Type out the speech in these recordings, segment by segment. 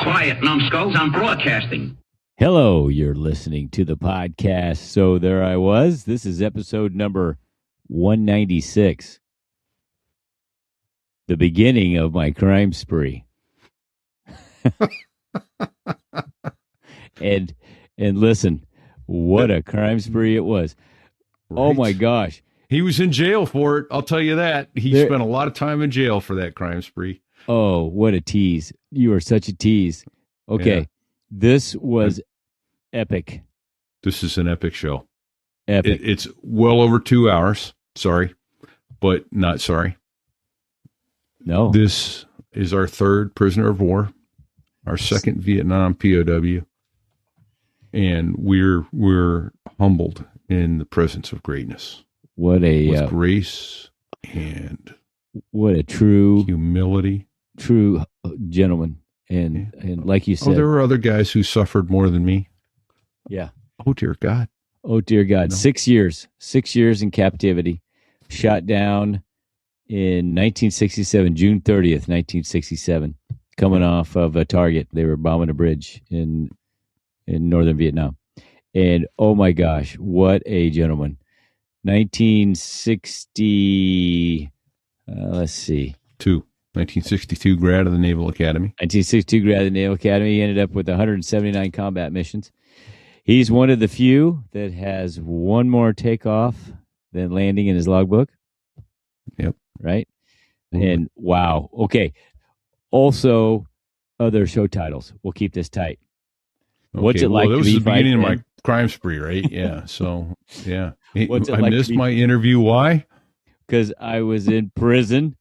Quiet, numbskulls, I'm broadcasting. Hello, you're listening to the podcast. So there I was. This is episode number 196. The beginning of my crime spree. and listen, what a crime spree it was. Right. Oh my gosh. He was in jail for it, I'll tell you that. He spent a lot of time in jail for that crime spree. Oh, what a tease. You are such a tease. Okay. Yeah. This was epic. This is an epic show. Epic. It's well over 2 hours. Sorry, but not sorry. No. This is our third prisoner of war, our second Vietnam POW, and we're humbled in the presence of greatness. What a with grace and what a true humility, true gentleman, and like you said, there were other guys who suffered more than me. Yeah. Oh dear God. Oh dear God. No. 6 years. 6 years in captivity. Shot down in 1967, June 30th, 1967. Coming off of a target, they were bombing a bridge in northern Vietnam, and oh my gosh, what a gentleman! 1960. Let's see. 1962 grad of the Naval Academy. 1962 grad of the Naval Academy. He ended up with 179 combat missions. He's one of the few that has one more takeoff than landing in his logbook. Yep. Right? And wow. Okay. Also, other show titles. We'll keep this tight. Okay. What's it like that to was be the beginning of man? my crime spree, right? Yeah. So, yeah. What's it I like missed my interview. Why? Because I was in prison.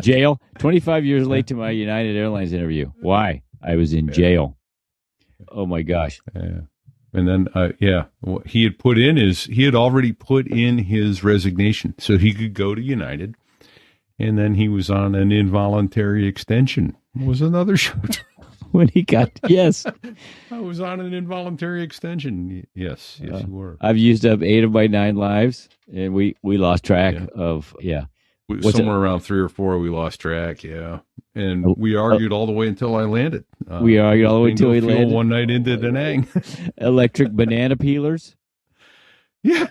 Jail. 25 years late to my United Airlines interview. Why? I was in jail. Oh my gosh. Yeah. And then, he had already put in his resignation so he could go to United. And then he was on an involuntary extension. It was another show. When he got, yes. I was on an involuntary extension. Yes, you were. I've used up 8 of my 9 lives, and we lost track of, somewhere around 3 or 4, we lost track, yeah. And we argued all the way until I landed. We argued all the way until we landed. One night into Da Nang. Electric banana peelers. Yeah.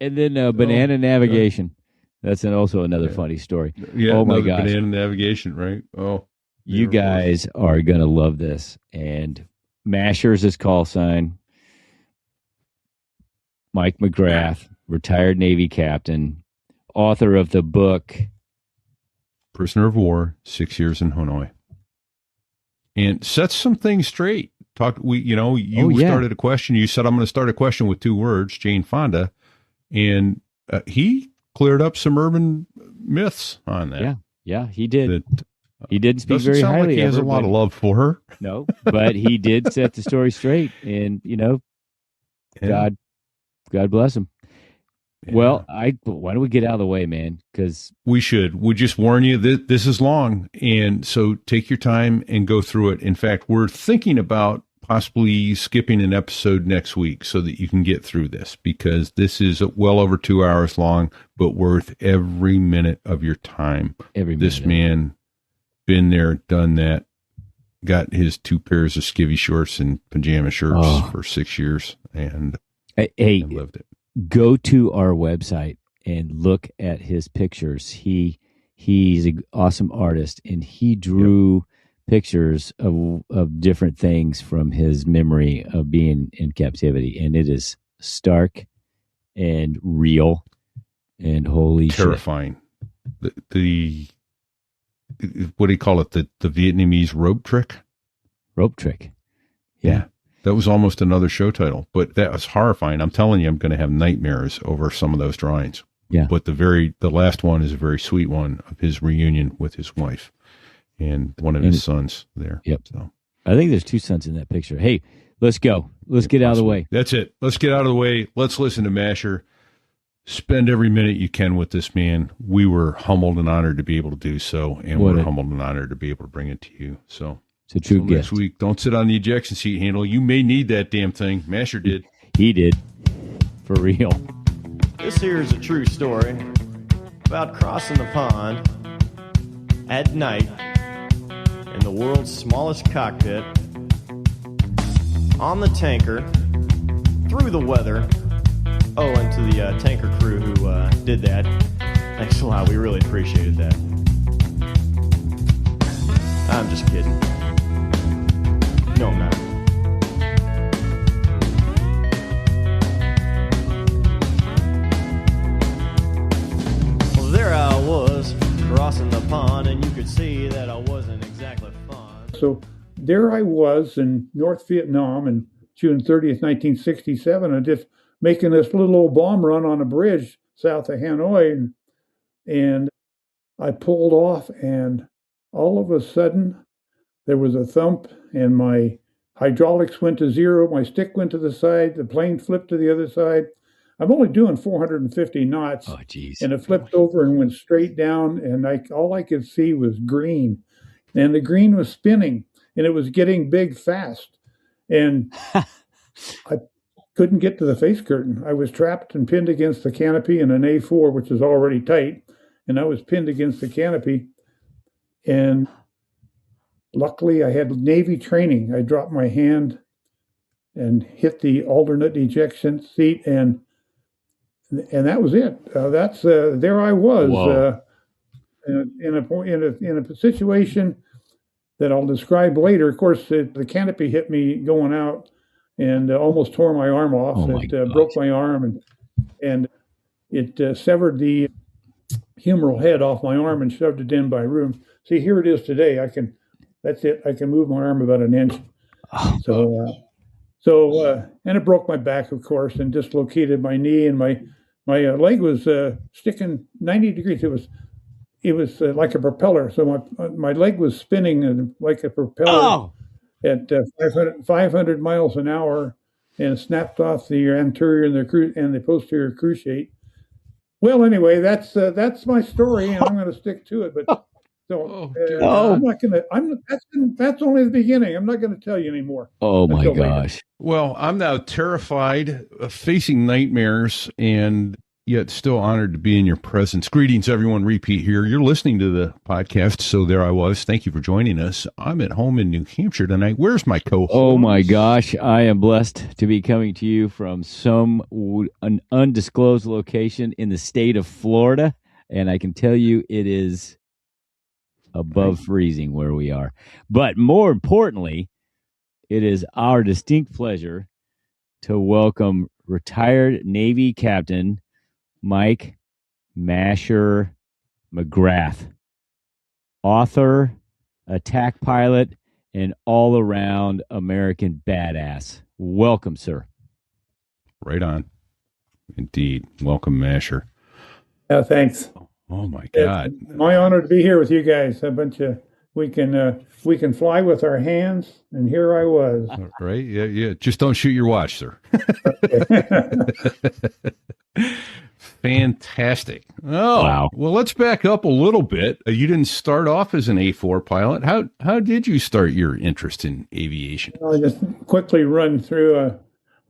And then banana navigation. That's also another funny story. Yeah, oh my gosh. Banana navigation, right? Oh. You guys are going to love this. And Masher's his call sign. Mike McGrath, retired Navy captain, author of the book Prisoner of War, 6 Years in Hanoi. And sets some things straight. Started a question. You said, I'm going to start a question with 2 words, Jane Fonda. And he cleared up some urban myths on that. Yeah, he did. He didn't speak very sound highly like he has a lot of love for her. No, but he did set the story straight. And, God bless him. Yeah. Well, why don't we get out of the way, man? Because we should. We just warn you that this is long, and so take your time and go through it. In fact, we're thinking about possibly skipping an episode next week so that you can get through this, because this is well over 2 hours long, but worth every minute of your time. This man, been there, done that, got his 2 pairs of skivvy shorts and pajama shirts for 6 years, and lived it. Go to our website and look at his pictures. He's an awesome artist, and he drew pictures of different things from his memory of being in captivity, and it is stark and real and holy terrifying. The what do you call it? The Vietnamese rope trick. Yeah. That was almost another show title, but that was horrifying. I'm telling you, I'm going to have nightmares over some of those drawings. Yeah. But the last one is a very sweet one of his reunion with his wife and one of his sons there. Yep. So I think there's 2 sons in that picture. Hey, let's go. Let's get out of the way. That's it. Let's get out of the way. Let's listen to Masher. Spend every minute you can with this man. We were humbled and honored to be able to do so, and we're humbled and honored to be able to bring it to you. So it's a true gift. Next week, don't sit on the ejection seat handle. You may need that damn thing. Masher did. He did. For real. This here is a true story about crossing the pond at night in the world's smallest cockpit, on the tanker, through the weather. Oh, and to the tanker crew who did that, thanks a lot. We really appreciated that. I'm just kidding. No, I'm not. Well, there I was, crossing the pond, and you could see that I wasn't exactly fond. So there I was in North Vietnam on June 30th, 1967, and just making this little old bomb run on a bridge south of Hanoi. And I pulled off, and all of a sudden there was a thump, and my hydraulics went to zero. My stick went to the side. The plane flipped to the other side. I'm only doing 450 knots. Oh, geez. And it flipped over and went straight down, and all I could see was green. And the green was spinning, and it was getting big fast. And I couldn't get to the face curtain. I was trapped and pinned against the canopy in an A-4, which is already tight, and I was pinned against the canopy. And luckily, I had Navy training. I dropped my hand and hit the alternate ejection seat, and that was it. There I was in a situation that I'll describe later. Of course, the canopy hit me going out and almost tore my arm off. It broke my arm, and it severed the humeral head off my arm and shoved it in by room. See, here it is today. That's it. I can move my arm about an inch. And it broke my back, of course, and dislocated my knee, and my leg was sticking 90 degrees. It was like a propeller. So my leg was spinning like a propeller at 500 miles an hour, and it snapped off the anterior and the posterior cruciate. Well, anyway, that's my story, and I'm going to stick to it. But I'm not going to. That's only the beginning. I'm not going to tell you anymore. Oh my gosh! Later. Well, I'm now terrified, facing nightmares, and yet still honored to be in your presence. Greetings, everyone. Repeat here. You're listening to the podcast. So there I was. Thank you for joining us. I'm at home in New Hampshire tonight. Where's my co-host? Oh my gosh. I am blessed to be coming to you from an undisclosed location in the state of Florida. And I can tell you it is above freezing where we are. But more importantly, it is our distinct pleasure to welcome retired Navy Captain Mike Masher McGrath, author, attack pilot, and all-around American badass. Welcome, sir. Right on. Indeed. Welcome, Masher. Thanks. Oh my God. It's my honor to be here with you guys. We can fly with our hands, and here I was. Right? Yeah. Just don't shoot your watch, sir. Fantastic. Oh, wow. Well, let's back up a little bit. You didn't start off as an A-4 pilot. How did you start your interest in aviation? I'll just quickly run through.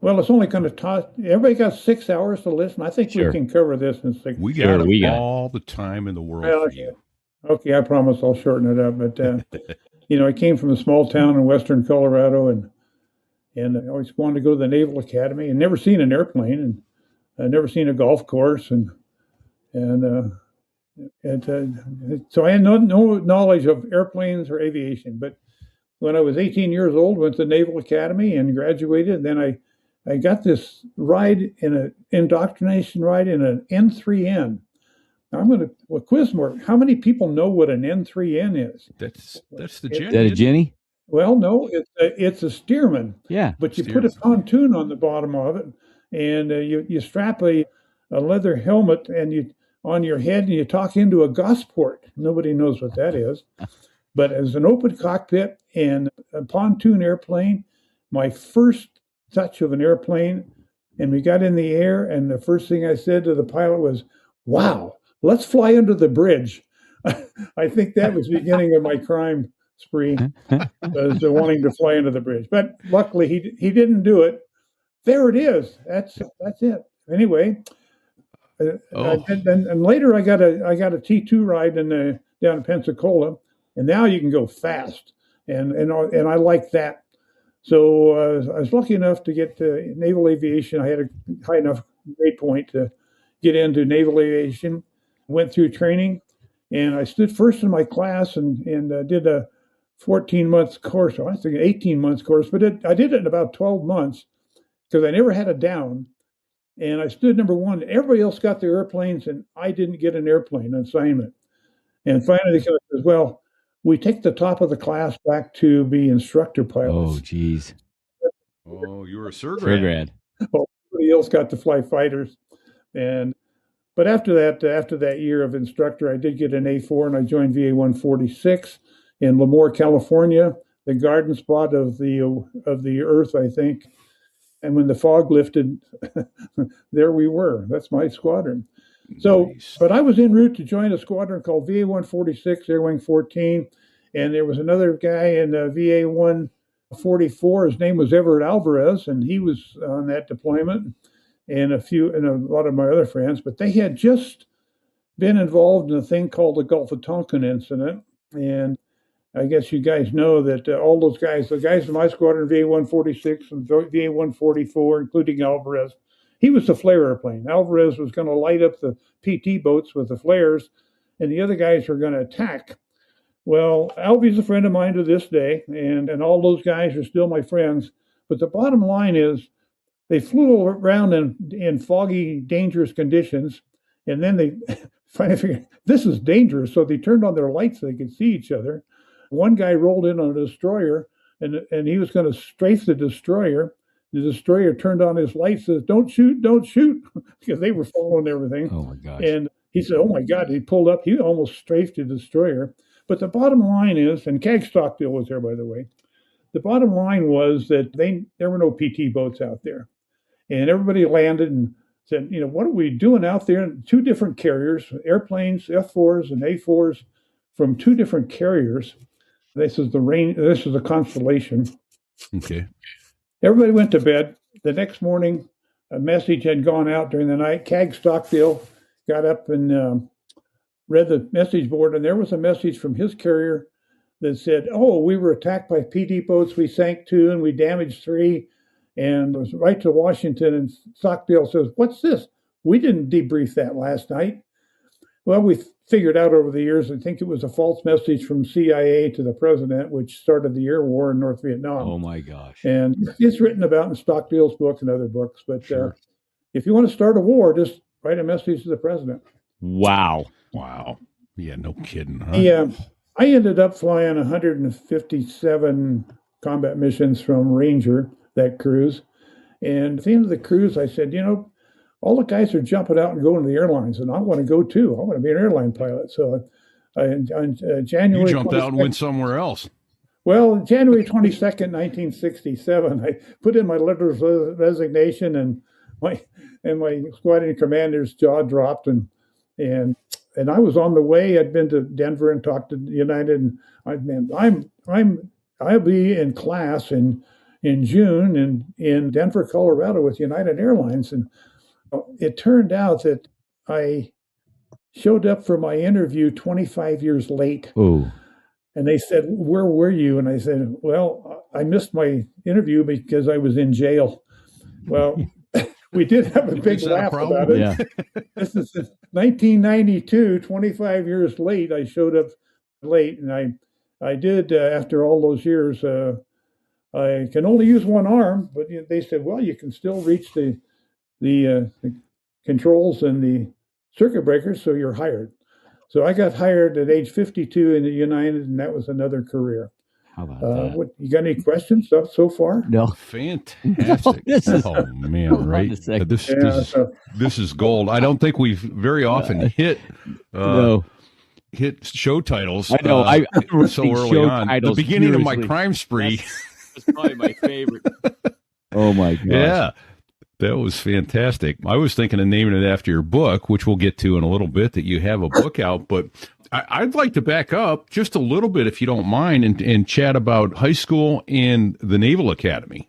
It's only going to toss. Everybody got 6 hours to listen. I think we can cover this in 6. We got all the time in the world for you. Okay, I promise I'll shorten it up. But I came from a small town in western Colorado, and I always wanted to go to the Naval Academy, and never seen an airplane, and I'd never seen a golf course, and so I had no knowledge of airplanes or aviation. But when I was 18 years old, went to the Naval Academy and graduated. And then I got this ride indoctrination ride in an N3N. Now I'm going to quiz more. How many people know what an N3N is? That's the Jenny. Is that a Jenny? Well, no, it's a Stearman. Yeah. But you put a pontoon on the bottom of it, and you strap a leather helmet on your head, and you talk into a Gosport. Nobody knows what that is. But as an open cockpit and a pontoon airplane, my first touch of an airplane, and we got in the air, and the first thing I said to the pilot was, "Wow, let's fly under the bridge." I think that was the beginning of my crime spree, was wanting to fly under the bridge. But luckily, he didn't do it. There it is. That's it. Anyway, and later I got a T2 ride in the down in Pensacola, and now you can go fast, and I like that. So I was lucky enough to get to naval aviation. I had a high enough grade point to get into naval aviation. Went through training, and I stood first in my class and did a 14-month course. I think an 18-month course, but I did it in about 12 months because I never had a down. And I stood number one. Everybody else got their airplanes, and I didn't get an airplane assignment. And finally, they said, well, we take the top of the class back to be instructor pilots. Oh, geez. Oh, you were a surgrad. Well, everybody else got to fly fighters. But after that year of instructor, I did get an A-4, and I joined VA 146 in Lemoore, California, the garden spot of the earth, I think. And when the fog lifted, there we were. That's my squadron. So, nice. But I was en route to join a squadron called VA 146, Air Wing 14, and there was another guy in VA 144. His name was Everett Alvarez, and he was on that deployment, and a lot of my other friends. But they had just been involved in a thing called the Gulf of Tonkin incident, and I guess you guys know that all those guys, the guys in my squadron, VA 146 and VA 144, including Alvarez, he was the flare airplane. Alvarez was going to light up the PT boats with the flares, and the other guys were going to attack. Well, Alvy's a friend of mine to this day, and all those guys are still my friends. But the bottom line is they flew around in foggy, dangerous conditions, and then they finally figured, this is dangerous, so they turned on their lights so they could see each other. One guy rolled in on a destroyer, and he was going to strafe the destroyer. The destroyer turned on his lights, says, don't shoot, because they were following everything. Oh, my gosh. And he said, oh, my God. He pulled up. He almost strafed the destroyer. But the bottom line is, and CAG Stockdale was there, by the way, the bottom line was that there were no PT boats out there. And everybody landed and said, what are we doing out there? Two different carriers, airplanes, F-4s and A-4s from two different carriers. This is a Constellation. Okay. Everybody went to bed. The next morning, a message had gone out during the night. CAG Stockdale got up and read the message board, and there was a message from his carrier that said, oh, we were attacked by PT boats. We sank 2 and we damaged 3. And it was right to Washington. And Stockdale says, what's this? We didn't debrief that last night. Well, we figured out over the years, I think it was a false message from CIA to the president, which started the air war in North Vietnam. Oh, my gosh. And it's written about in Stockdale's book and other books. But sure. If you want to start a war, just write a message to the president. Wow. Yeah, no kidding. Huh? I ended up flying 157 combat missions from Ranger, that cruise. And at the end of the cruise, I said, all the guys are jumping out and going to the airlines, and I want to go too. I want to be an airline pilot. So on January... You jumped out and went somewhere else. Well, January 22nd, 1967, I put in my letter of resignation, and my squadron commander's jaw dropped, and I was on the way. I'd been to Denver and talked to United, and I'll be in class in June in Denver, Colorado with United Airlines. And it turned out that I showed up for my interview 25 years late. Ooh. And they said, where were you? And I said, well, I missed my interview because I was in jail. Well, we did have a big laugh about it. Yeah. This is 1992, 25 years late. I showed up late, and I did, after all those years, I can only use one arm, but they said, well, you can still reach the controls and the circuit breakers, so you're hired. So I got hired at age 52 in the United, and that was another career. How about that? You got any questions so far? No. Fantastic. Oh, man, right? This is gold. I don't think we've very often hit show titles. I know. I so early on. The beginning of my crime spree. That's probably my favorite. Oh, my gosh. Yeah. That was fantastic. I was thinking of naming it after your book, which we'll get to in a little bit, that you have a book out. But I'd like to back up just a little bit, if you don't mind, and chat about high school and the Naval Academy.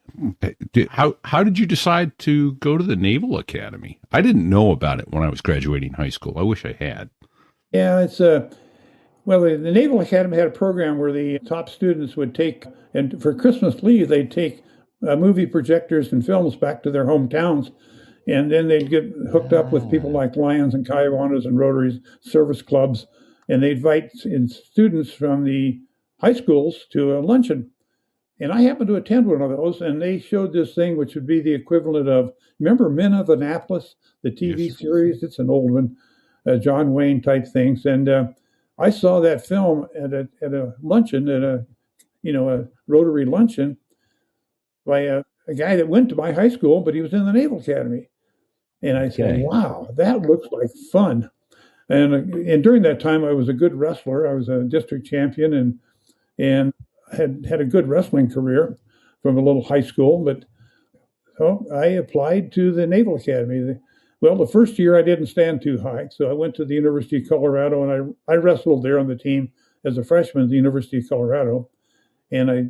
How did you decide to go to the Naval Academy? I didn't know about it when I was graduating high school. I wish I had. Yeah, Well, the Naval Academy had a program where the top students would take, and for Christmas leave, they'd take movie projectors and films back to their hometowns. And then they'd get hooked up with people like Lions and Kiwanis and Rotary service clubs. And they'd invite students from the high schools to a luncheon. And I happened to attend one of those, and they showed this thing, which would be the equivalent of, remember Men of Annapolis, the TV series? It's an old one, John Wayne type things. And I saw that film at a luncheon, at a Rotary luncheon by a guy that went to my high school, but he was in the Naval Academy. And I said, wow, that looks like fun. And during that time, I was a good wrestler. I was a district champion and had a good wrestling career from a little high school. But so I applied to the Naval Academy. Well, the first year I didn't stand too high, so I went to the University of Colorado, and I wrestled there on the team as a freshman at the University of Colorado. And I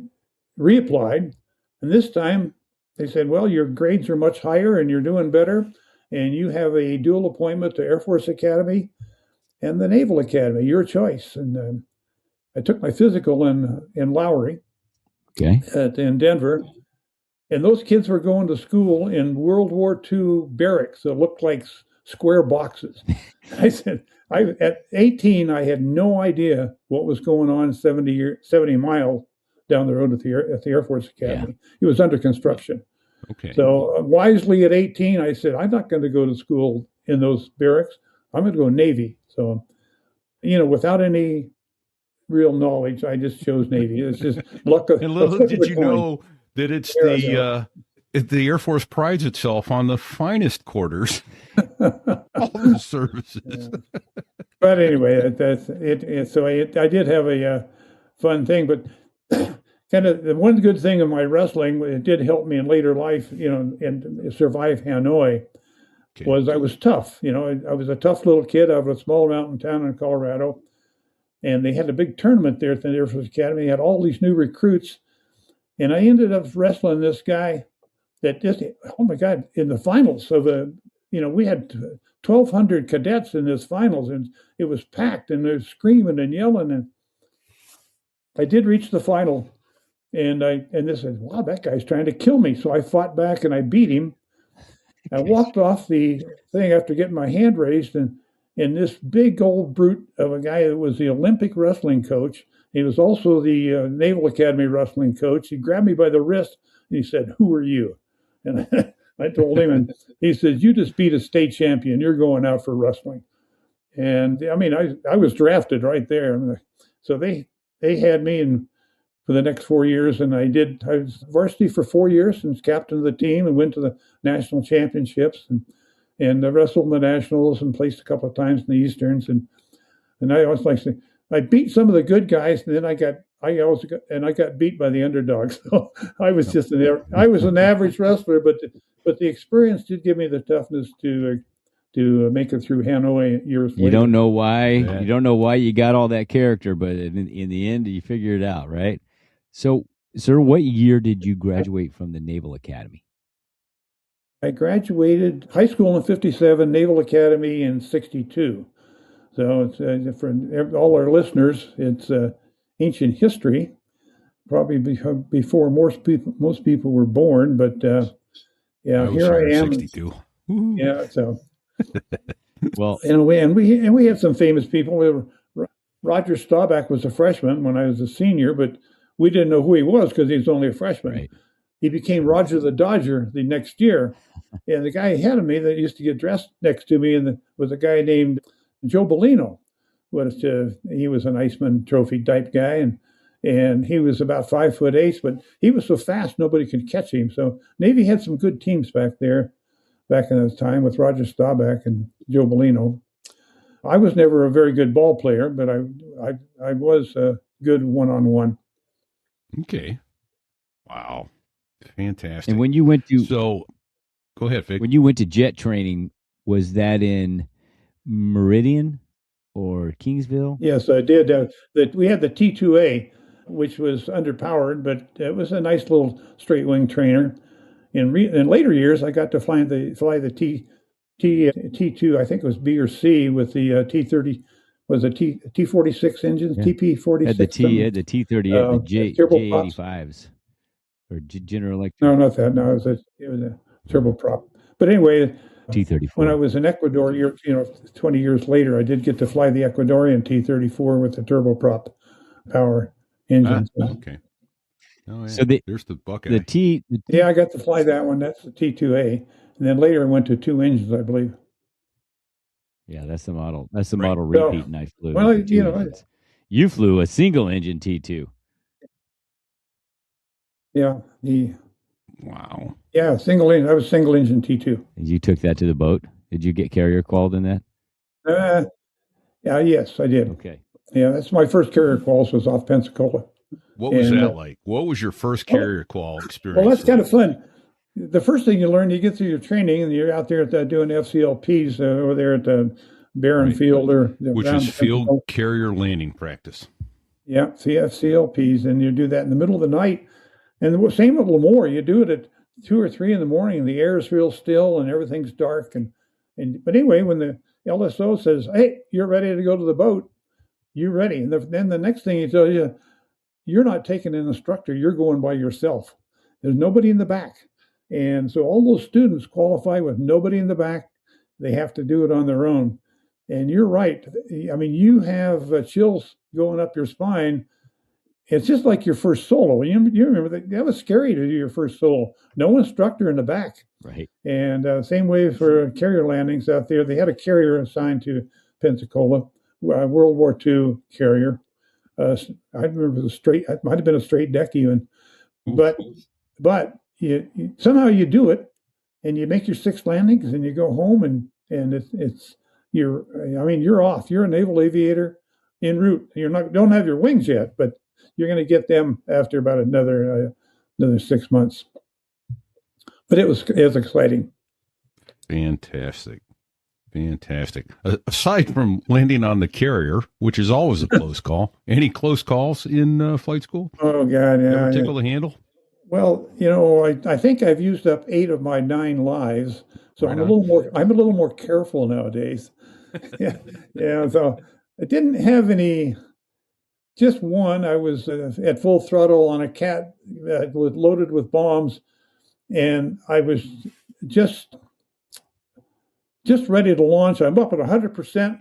reapplied, and this time they said, well, your grades are much higher and you're doing better, and you have a dual appointment to Air Force Academy and the Naval Academy, your choice. And I took my physical in Lowry, in Denver. And those kids were going to school in World War II barracks that looked like square boxes. I said, at 18, I had no idea what was going on 70 miles down the road at the Air Force Academy. It was under construction. Okay. So wisely at 18, I said, I'm not going to go to school in those barracks. I'm going to go Navy. So, without any real knowledge, I just chose Navy. It's just luck. And little did you know that it's the Air Force prides itself on the finest quarters, all the services. Yeah. But anyway, that's it. So I did have a fun thing, but kind of the one good thing of my wrestling, it did help me in later life, and survive Hanoi, was I was tough. I was a tough little kid out of a small mountain town in Colorado, and they had a big tournament there at the Air Force Academy. They had all these new recruits. And I ended up wrestling this guy that just, oh my God, in the finals. So we had 1,200 cadets in this finals, and it was packed, and they're screaming and yelling. And I did reach the final, and they said, wow, that guy's trying to kill me. So I fought back and I beat him. I walked off the thing after getting my hand raised, and this big old brute of a guy that was the Olympic wrestling coach. He was also the Naval Academy wrestling coach. He grabbed me by the wrist and he said, who are you? And I told him, and he said, you just beat a state champion. You're going out for wrestling. And I mean, I was drafted right there. So they had me for the next 4 years. And I was varsity for 4 years and was captain of the team and went to the national championships and wrestled in the nationals and placed a couple of times in the Easterns. And I always like to say, I beat some of the good guys, and then I got beat by the underdogs. So I was just an average wrestler, but the experience did give me the toughness to make it through Hanoi years later. You don't know why. Yeah. You don't know why you got all that character, but in the end, you figure it out, right? So, sir, what year did you graduate from the Naval Academy? I graduated high school in 1957, Naval Academy in 1962. So it's for all our listeners, it's ancient history, probably before most people were born. But here I am. 62. Yeah, so well, and we had some famous people. Roger Staubach was a freshman when I was a senior, but we didn't know who he was because he was only a freshman. Right. He became Roger the Dodger the next year, and the guy ahead of me that used to get dressed next to me was a guy named Joe Bellino. He was an Iceman Trophy type guy, and he was about 5'8", but he was so fast nobody could catch him. So Navy had some good teams back in the time with Roger Staubach and Joe Bellino. I was never a very good ball player, but I was a good one-on-one. Okay. Wow. Fantastic. And when you went to go ahead, Vic. When you went to jet training, was that in Meridian or Kingsville? Yes, I did. We had the T2A, which was underpowered, but it was a nice little straight wing trainer. In later years, I got to fly the T2, I think it was B or C, with the T30 was a T-46 engines, Yeah. TP-46. Had the T-38, the turboprops. J85s, or General Electric. No, not that. No, it was a turboprop. But anyway, T-34. when I was in Ecuador, 20 years later, I did get to fly the Ecuadorian T-34 with the turboprop power engine. Okay. Oh, yeah. So there's the Buckeye. Yeah, I got to fly that one. That's the T2A. And then later I went to 2 engines, I believe. Yeah, that's the model. That's the model So, repeat, and I flew. well, the 2 engines. You flew a single engine T2. Yeah. Wow. Yeah, single engine. I was single engine T2. And you took that to the boat. Did you get carrier called in that? Yes, I did. Okay. Yeah, that's my first carrier calls was off Pensacola. What was that like? What was your first carrier call experience? Well, that's kind of fun. The first thing you learn, you get through your training, and you're out there doing FCLPs over there at the Barron Field, which is Field Carrier Landing Practice. Yeah, FCLPs, and you do that in the middle of the night. And the same at Lemoore, you do it at 2 or 3 in the morning, and the air is real still and everything's dark. But anyway, when the LSO says, "Hey, you're ready to go to the boat," you're ready. And then the next thing he tells you, you're not taking an instructor, you're going by yourself. There's nobody in the back. And so all those students qualify with nobody in the back. They have to do it on their own. And you're right. I mean, you have chills going up your spine. It's just like your first solo. You remember that was scary to do your first solo. No instructor in the back. Right. And same way for carrier landings out there. They had a carrier assigned to Pensacola, World War II carrier. I remember it might have been a straight deck even. But somehow you do it, and you make your 6 landings, and you go home, and you're off. You're a naval aviator en route. Don't have your wings yet, but you're going to get them after about another 6 months. But it was exciting. Fantastic. Aside from landing on the carrier, which is always a close call, any close calls in flight school? Oh God, yeah. Ever tickle the handle? Well, I think I've used up 8 of my 9 lives, so I'm a little more careful nowadays. yeah. So I didn't have any. Just one. I was at full throttle on a cat that was loaded with bombs, and I was just ready to launch. I'm up at 100%,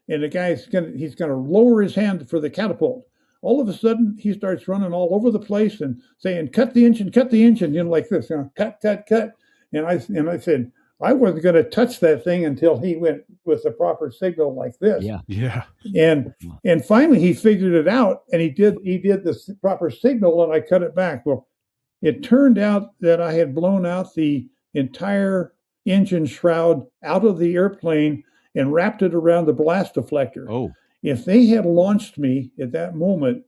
and the guy's he's gonna lower his hand for the catapult. All of a sudden, he starts running all over the place and saying, "Cut the engine, like this, cut. And I said, I wasn't going to touch that thing until he went with the proper signal like this. Yeah. And finally, he figured it out, and he did the proper signal, and I cut it back. Well, it turned out that I had blown out the entire engine shroud out of the airplane and wrapped it around the blast deflector. Oh. If they had launched me at that moment,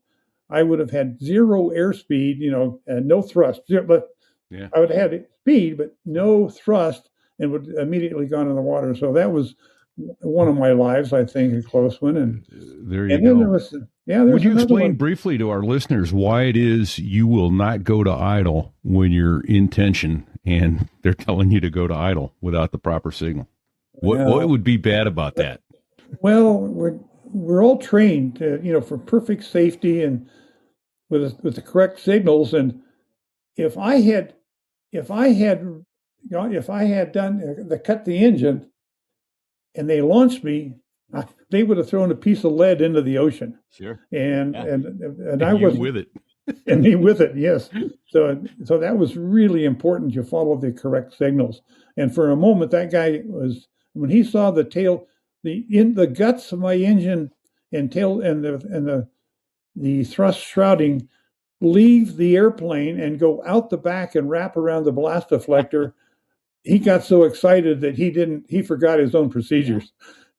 I would have had 0 airspeed, and no thrust. But I would have had speed, but no thrust, and would immediately gone in the water. So that was one of my lives, I think, a close one. And there you go. Would you explain one briefly to our listeners why it is you will not go to idle when you're in tension and they're telling you to go to idle without the proper signal? What would be bad about that? Well, we're all trained, for perfect safety and with the correct signals. And if I had cut the engine and they launched me, they would have thrown a piece of lead into the ocean. Sure. And I was with it. And me with it, yes. So that was really important. You follow the correct signals. And for a moment, that guy was, when he saw the tail, the guts of my engine and tail and the thrust shrouding leave the airplane and go out the back and wrap around the blast deflector, he got so excited that he forgot his own procedures.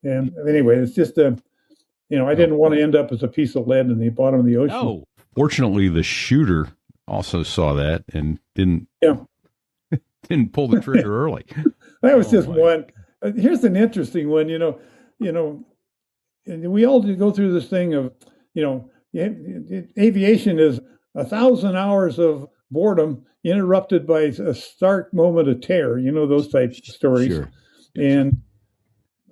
And anyway, it's just I didn't want to end up as a piece of lead in the bottom of the ocean. Oh, fortunately, the shooter also saw that and didn't pull the trigger early. That was just one. Here's an interesting one. And we all go through this thing of, aviation is 1,000 hours of boredom interrupted by a stark moment of terror. Those types of stories. Sure. And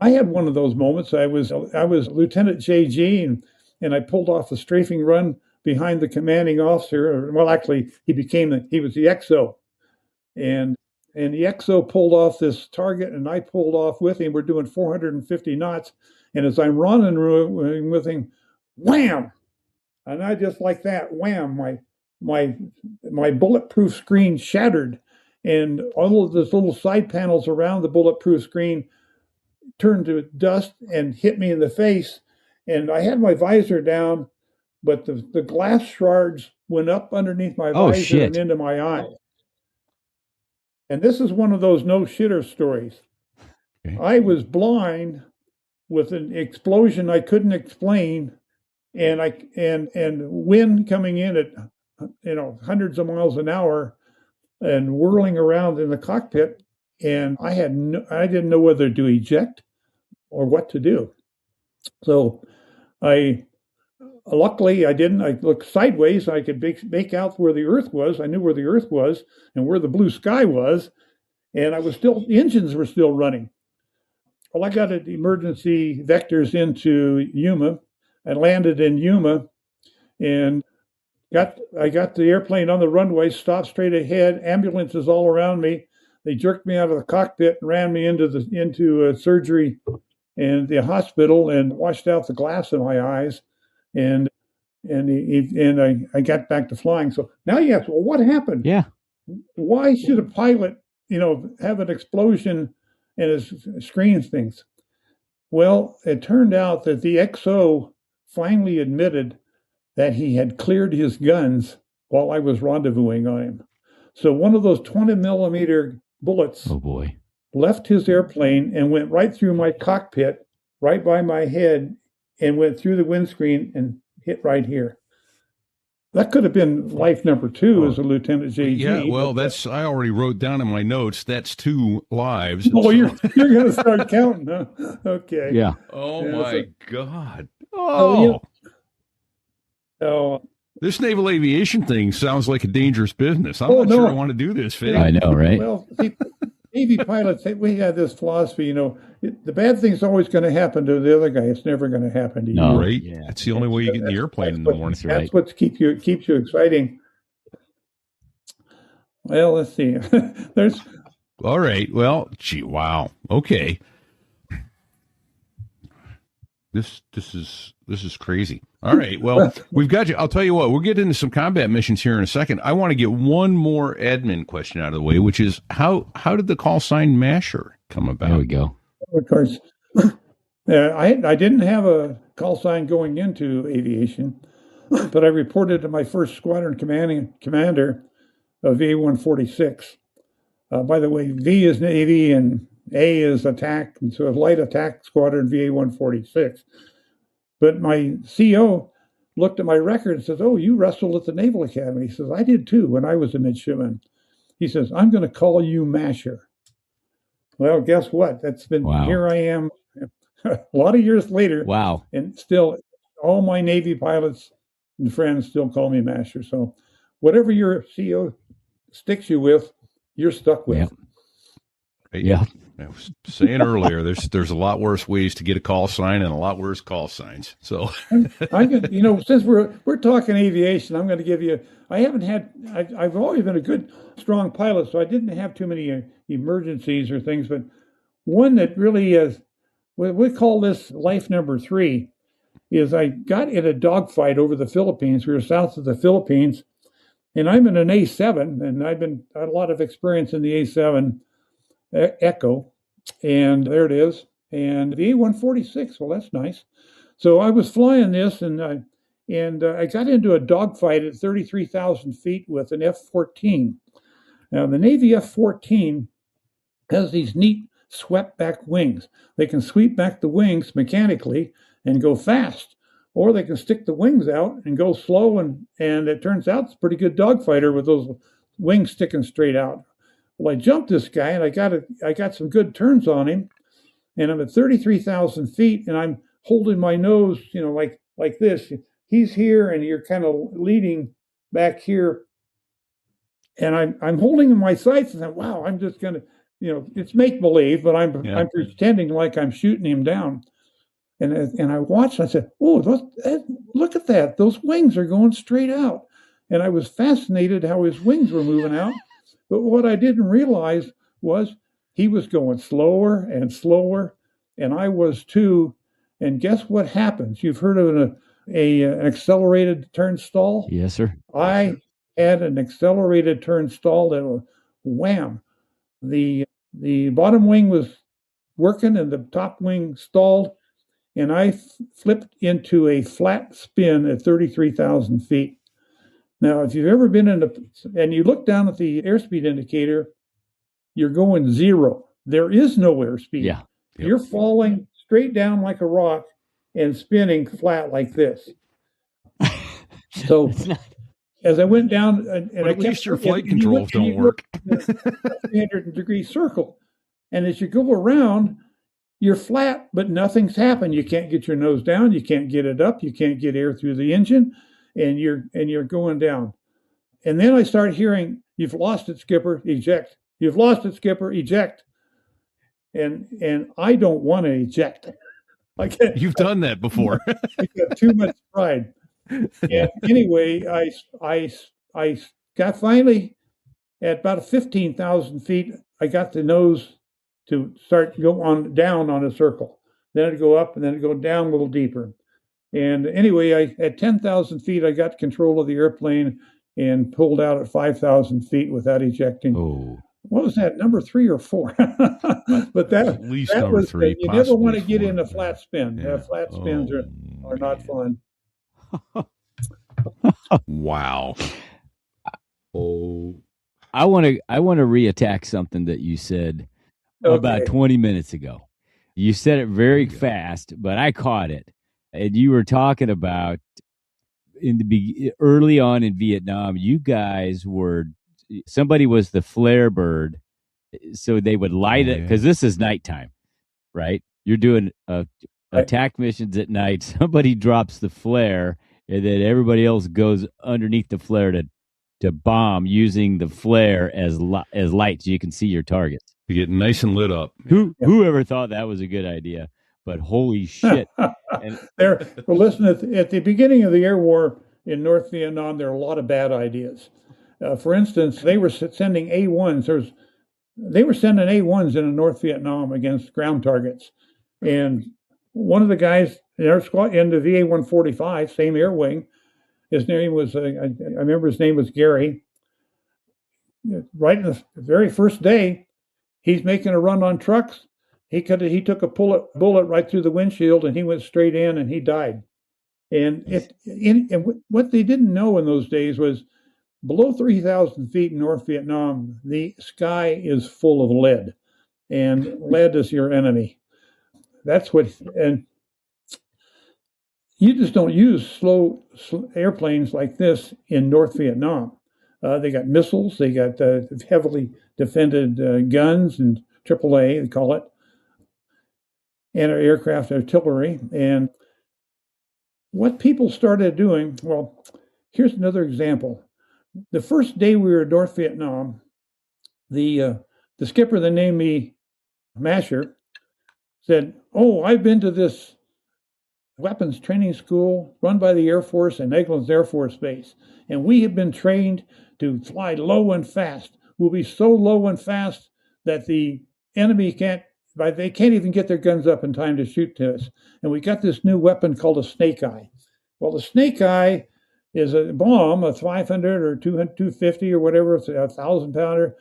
I had one of those moments. I was Lieutenant JG, and I pulled off a strafing run behind the commanding officer. Well, actually, he was the XO, and the XO pulled off this target, and I pulled off with him. We're doing 450 knots, and as I'm running with him, wham! And I just like that, wham! My bulletproof screen shattered, and all of those little side panels around the bulletproof screen turned to dust and hit me in the face. And I had my visor down, but the glass shards went up underneath my visor and into my eye. And this is one of those no shitter stories. Okay. I was blind with an explosion I couldn't explain, and wind coming in at hundreds of miles an hour and whirling around in the cockpit, and I didn't know whether to eject or what to do. So luckily I didn't. I looked sideways. I could make out where the Earth was. I knew where the Earth was and where the blue sky was, and the engines were still running. Well, I got emergency vectors into Yuma. I landed in Yuma, and I got the airplane on the runway, stopped straight ahead, ambulances all around me. They jerked me out of the cockpit and ran me into surgery and the hospital, and washed out the glass in my eyes, and I got back to flying. So now you ask, well, what happened? Yeah. Why should a pilot, have an explosion and his screens things? Well, it turned out that the XO finally admitted that he had cleared his guns while I was rendezvousing on him. So one of those 20 millimeter bullets, oh boy, left his airplane and went right through my cockpit, right by my head, and went through the windscreen and hit right here. That could have been life number 2 as a Lieutenant JG. Yeah, well, I already wrote down in my notes, that's 2 lives. Oh, so. you're going to start counting, huh? Okay. Yeah. Oh, yeah, my God. Oh. This naval aviation thing sounds like a dangerous business. I'm not sure I want to do this, Fitty. I know, right? Well, Navy pilots, we have this philosophy, the bad thing's always going to happen to the other guy. It's never going to happen to you. Right? Yeah. That's the only way you get in the airplane in the morning. That's what keeps you exciting. Well, let's see. All right. Well, gee, wow. Okay. This is crazy. All right. Well, we've got you. I'll tell you what, we'll get into some combat missions here in a second. I want to get one more admin question out of the way, which is how did the call sign Masher come about? There we go. Of course, I didn't have a call sign going into aviation, but I reported to my first squadron commander of VA-146. By the way, V is Navy and A is attack, and so a light attack squadron VA-146. But my CO looked at my record and says, "Oh, you wrestled at the Naval Academy." He says, "I did too when I was a midshipman." He says, "I'm going to call you Masher." Well, guess what? That's been, Here I am a lot of years later. Wow. And still, all my Navy pilots and friends still call me Masher. So whatever your CO sticks you with, you're stuck with. Yep. Yeah. I was saying earlier, there's a lot worse ways to get a call sign and a lot worse call signs. So, since we're talking aviation, I'm going to give you. I've always been a good, strong pilot, so I didn't have too many emergencies or things. But one that really is, we call this life number 3, is I got in a dogfight over the Philippines. We were south of the Philippines, and I'm in an A7, and I've had a lot of experience in the A7. Echo, and there it is, and the A-146. Well, that's nice. So I was flying this, and I got into a dogfight at 33,000 feet with an F-14. Now, the Navy F-14 has these neat swept-back wings. They can sweep back the wings mechanically and go fast, or they can stick the wings out and go slow, and it turns out it's a pretty good dogfighter with those wings sticking straight out. Well, I jumped this guy, and I got some good turns on him, and I'm at 33,000 feet, and I'm holding my nose, like this. He's here, and you're kind of leading back here, and I'm holding in my sights, and I'm, wow, I'm just gonna. it's make believe, but I'm pretending like I'm shooting him down. And I watched. And I said, "Oh, look at that! Those wings are going straight out." And I was fascinated how his wings were moving out. But what I didn't realize was he was going slower and slower, and I was too. And guess what happens? You've heard of an accelerated turn stall? Yes, sir. I had an accelerated turn stall that was wham. The bottom wing was working and the top wing stalled, and I flipped into a flat spin at 33,000 feet. Now, if you've ever been and you look down at the airspeed indicator, you're going zero. There is no airspeed. Yeah. Yep. You're falling straight down like a rock and spinning flat like this. So as I went down, and but at least your flight controls don't work. 300-degree circle. And as you go around, you're flat, but nothing's happened. You can't get your nose down. You can't get it up. You can't get air through the engine, and you're going down. And then I start hearing, "You've lost it, skipper. Eject. You've lost it, skipper. Eject." And I don't want to eject. You've done that before. I got too much pride. And anyway, I got finally at about 15,000 feet. I got the nose to start go on down on a circle. Then it'd go up and then it'd go down a little deeper. And anyway, at 10,000 feet, I got control of the airplane and pulled out at 5,000 feet without ejecting. Oh, what was that, number 3 or 4? But at least that number 3. You never want to get in a flat spin. Yeah. Flat spins are not fun. Wow. Oh, I want to reattack something that you said about 20 minutes ago. You said it very fast, but I caught it. And you were talking about early on in Vietnam, you guys somebody was the flare bird, so they would light it because this is nighttime, right? You're doing attack missions at night. Somebody drops the flare, and then everybody else goes underneath the flare to bomb using the flare as light so you can see your targets. You get nice and lit up. Whoever thought that was a good idea? But holy shit! Listen, at the beginning of the air war in North Vietnam, there are a lot of bad ideas. For instance, they were sending A1s. They were sending A1s into North Vietnam against ground targets. And one of the guys in our squad, in the VA-145, same air wing, his name was, I remember his name was Gary. Right in the very first day, he's making a run on trucks. He took a bullet right through the windshield, and he went straight in, and he died. And what they didn't know in those days was below 3,000 feet in North Vietnam, the sky is full of lead, and lead is your enemy. That's what, and you just don't use slow airplanes like this in North Vietnam. They got missiles, they got heavily defended guns and AAA, they call it, anti-aircraft artillery. And what people started doing, well, here's another example. The first day we were in North Vietnam, the skipper that named me Masher said, "Oh, I've been to this weapons training school run by the Air Force and Eglins Air Force Base, and we have been trained to fly low and fast. We'll be so low and fast that the enemy can't even get their guns up in time to shoot to us. And we got this new weapon called a snake eye." Well, the snake eye is a bomb, a 500 or 250 or whatever, it's a 1,000-pounder.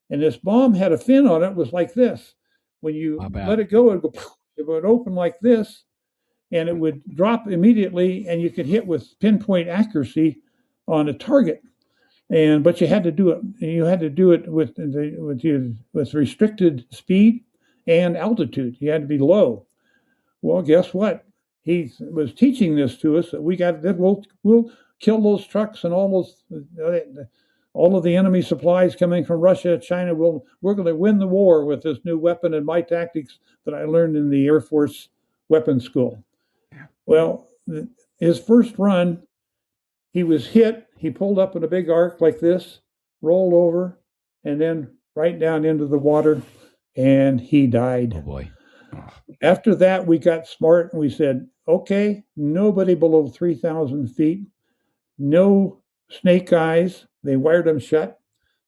And this bomb had a fin on it. It was like this. When you let it go, it would open like this, and it would drop immediately, and you could hit with pinpoint accuracy on a target. But you had to do it. You had to do it with restricted speed and altitude. You had to be low. Well, guess what? He was teaching this to us that we'll kill those trucks and all of the enemy supplies coming from Russia, China. We're going to win the war with this new weapon and my tactics that I learned in the Air Force weapons school. Well, his first run, he was hit. He pulled up in a big arc like this, rolled over, and then right down into the water. and he died. Oh boy. After that, we got smart and we said, okay, nobody below 3,000 feet, no snake eyes. They wired them shut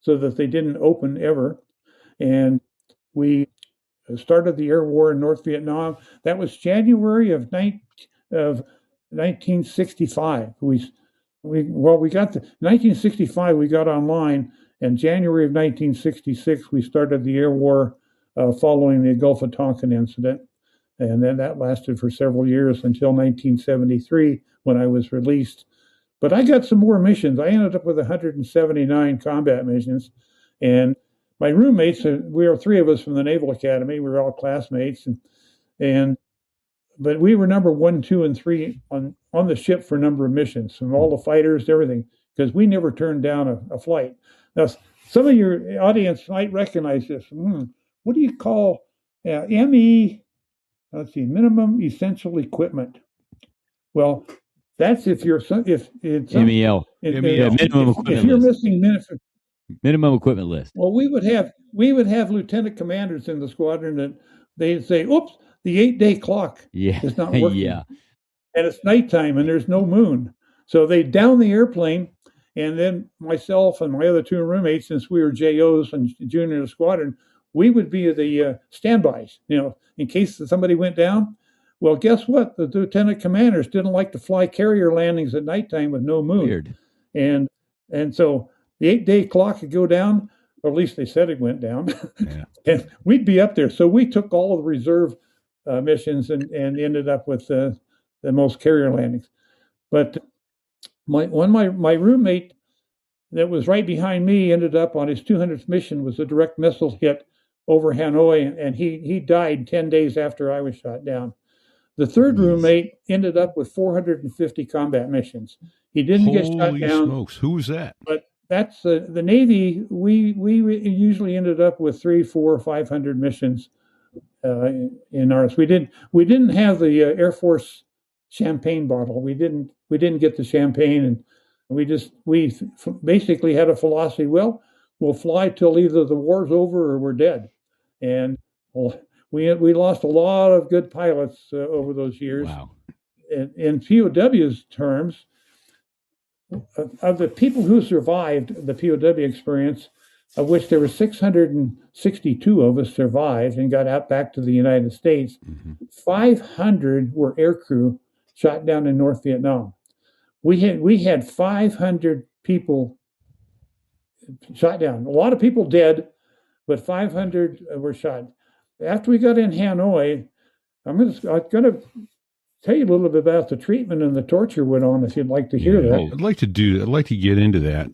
so that they didn't open ever. And we started the air war in North Vietnam. That was January of 1965. We got 1965. We got online, and January of 1966 we started the air war following the Gulf of Tonkin incident, and then that lasted for several years until 1973 when I was released. But I got some more missions. I ended up with 179 combat missions, and my roommates, we were three of us from the Naval Academy. We were all classmates, but we were number 1, 2, and 3 on the ship for number of missions, from all the fighters, everything, because we never turned down a flight. Now, some of your audience might recognize this. What do you call ME? Let's see, minimum essential equipment. Well, that's if it's MEL. minimum equipment if you're list. missing Minimum equipment list. well, we would have lieutenant commanders in the squadron that they'd say, "Oops, the 8-day clock is not working, Yeah. and it's nighttime and there's no moon." So they down the airplane, and then myself and my other two roommates, since we were JOs and junior in the squadron, we would be the standbys, in case somebody went down. Well, guess what? The lieutenant commanders didn't like to fly carrier landings at nighttime with no moon. Weird. And so the 8-day clock would go down, or at least they said it went down, Yeah. and we'd be up there. So we took all of the reserve missions and ended up with the most carrier landings. But my roommate that was right behind me ended up on his 200th mission was a direct missile hit over Hanoi, and he died 10 days after I was shot down. The third roommate ended up with 450 combat missions. He didn't get shot down. Holy smokes! Who was that? But that's the Navy. We usually ended up with 300, 400, 500 missions in ours. We didn't have the Air Force champagne bottle. We didn't get the champagne, and we basically had a philosophy. Well, we'll fly till either the war's over or we're dead, and we lost a lot of good pilots over those years. Wow. In POW's terms, of the people who survived the POW experience, of which there were 662 of us survived and got out back to the United States, 500 were aircrew shot down in North Vietnam. We had 500 people shot down. A lot of people dead, but 500 were shot. After we got in Hanoi, I'm going to tell you a little bit about the treatment and the torture went on, if you'd like to hear that. I'd like to get into that.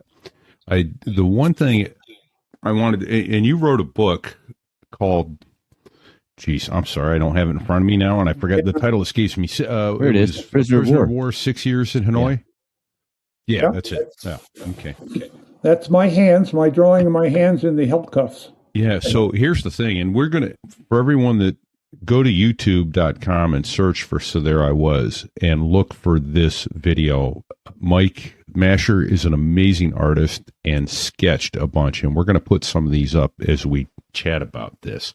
The one thing I wanted, and you wrote a book called, geez, I'm sorry, I don't have it in front of me now, and I forgot the title escapes me. There it is. Prisoner of War, 6 years in Hanoi. Yeah, that's it. Yeah. Okay. That's my hands, my drawing of my hands in the help cuffs. Yeah. So here's the thing, and we're going to, for everyone that, go to youtube.com and search for So There I Was and look for this video. Mike Masher is an amazing artist and sketched a bunch, and we're going to put some of these up as we chat about this.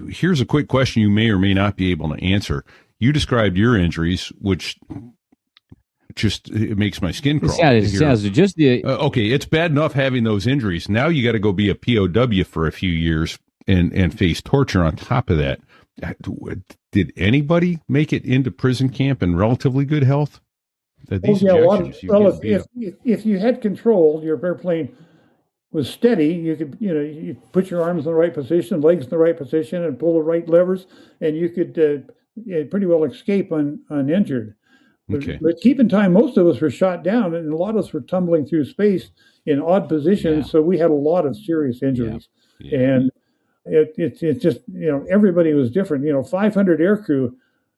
Here's a quick question you may or may not be able to answer. You described your injuries, which just it makes my skin crawl. Okay, it's bad enough having those injuries. Now you got to go be a POW for a few years and face torture on top of that. Did anybody make it into prison camp in relatively good health? If you had control, your airplane was steady. You could, you put your arms in the right position, legs in the right position, and pull the right levers, and you could pretty well escape uninjured. Okay. But keep in time, most of us were shot down, and a lot of us were tumbling through space in odd positions. Yeah. So we had a lot of serious injuries, and it's just everybody was different. 500 aircrew,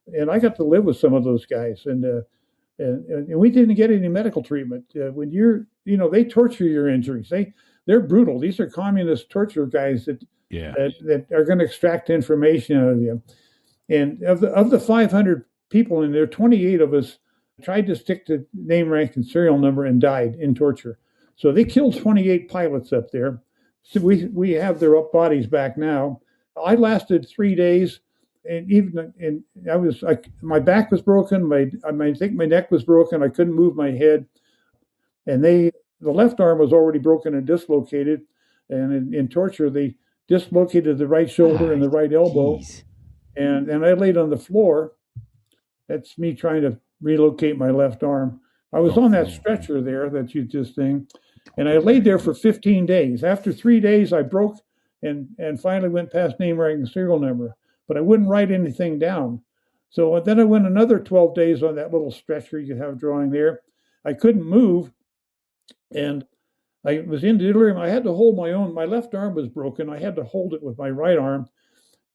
and I got to live with some of those guys, and we didn't get any medical treatment. When they torture your injuries. They're brutal. These are communist torture guys that are going to extract information out of you. And of the 500 people in there, 28 of us tried to stick to name, rank, and serial number and died in torture. So they killed 28 pilots up there. So we have their bodies back now. I lasted 3 days, and my back was broken. I think my neck was broken. I couldn't move my head, and the left arm was already broken and dislocated. And in torture, they dislocated the right shoulder and the right elbow, and I laid on the floor. That's me trying to relocate my left arm. I was on that stretcher there that you just thing, and I laid there for 15 days. After 3 days, I broke and finally went past name, rank, and serial number, but I wouldn't write anything down. So then I went another 12 days on that little stretcher you have drawing there. I couldn't move, and I was in delirium. I had to hold my own. My left arm was broken. I had to hold it with my right arm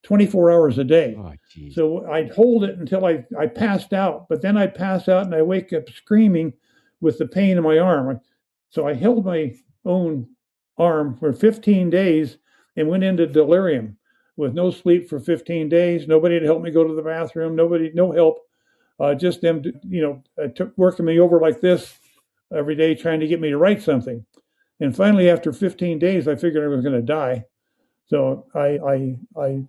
24 hours a day. Oh, so I'd hold it until I passed out, but then I'd pass out and I wake up screaming with the pain in my arm. So I held my own arm for 15 days and went into delirium with no sleep for 15 days. Nobody to help me go to the bathroom. No help. Just them, working me over like this every day, trying to get me to write something. And finally, after 15 days, I figured I was going to die. So I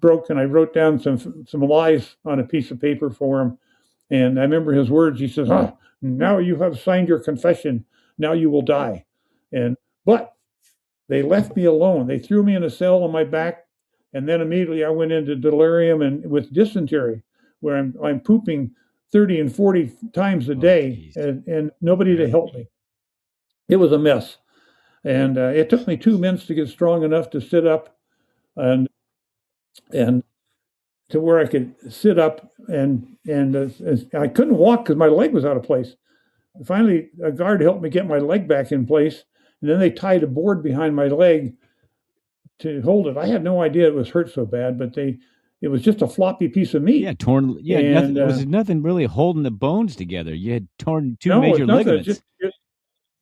broke and I wrote down some lies on a piece of paper for him. And I remember his words. He says, now you have signed your confession. Now you will die. But they left me alone. They threw me in a cell on my back. And then immediately I went into delirium and with dysentery, where I'm pooping 30 and 40 times a day and nobody to help me. It was a mess. And it took me 2 minutes to get strong enough to sit up and to where I could sit up and I couldn't walk because my leg was out of place. Finally, a guard helped me get my leg back in place, and then they tied a board behind my leg to hold it. I had no idea it was hurt so bad, but it was just a floppy piece of meat. Yeah, torn. Yeah, and, there was nothing really holding the bones together. You had torn two major ligaments.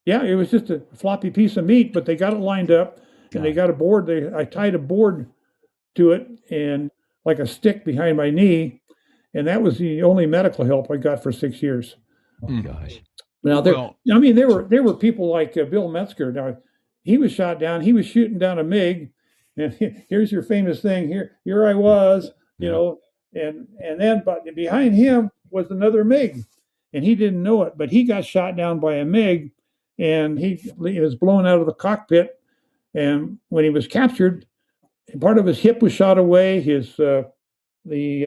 It was just a floppy piece of meat, but they got it lined up. And they got a board. I tied a board to it and like a stick behind my knee, and that was the only medical help I got for 6 years. Oh gosh! Now there were people like Bill Metzger. Now he was shot down. He was shooting down a MiG, and here's your famous thing. Here I was, and then but behind him was another MiG, and he didn't know it, but he got shot down by a MiG, and he was blown out of the cockpit. And when he was captured, part of his hip was shot away. His what's the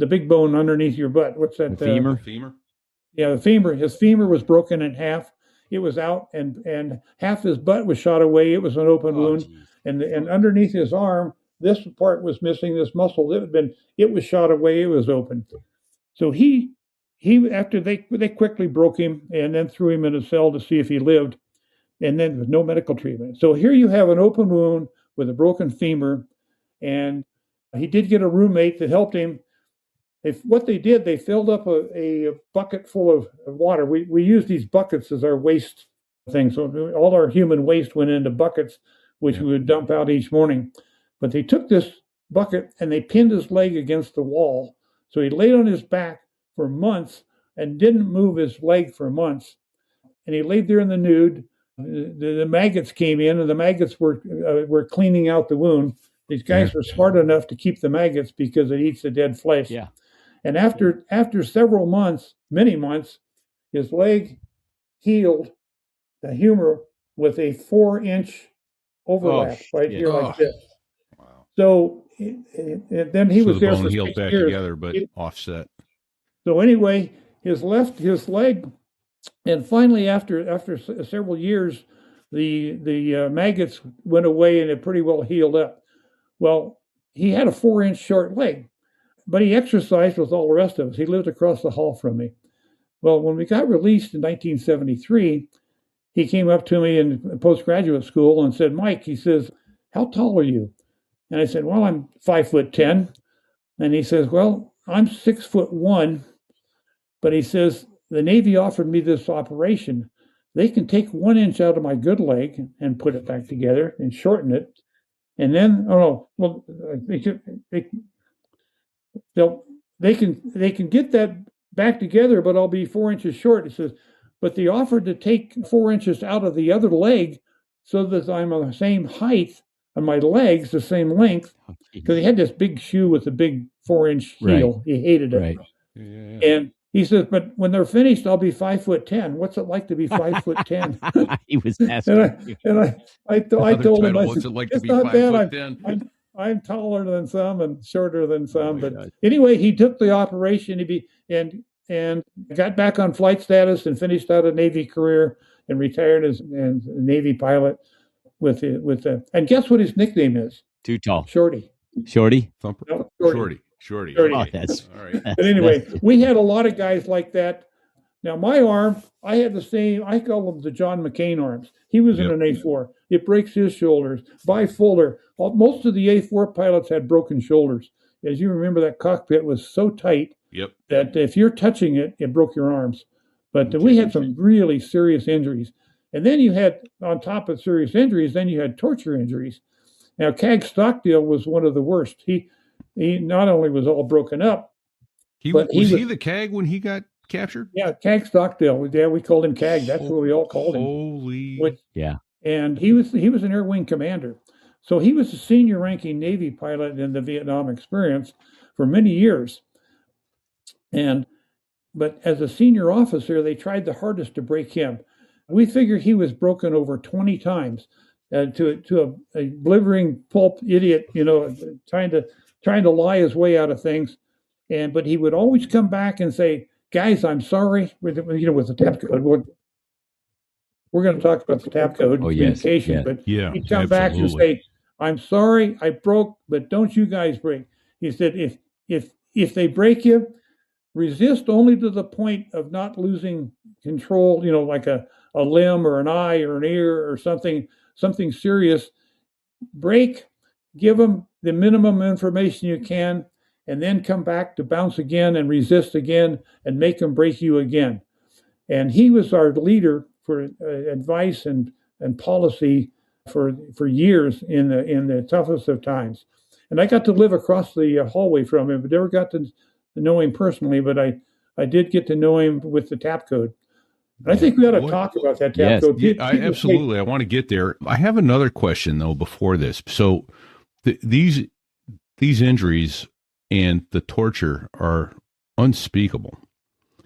big bone underneath your butt? What's that? The femur. Femur. Yeah, the femur. His femur was broken in half. It was out, and half his butt was shot away. It was an open wound, and underneath his arm, this part was missing. This muscle it was shot away. It was open. So he after they quickly broke him and then threw him in a cell to see if he lived. And then with no medical treatment. So here you have an open wound with a broken femur, and he did get a roommate that helped him. What they did, they filled up a bucket full of water. We use these buckets as our waste thing. So all our human waste went into buckets, which we would dump out each morning. But they took this bucket and they pinned his leg against the wall. So he laid on his back for months and didn't move his leg for months. And he laid there in the nude. The maggots came in, and the maggots were cleaning out the wound. These guys were smart enough to keep the maggots because it eats the dead flesh. Yeah. And after several months, many months, his leg healed, the humor, with a 4-inch overlap here like this. Wow. So then he was there for 6 years. Healed back together, but offset. So anyway, his leg. And finally, after several years, the maggots went away and it pretty well healed up. Well, he had a 4-inch short leg, but he exercised with all the rest of us. He lived across the hall from me. Well, when we got released in 1973, he came up to me in postgraduate school and said, "Mike," he says, "how tall are you?" And I said, "Well, I'm 5'10". And he says, "Well, I'm 6'1". But he says, "The Navy offered me this operation. They can take 1 inch out of my good leg and put it back together and shorten it. And then, they can get that back together, but I'll be 4 inches short." He says, "But they offered to take 4 inches out of the other leg so that I'm on the same height and my legs the same length, because he had this big shoe with a big 4-inch heel. He hated it. Right. And he says, but when they're finished, I'll be 5'10". What's it like to be 5'10"? He was asking. I told him, what's it like to it's be not bad. 5'10"? I'm taller than some and shorter than some. But God. anyway, he took the operation and got back on flight status and finished out a Navy career and retired as a Navy pilot and guess what his nickname is? Too tall. Shorty. Shorty? Thumper? No, Shorty. Shorty. Oh, Okay. that's all right. But anyway, we had a lot of guys like that. Now, my arm, I had the same, I call them the John McCain arms. He was in an A4. It breaks his shoulders. Bipolar. Most of the A4 pilots had broken shoulders. As you remember, that cockpit was so tight that if you're touching it, it broke your arms. But we had some really serious injuries. And then you had, on top of serious injuries, then you had torture injuries. Now, CAG Stockdale was one of the worst. He not only was all broken up, Was he the CAG when he got captured? Yeah, CAG Stockdale. Yeah, we called him CAG. That's what we all called him. Holy. yeah. And he was an air wing commander. So he was a senior ranking Navy pilot in the Vietnam experience for many years. But as a senior officer, they tried the hardest to break him. We figured he was broken over 20 times to a blithering pulp idiot, trying to lie his way out of things. But he would always come back and say, guys, I'm sorry, with the TAP code. We're going to talk about the TAP code communication, but he'd come back and say, I'm sorry, I broke, but don't you guys break. He said, if they break you, resist only to the point of not losing control, like a limb or an eye or an ear or something serious. Break, give them the minimum information you can, and then come back to bounce again and resist again and make them break you again. And he was our leader for advice and policy for years in the toughest of times. And I got to live across the hallway from him, but never got to know him personally, but I did get to know him with the TAP code. And I think we ought to talk about that TAP code. Yeah, absolutely. I want to get there. I have another question, though, before this. So these injuries and the torture are unspeakable.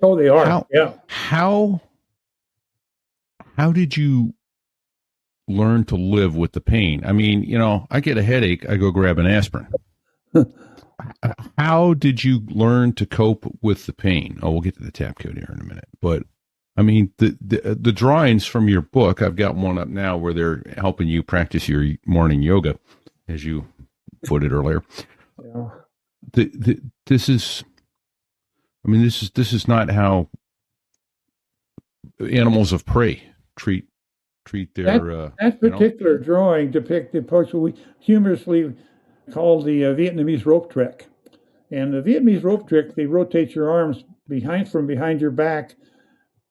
Oh, they are. How did you learn to live with the pain? I mean, I get a headache, I go grab an aspirin. How did you learn to cope with the pain? Oh, we'll get to the TAP code here in a minute. But I mean, the drawings from your book, I've got one up now where they're helping you practice your morning yoga, as you put it earlier. Yeah. This is not how animals of prey treat their that particular drawing depicted parts what we humorously call the Vietnamese rope trick. And the Vietnamese rope trick, they rotate your arms from behind your back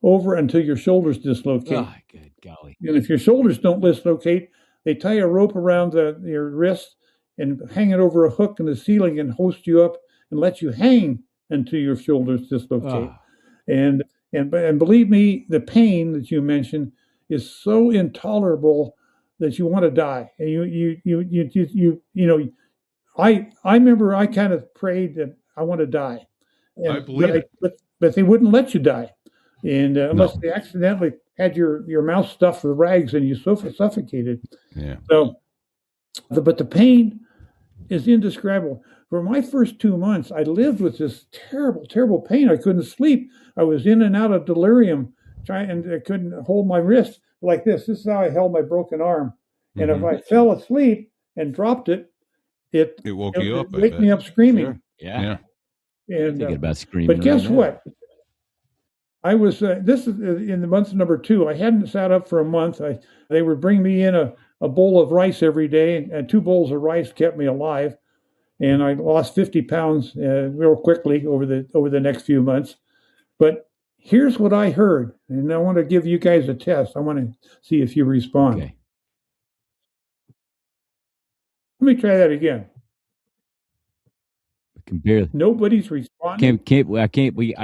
over until your shoulders dislocate. Oh, good golly. And if your shoulders don't dislocate, they tie a rope around your wrist and hang it over a hook in the ceiling and hoist you up and let you hang until your shoulders dislocate. And believe me, the pain that you mentioned is so intolerable that you want to die. And I remember I kind of prayed that I want to die. I believe it. But they wouldn't let you die. And unless they accidentally had your mouth stuffed with rags and you suffocated. Yeah. So, but the pain is indescribable. For my first 2 months, I lived with this terrible, terrible pain. I couldn't sleep. I was in and out of delirium, and I couldn't hold my wrist like this. This is how I held my broken arm. And if I fell asleep and dropped it, it woke you up. It wake me up screaming. Sure. Yeah. And thinking about screaming. But guess what? I was this is in the month number 2. I hadn't sat up for a month. They would bring me in a bowl of rice every day, and 2 bowls of rice kept me alive. And I lost 50 pounds real quickly over the next few months. But here's what I heard, and I want to give you guys a test. I want to see if you respond. Okay. Let me try that again. Can barely. Nobody's responding. I can't.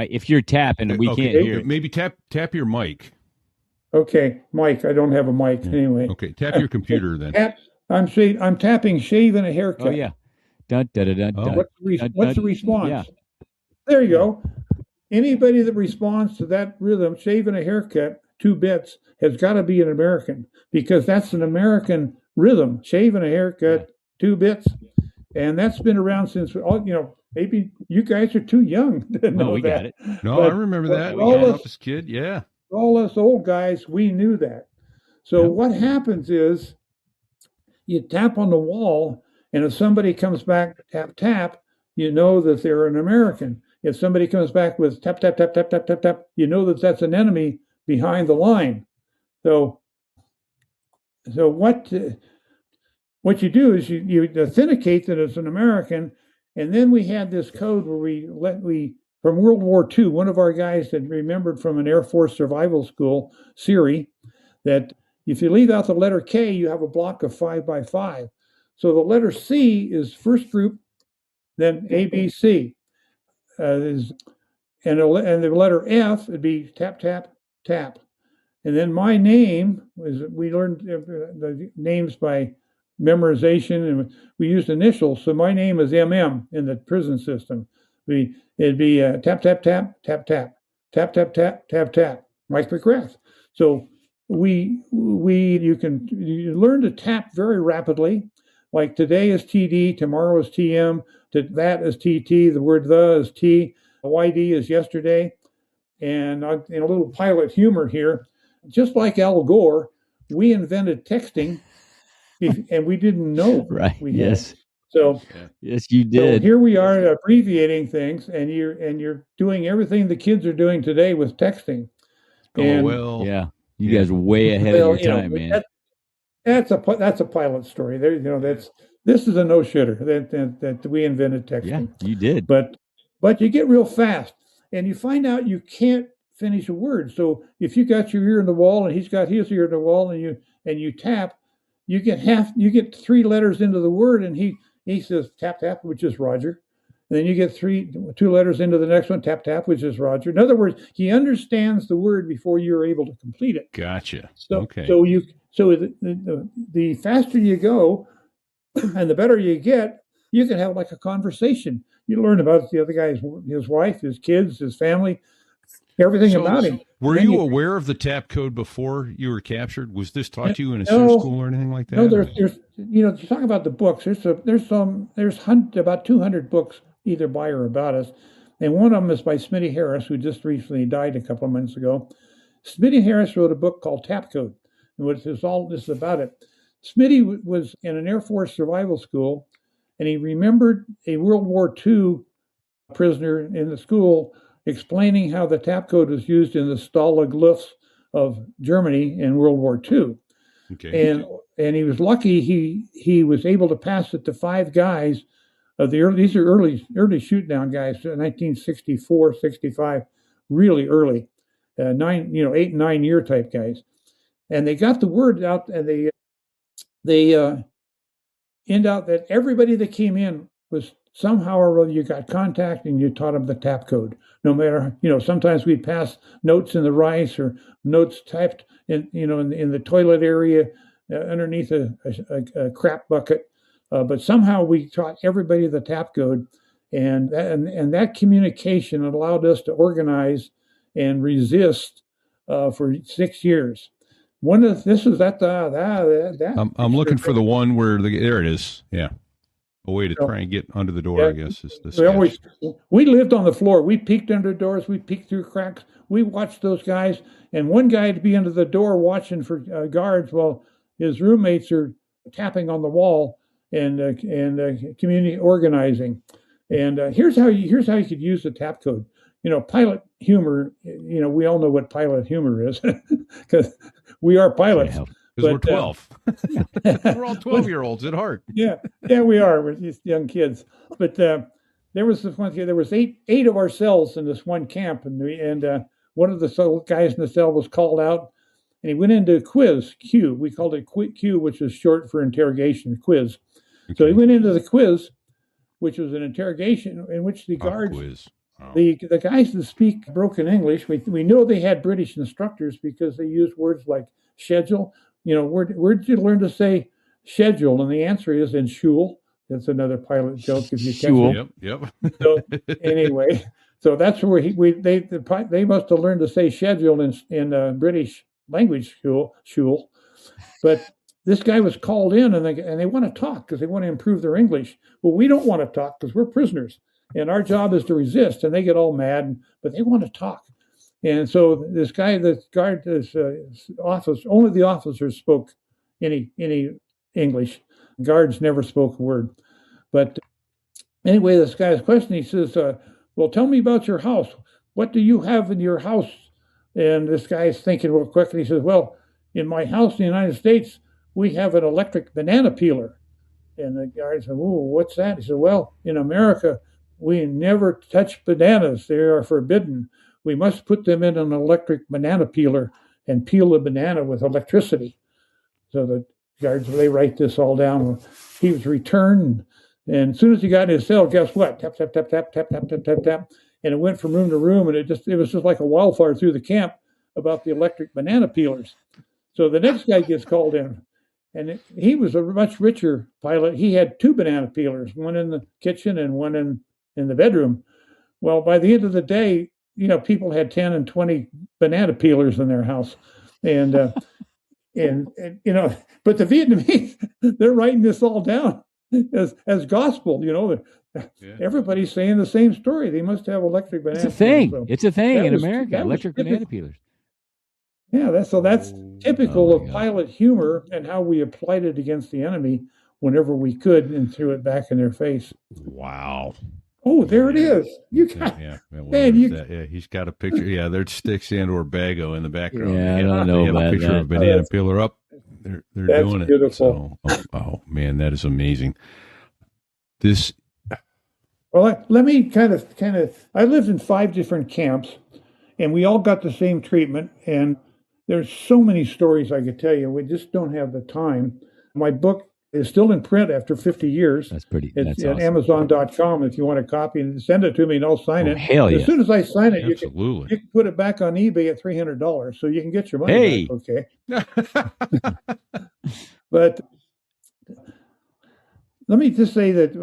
If you're tapping, we can't hear it. Maybe tap your mic. Okay, Mike. I don't have a mic anyway. Okay, tap your computer then. I'm tapping shave and a haircut. Oh yeah. Dun, dun, dun, dun, Oh. dun, What's the dun. response? Yeah. There you go. Anybody that responds to that rhythm, shave and a haircut, 2 bits, has got to be an American, because that's an American rhythm. Shave and a haircut, 2 bits, and that's been around since maybe you guys are too young to know we that. got it. No, But I remember that. for all us- This kid, yeah. all us old guys, we knew that. So Yep. what happens is you tap on the wall, and if somebody comes back, tap, tap, you know that they're an American. If somebody comes back with tap, tap, tap, tap, tap, tap, tap, you know that that's an enemy behind the line. So what you do is you authenticate that it's an American, and then we had this code where we from World War II, one of our guys that remembered from an Air Force survival school, Siri, that if you leave out the letter K, you have a block of 5 by 5. So the letter C is first group, then A, B, C. And the letter F would be tap, tap, tap. And then my name we learned the names by memorization, and we used initials. So my name is MM in the prison system. It'd be tap, tap, tap, tap, tap, tap, tap, tap, tap, tap, Mike McGrath. So you learn to tap very rapidly. Like today is TD, tomorrow is TM, that is TT, the word the is T, YD is yesterday. And in a little pilot humor here, just like Al Gore, we invented texting, and we didn't know. Right. Yes. So yes, you did. So here we are abbreviating things, and you're doing everything the kids are doing today with texting. Yeah, you guys are way ahead of your time, man. That's a pilot story. There, this is a no shitter that we invented texting. Yeah, you did. But you get real fast, and you find out you can't finish a word. So if you got your ear in the wall and he's got his ear in the wall, and you tap, you get 3 letters into the word, and he says tap tap, which is Roger. And then you get 2 letters into the next one, tap tap, which is Roger. In other words, he understands the word before you're able to complete it. Gotcha. So, okay. So the faster you go, and the better you get, you can have like a conversation. You learn about the other guy's, his wife, his kids, his family, everything about him. Were you aware of the tap code before you were captured? Was this taught to you in a SEER school or anything like that? No, there's you talk about the books. There's about 200 books either by or about us, and one of them is by Smitty Harris, who just recently died a couple of months ago. Smitty Harris wrote a book called Tap Code, which is all this is about it. Smitty was in an Air Force survival school, and he remembered a World War II prisoner in the school explaining how the tap code was used in the Stalag Lufts of Germany in World War II. Okay. And he was lucky he was able to pass it to 5 guys of these are early shoot down guys, 1964, 65, really early, 8 and 9 year type guys. And they got the word out, and they end out that everybody that came in was somehow or other you got contact and you taught them the tap code. No matter, sometimes we'd pass notes in the rice or notes typed in the toilet area underneath a crap bucket. But somehow we taught everybody the tap code, and that communication allowed us to organize and resist for 6 years. I'm looking for the one where there it is. Yeah. A way to try and get under the door, I guess, is the sketch. We lived on the floor. We peeked under doors. We peeked through cracks. We watched those guys. And one guy would be under the door watching for guards while his roommates are tapping on the wall and community organizing. And here's how you could use the tap code. Pilot humor. We all know what pilot humor is because we are pilots. Because we're 12. We're all 12-year-olds at heart. Yeah, we are. We're these young kids. But there was this one. There was eight of our cells in this one camp, and one of the guys in the cell was called out, and he went into a quiz, Q. We called it Q, which is short for interrogation, quiz. Okay. So he went into the quiz, which was an interrogation in which the guards The guys that speak broken English, we know they had British instructors because they used words like schedule. Where did you learn to say schedule? And the answer is in shul. That's another pilot joke if you catch it. Yep. So anyway, so that's where they must have learned to say schedule in British language shul. But this guy was called in, and they want to talk because they want to improve their English. Well, we don't want to talk because we're prisoners, and our job is to resist. And they get all mad, but they want to talk. And so this guy, this guard, this office, only the officers spoke any English. Guards never spoke a word. But anyway, this guy's question, he says, well, tell me about your house. What do you have in your house? And this guy's thinking real quick, and he says, well, in my house in the United States, we have an electric banana peeler. And the guy said, oh, what's that? He said, well, in America, we never touch bananas. They are forbidden. We must put them in an electric banana peeler and peel the banana with electricity. So the guards, they write this all down. He was returned, and as soon as he got in his cell, guess what? Tap, tap, tap, tap, tap, tap, tap, tap, tap. And it went from room to room, and it was just like a wildfire through the camp about the electric banana peelers. So the next guy gets called in, and he was a much richer pilot. He had 2 banana peelers, one in the kitchen and one in the bedroom. Well, by the end of the day, people had 10 and 20 banana peelers in their house. And but the Vietnamese, they're writing this all down as gospel. Everybody's saying the same story. They must have electric banana peelers. It's a thing in America, electric banana peelers. Yeah, that's typical of pilot humor and how we applied it against the enemy whenever we could and threw it back in their face. Wow. Oh, there it is. You got, he's got a picture. Yeah, there's sticks and/or bago in the background. Yeah, I don't know about a picture of a banana peeler up. They're doing it. Beautiful. So, oh man, that is amazing. Well, let me kind of. I lived in 5 different camps, and we all got the same treatment. And there's so many stories I could tell you. We just don't have the time. My book is still in print after 50 years. It's at awesome. Amazon.com if you want a copy, and send it to me and I'll sign it. Hell yeah. As soon as I sign it, you Absolutely. can put it back on eBay at $300, so you can get your money back, okay? But let me just say that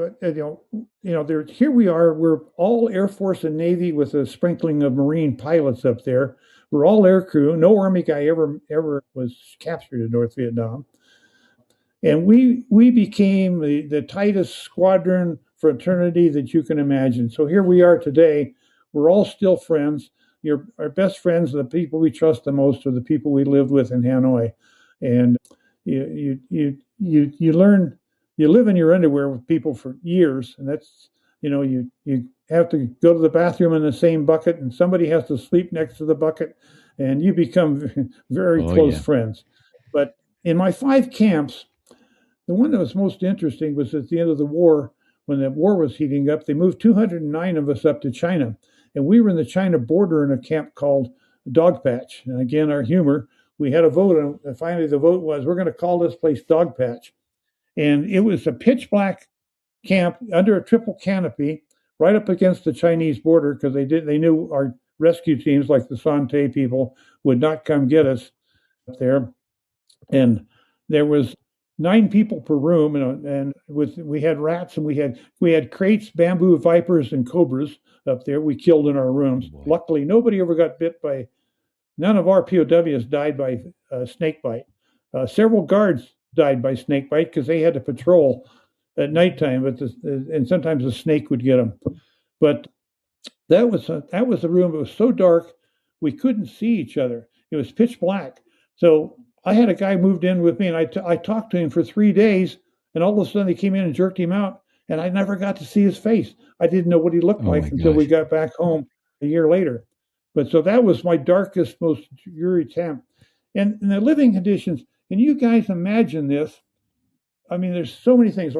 here we are. We're all Air Force and Navy with a sprinkling of Marine pilots up there. We're all air crew. No Army guy ever was captured in North Vietnam. And we became the tightest squadron fraternity that you can imagine. So here we are today. We're all still friends. Our best friends, the people we trust the most, are the people we lived with in Hanoi. And you learn, you live in your underwear with people for years, and that's you have to go to the bathroom in the same bucket, and somebody has to sleep next to the bucket, and you become very close friends. But in my 5 camps, the one that was most interesting was at the end of the war, when the war was heating up. They moved 209 of us up to China, and we were in the China border in a camp called Dog Patch. And again, our humor, we had a vote, and finally the vote was, we're going to call this place Dog Patch. And it was a pitch black camp under a triple canopy right up against the Chinese border, because they knew our rescue teams, like the San Tay people, would not come get us up there. And there was 9 people per room, and we had rats, and we had crates, bamboo vipers, and cobras up there. We killed in our rooms. Boy. Luckily, nobody ever got bit by. None of our POWs died by snake bite. Several guards died by snake bite because they had to patrol at nighttime, and sometimes a snake would get them. But that was the room. It was so dark we couldn't see each other. It was pitch black. So I had a guy moved in with me, and I talked to him for 3 days, and all of a sudden they came in and jerked him out, and I never got to see his face. I didn't know what he looked like until we got back home a year later. But so that was my darkest, most dreary time. And the living conditions, can you guys imagine this? I mean, there's so many things.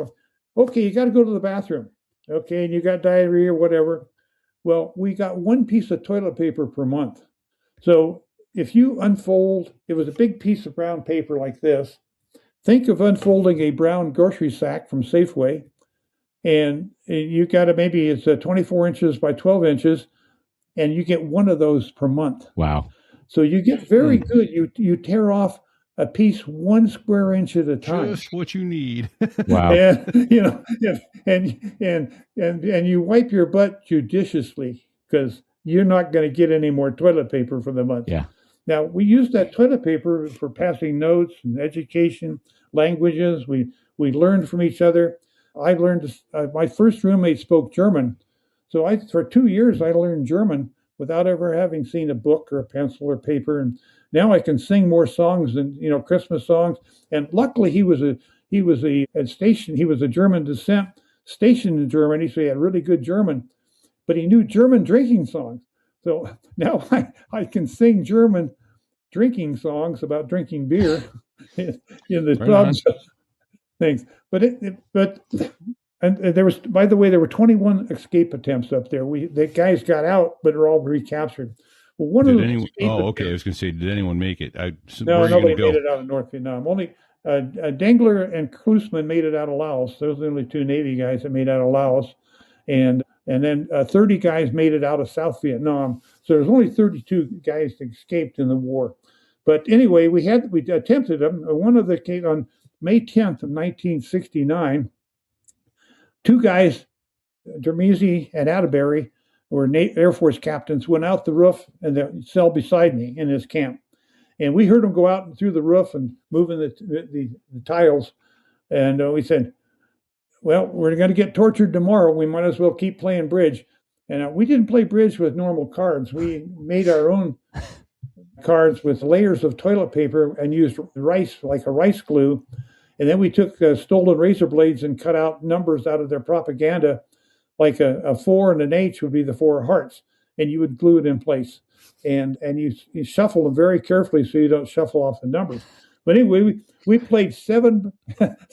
Okay, you got to go to the bathroom. Okay, and you got diarrhea or whatever. Well, we got 1 piece of toilet paper per month. So if you unfold, it was a big piece of brown paper like this. Think of unfolding a brown grocery sack from Safeway. and you got to maybe it's 24 inches by 12 inches, and you get one of those per month. Wow. So you get very good. You tear off a piece 1 square inch at a time. Just what you need. Wow. And and you wipe your butt judiciously, because you're not going to get any more toilet paper for the month. Yeah. Now, we use that toilet paper for passing notes and education, languages. We learned from each other. I learned, my first roommate spoke German. So for 2 years, I learned German without ever having seen a book or a pencil or paper. And now I can sing more songs than, Christmas songs. And luckily he was a German descent, stationed in Germany. So he had really good German, but he knew German drinking songs. So now I can sing German drinking songs about drinking beer in the pubs. Things, but there was, by the way, there were 21 escape attempts up there. The guys got out, but are all recaptured. Well, one of them. Oh, okay. I was going to say, did anyone make it? No, nobody made it out of North Vietnam. Only Dengler and Klusman made it out of Laos. Those are the only two Navy guys that made it out of Laos, and then 30 guys made it out of South Vietnam. So there's only 32 guys that escaped in the war. But anyway, we attempted them. One of the on May 10th of 1969, two guys, Dermisi and Atterbury, who were Air Force captains, went out the roof and the cell beside me in this camp. And we heard them go out through the roof and moving the tiles. And we said, well, we're going to get tortured tomorrow. We might as well keep playing bridge. And we didn't play bridge with normal cards. We made our own cards with layers of toilet paper and used rice, like a rice glue. And then we took stolen razor blades and cut out numbers out of their propaganda, like a 4 and an H would be the 4 hearts, and you would glue it in place. And you shuffle them very carefully so you don't shuffle off the numbers. But anyway, we played seven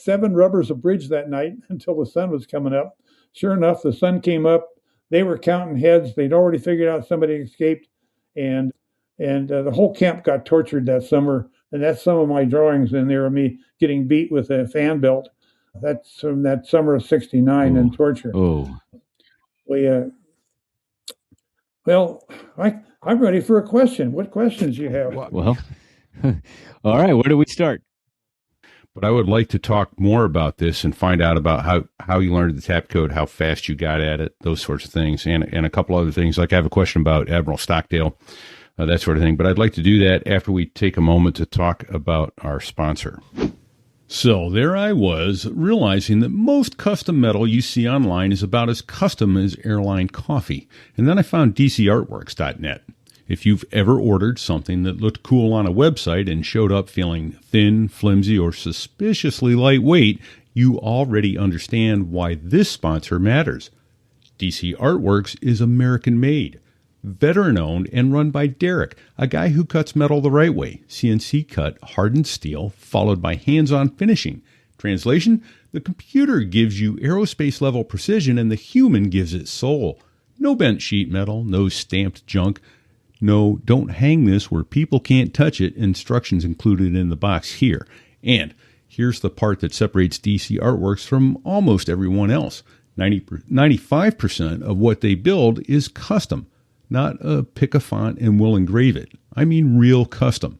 rubbers of bridge that night until the sun was coming up. Sure enough, the sun came up. They were counting heads. They'd already figured out somebody escaped, and the whole camp got tortured that summer. And that's some of my drawings in there of me getting beat with a fan belt. That's from that summer of '69 and torture. Oh, well, I'm ready for a question. What questions do you have? well, all right. Where do we start? But I would like to talk more about this and find out about how you learned the tap code, how fast you got at it, those sorts of things, and a couple other things. Like I have a question about Admiral Stockdale, that sort of thing. But I'd like to do that after we take a moment to talk about our sponsor. So there I was, realizing that most custom metal you see online is about as custom as airline coffee. And then I found DCArtworks.net. If you've ever ordered something that looked cool on a website and showed up feeling thin, flimsy, or suspiciously lightweight, you already understand why this sponsor matters. DC Artworks is American-made, veteran-owned, and run by Derek, a guy who cuts metal the right way, CNC cut, hardened steel, followed by hands-on finishing. Translation, the computer gives you aerospace-level precision and the human gives it soul. No bent sheet metal, no stamped junk. No, don't hang this where people can't touch it. Instructions included in the box here. And here's the part that separates DC Artworks from almost everyone else. 95% of what they build is custom. Not a pick a font and we'll engrave it. I mean real custom.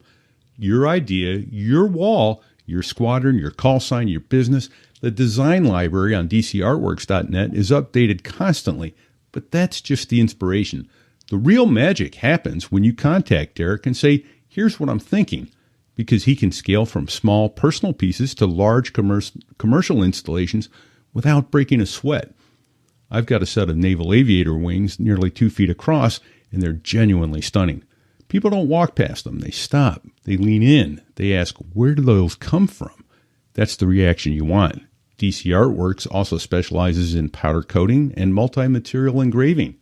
Your idea, your wall, your squadron, your call sign, your business. The design library on DCArtworks.net is updated constantly, but that's just the inspiration. The real magic happens when you contact Derek and say, here's what I'm thinking, because he can scale from small personal pieces to large commercial installations without breaking a sweat. I've got a set of Naval aviator wings nearly 2 feet across, and they're genuinely stunning. People don't walk past them. They stop. They lean in. They ask, where do those come from? That's the reaction you want. DC Artworks also specializes in powder coating and multi-material engraving,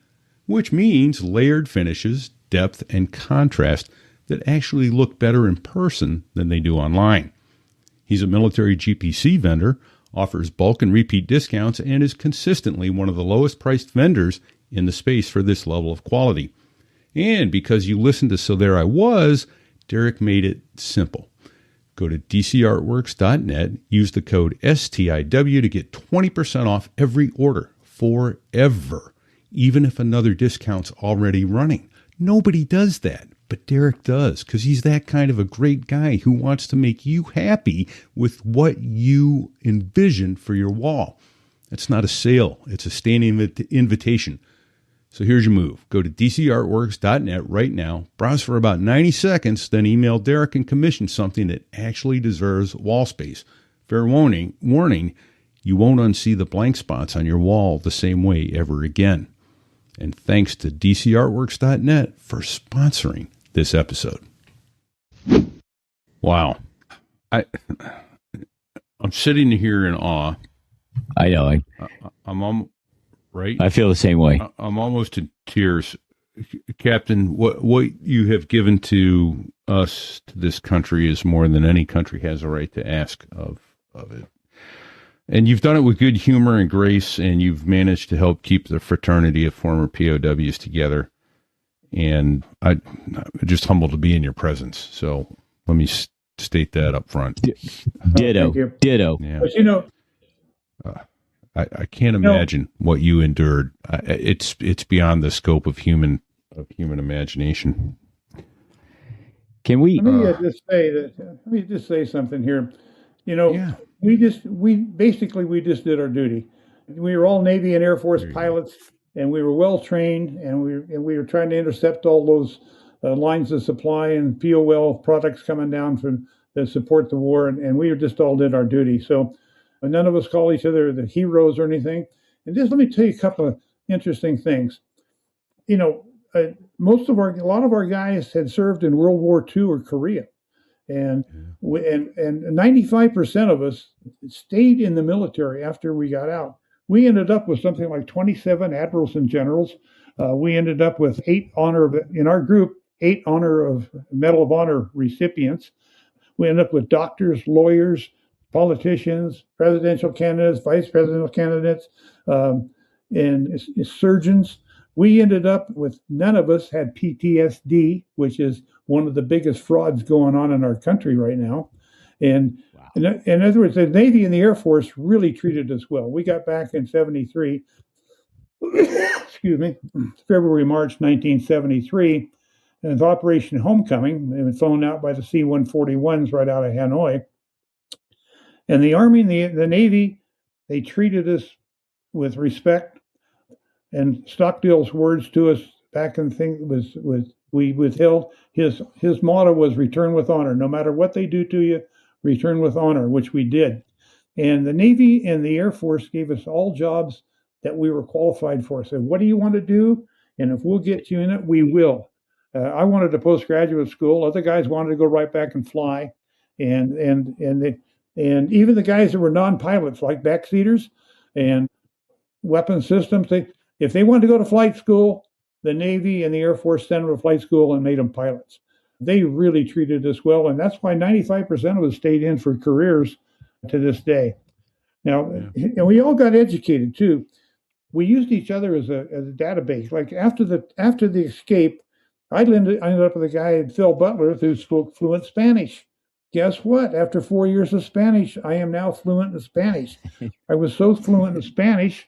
which means layered finishes, depth, and contrast that actually look better in person than they do online. He's a military GPC vendor, offers bulk and repeat discounts, and is consistently one of the lowest priced vendors in the space for this level of quality. And because you listened to So There I Was, Derek made it simple. Go to dcartworks.net, use the code STIW to get 20% off every order forever, even if another discount's already running. Nobody does that, but Derek does, because he's that kind of a great guy who wants to make you happy with what you envision for your wall. It's not a sale. It's a standing invitation. So here's your move. Go to dcartworks.net right now, browse for about 90 seconds, then email Derek and commission something that actually deserves wall space. Fair warning, you won't unsee the blank spots on your wall the same way ever again. And thanks to dcartworks.net for sponsoring this episode. Wow. I'm sitting here in awe. I know. I'm right? I feel the same way. I'm almost in tears. Captain, what you have given to us, to this country, is more than any country has a right to ask of it. And you've done it with good humor and grace, and you've managed to help keep the fraternity of former POWs together. And I'm just humbled to be in your presence. So let me state that up front. Ditto. Yeah. But, you know, I can't imagine what you endured. It's beyond the scope of human imagination. Can we? Let me just say something here. You know, Yeah. we just did our duty. We were all Navy and Air Force pilots, and we were well trained, and we were trying to intercept all those lines of supply and POL products coming down from that support the war, and we just all did our duty. So none of us call each other the heroes or anything. And just let me tell you a couple of interesting things. You know, a lot of our guys had served in World War II or Korea, and 95% of us stayed in the military after we got out. We ended up with something like 27 admirals and generals. We ended up with 8 Medal of Honor recipients. We ended up with doctors, lawyers, politicians, presidential candidates, vice presidential candidates, and surgeons. We ended up with, none of us had PTSD, which is one of the biggest frauds going on in our country right now. And in other words, the Navy and the Air Force really treated us well. We got back in 73, February, March 1973, and with Operation Homecoming. They were flown out by the C-141s right out of Hanoi. And the Army and the Navy, they treated us with respect. And Stockdale's words to us back in the thing was we withheld. His motto was return with honor. No matter what they do to you, return with honor, which we did. And the Navy and the Air Force gave us all jobs that we were qualified for. Said, what do you want to do? And if we'll get you in it, we will. I wanted a postgraduate school. Other guys wanted to go right back and fly. And even the guys that were non-pilots, like backseaters and weapon systems, if they wanted to go to flight school, the Navy and the Air Force sent them to flight school and made them pilots. They really treated us well, and that's why 95% of us stayed in for careers to this day. Now, and we all got educated too. We used each other as a database. Like after the escape, I ended up with a guy, Phil Butler, who spoke fluent Spanish. Guess what? After 4 years of Spanish, I am now fluent in Spanish. I was so fluent in Spanish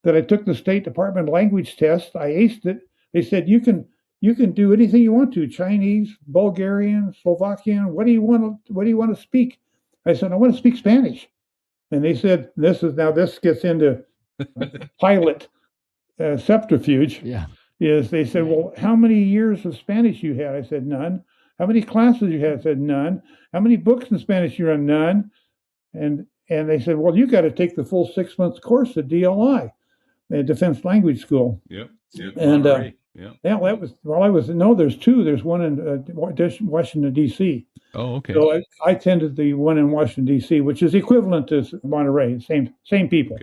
that I took the State Department language test. I aced it. They said, you can do anything you want to, Chinese, Bulgarian, Slovakian. What do you want to speak? I said, I want to speak Spanish. And they said, this gets into pilot subterfuge. Yeah. Is they said, well, how many years of Spanish you had? I said, none. How many classes you had? I said, none. How many books in Spanish you read? None. And they said, well, you got to take the full 6 months course at DLI, the Defense Language School. Yep. And Yeah. There's two. There's one in Washington, D.C. Oh, okay. So I attended the one in Washington, D.C., which is equivalent to Monterey, same people,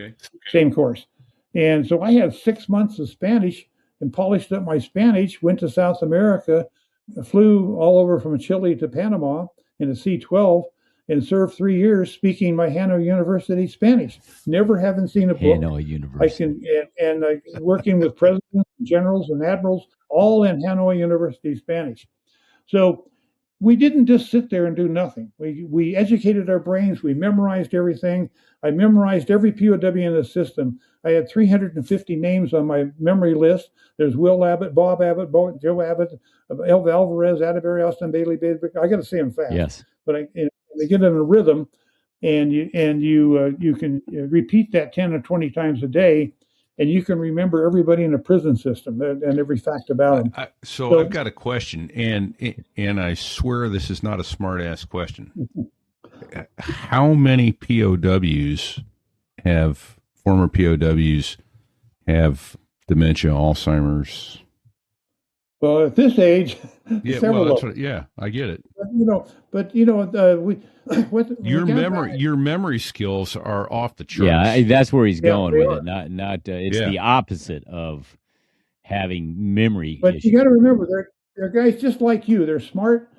same course. And so I had 6 months of Spanish and polished up my Spanish, went to South America, flew all over from Chile to Panama in a C-12, and served 3 years speaking my Hanoi University Spanish. Never having seen a book. Hanoi University. Working with presidents, generals, and admirals, all in Hanoi University Spanish. So we didn't just sit there and do nothing. We educated our brains. We memorized everything. I memorized every POW in the system. I had 350 names on my memory list. There's Will Abbott, Bob Abbott, Joe Abbott, Elva Alvarez, Atterbury, Austin Bailey, I got to say them fast. Yes. But they get in a rhythm, and you can repeat that 10 or 20 times a day, and you can remember everybody in the prison system and every fact about them. So I've got a question, and I swear this is not a smart ass question. How many former POWs have dementia, Alzheimer's? Well, at this age, Yeah, several. I get it. But Your memory skills are off the charts. Yeah, that's where he's going with are. it. Not it's the opposite of having memory But issues. you got to remember, they're guys just like you. They're smart.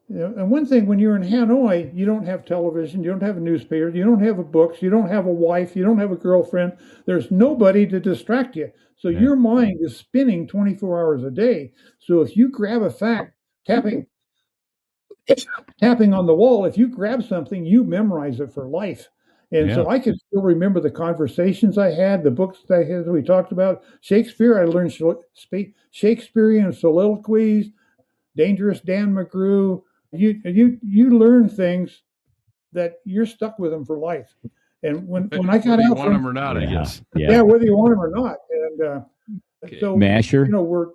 And one thing, when you're in Hanoi, you don't have television, you don't have a newspaper, you don't have books, you don't have a wife, you don't have a girlfriend. There's nobody to distract you. So your mind is spinning 24 hours a day. So if you grab a fact, tapping on the wall, if you grab something, you memorize it for life. And so I can still remember the conversations I had, the books that I had, we talked about. Shakespeare, I learned Shakespearean soliloquies, Dangerous Dan McGrew. You learn things that you're stuck with them for life. And when I got out, you want them or not, I guess. Yeah, whether you want them or not. And so Masher, we're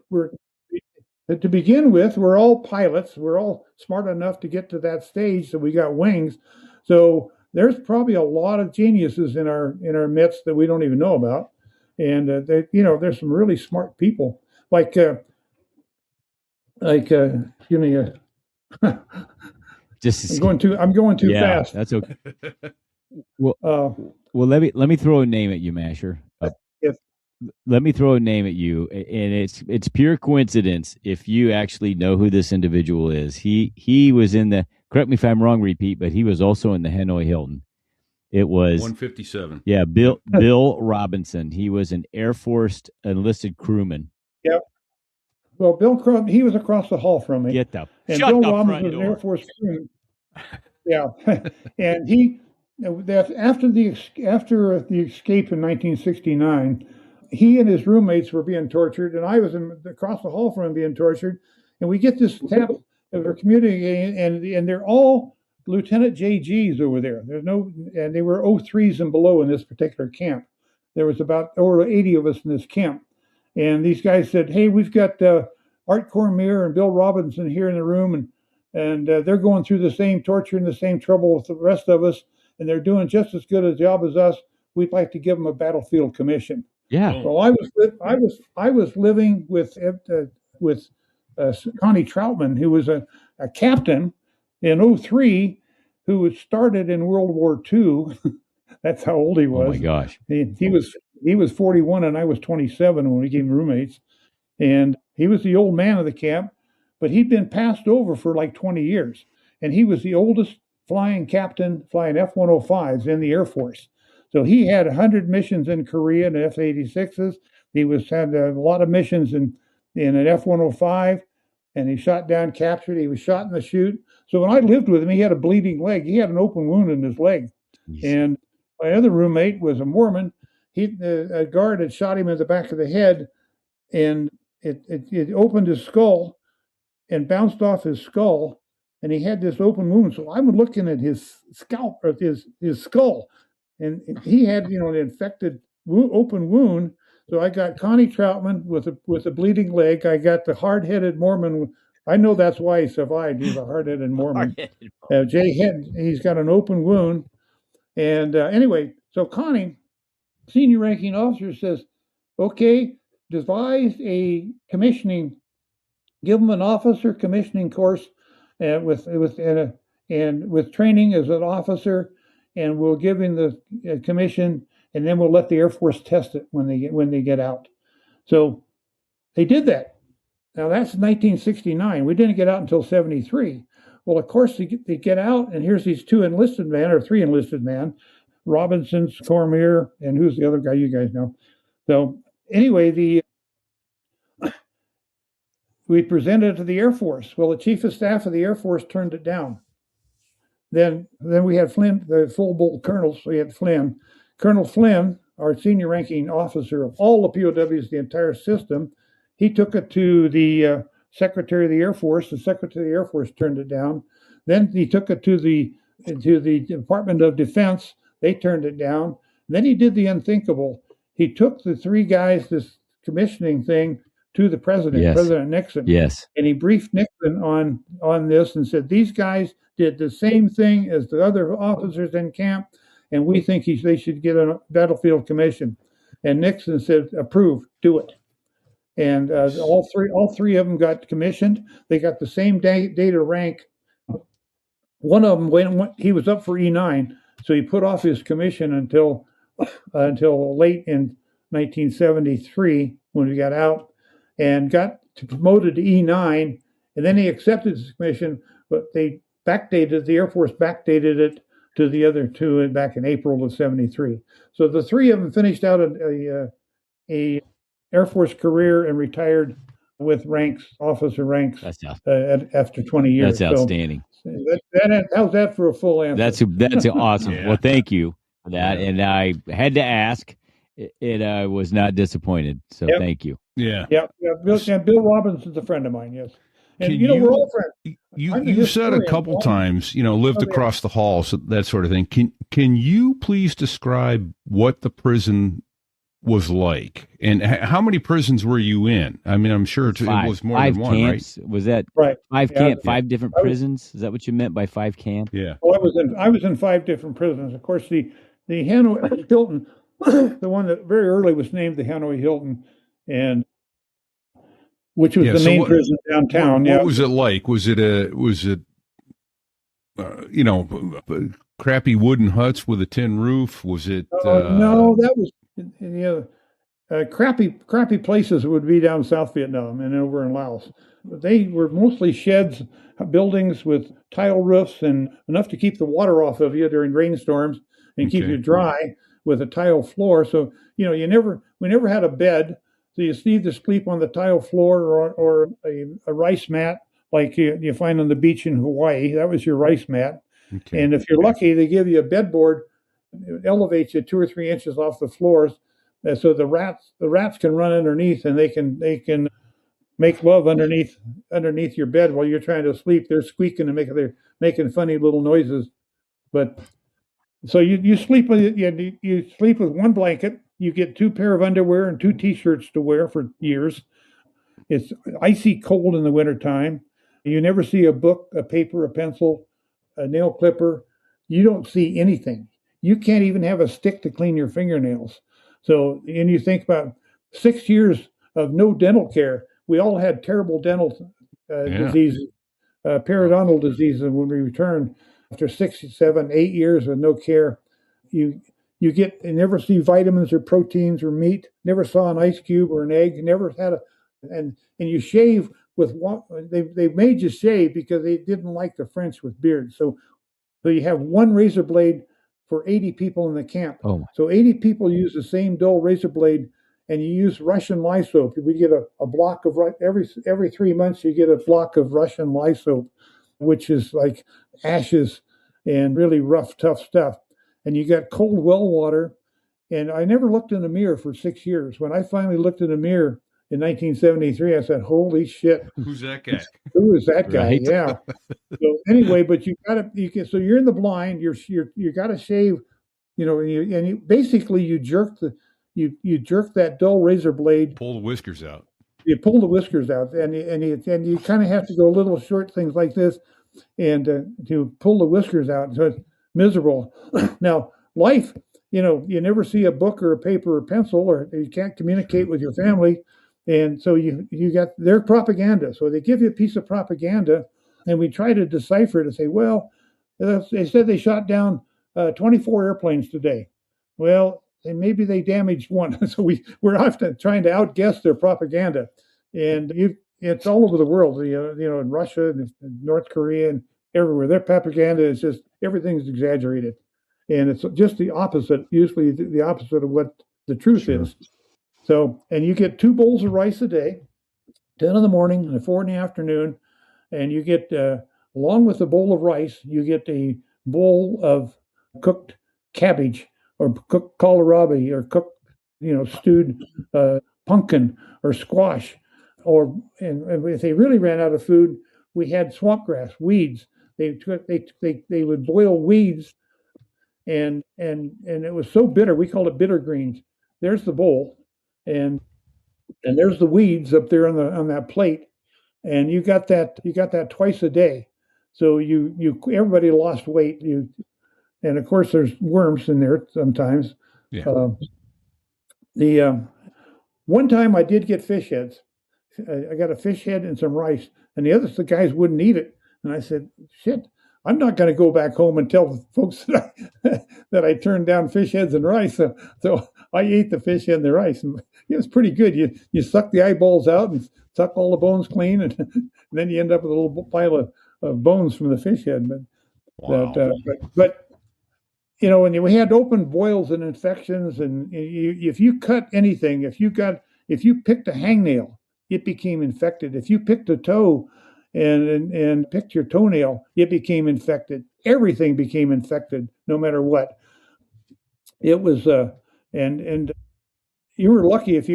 to begin with, we're all pilots. We're all smart enough to get to that stage, so we got wings. So there's probably a lot of geniuses in our midst that we don't even know about. And there's some really smart people like just I'm going too fast. That's okay. Well, let me throw a name at you, Masher. Let me throw a name at you, and it's pure coincidence if you actually know who this individual is. He was in the, correct me if I'm wrong, repeat, but he was also in the Hanoi Hilton. It was 157. Yeah, Bill Robinson. He was an Air Force enlisted crewman. Yep. Well, Bill Crumb, he was across the hall from me. Get the and shut Bill the Robinson front was door. an Air Force crewman. Yeah, and after the escape in 1969, he and his roommates were being tortured, and I was across the hall from him being tortured. And we get this tap of our community, and they're all Lieutenant JGs over there. And they were 03s and below in this particular camp. There was about over 80 of us in this camp. And these guys said, "Hey, we've got Art Cormier and Bill Robinson here in the room, and they're going through the same torture and the same trouble with the rest of us, and they're doing just as good a job as us. We'd like to give them a battlefield commission." Yeah. Well, I was living with Connie Troutman, who was a captain in 03, who started in World War II. That's how old he was. Oh my gosh. He was 41 and I was 27 when we became roommates. And he was the old man of the camp, but he'd been passed over for like 20 years. And he was the oldest flying captain flying F-105s in the Air Force. So he had 100 missions in Korea in F-86s. He had a lot of missions in an F-105, and he shot down, captured. He was shot in the chute. So when I lived with him, he had a bleeding leg. He had an open wound in his leg. Jeez. And my other roommate was a Mormon. A guard had shot him in the back of the head, and it opened his skull and bounced off his skull, and he had this open wound. So I'm looking at his scalp, or his skull, and he had an infected open wound. So I got Connie Troutman with a bleeding leg. I got the hard-headed Mormon. I know that's why he survived. He's a hard-headed Mormon. Jay Hinton, he's got an open wound. And anyway, so Connie, senior ranking officer, says, "Okay, devise a commissioning, give him an officer commissioning course with training as an officer, and we'll give him the commission, and then we'll let the Air Force test it when they get out." So they did that. Now that's 1969. We didn't get out until 73. Well, of course they get out, and here's these three enlisted men, Robinson's, Cormier, and who's the other guy you guys know. So anyway, we presented it to the Air Force. Well, the Chief of Staff of the Air Force turned it down. Then we had Flynn, the full bowl colonels. We had Flynn. Colonel Flynn, our senior ranking officer of all the POWs, the entire system, he took it to the Secretary of the Air Force. The Secretary of the Air Force turned it down. Then he took it to the Department of Defense. They turned it down. Then he did the unthinkable. He took the three guys, this commissioning thing, to the president, Yes. President Nixon. Yes. And he briefed Nixon on this and said, these guys did the same thing as the other officers in camp, and we think they should get a battlefield commission. And Nixon said, approve, do it. And all three of them got commissioned. They got the same data rank. One of them, when he was up for E9, so he put off his commission until late in 1973 when we got out, and got promoted to E9, and then he accepted his commission, but the Air Force backdated it to the other two back in April of 73. So the three of them finished out a Air Force career and retired with officer ranks after 20 years. That's outstanding. So how's that for a full answer? That's awesome. Yeah. Well, thank you for that. And I had to ask, and I was not disappointed. So Thank you. Yeah. Bill Robbins is a friend of mine, yes. And, we're all friends. You said a couple times, lived across the hall, so that sort of thing. Can you please describe what the prison was like, and how many prisons were you in? I mean, I'm sure it was more than one, camps. right? Was that right? Five different prisons? Is that what you meant by 5 camps? Yeah. Well, I was in 5 different prisons. Of course, the Hanoi Hilton, the one that very early was named the Hanoi Hilton, and which was the main prison downtown. What was it like? Was it crappy wooden huts with a tin roof? Was it? No, that was crappy places would be down South Vietnam and over in Laos. They were mostly sheds, buildings with tile roofs and enough to keep the water off of you during rainstorms and keep you dry with a tile floor. So we never had a bed. So you either sleep on the tile floor or a rice mat like you find on the beach in Hawaii. That was your rice mat. Okay. And if you're lucky, they give you a bedboard. It elevates you 2 or 3 inches off the floors, so the rats can run underneath, and they can make love underneath your bed while you're trying to sleep. They're squeaking and they're making funny little noises. But so you sleep with one blanket. You get 2 pair of underwear and 2 T-shirts to wear for years. It's icy cold in the wintertime. You never see a book, a paper, a pencil, a nail clipper. You don't see anything. You can't even have a stick to clean your fingernails. So, and you think about 6 years of no dental care. We all had terrible dental diseases, periodontal diseases when we returned after 6, 7, 8 years with no care. You never see vitamins or proteins or meat. Never saw an ice cube or an egg. Never had and you shave with one. They made you shave because they didn't like the French with beards. So you have one razor blade for 80 people in the camp. Oh. So 80 people use the same dull razor blade, and you use Russian lye soap. We get a block of every 3 months. You get a block of Russian lye soap, which is like ashes and really rough, tough stuff. And you got cold well water. And I never looked in the mirror for 6 years. When I finally looked in the mirror in 1973, I said, "Holy shit! Who's that guy? Who is that guy?" Right? Yeah. So anyway, but so you're in the blind. You got to shave, basically you jerk that dull razor blade. Pull the whiskers out. You pull the whiskers out, and you kind of have to go a little short, things like this, and to pull the whiskers out. So it's miserable. Now life, you never see a book or a paper or pencil, or you can't communicate with your family. And so you got their propaganda. So they give you a piece of propaganda, and we try to decipher it and say, well, they said they shot down 24 airplanes today. Well, and maybe they damaged one. So we're often trying to outguess their propaganda. And it's all over the world, in Russia and North Korea and everywhere. Their propaganda is just, everything's exaggerated. And it's just the opposite, usually the opposite of what the truth is. So, and you get 2 bowls of rice a day, 10 in the morning and 4 in the afternoon, and you get, along with a bowl of rice, you get a bowl of cooked cabbage or cooked kohlrabi or cooked, stewed pumpkin or squash. And if they really ran out of food, we had swamp grass, weeds. They would boil weeds, and it was so bitter. We called it bitter greens. There's the bowl, and there's the weeds up there on that plate, and you got that twice a day. So everybody lost weight. And of course there's worms in there sometimes. Yeah. The one time I did get fish heads. I got a fish head and some rice, and the guys wouldn't eat it. And I said, "Shit, I'm not going to go back home and tell the folks that I turned down fish heads and rice." So I ate the fish head and the rice, and it was pretty good. You suck the eyeballs out and suck all the bones clean, and then you end up with a little pile of bones from the fish head. Wow. But when we had open boils and infections, and if you cut anything, if you picked a hangnail, it became infected. If you picked a toe and picked your toenail, it became infected. Everything became infected, no matter what. It was, and you were lucky if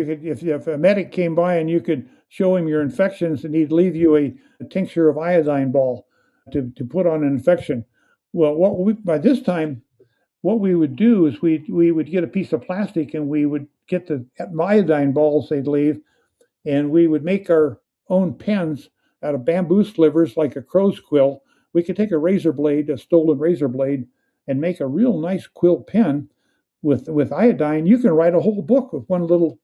a medic came by and you could show him your infections, and he'd leave you a tincture of iodine ball to put on an infection. Well, by this time, what we would do is we would get a piece of plastic, and we would get the iodine balls they'd leave, and we would make our own pens out of bamboo slivers like a crow's quill. We could take a stolen razor blade, and make a real nice quill pen with iodine. You can write a whole book with one little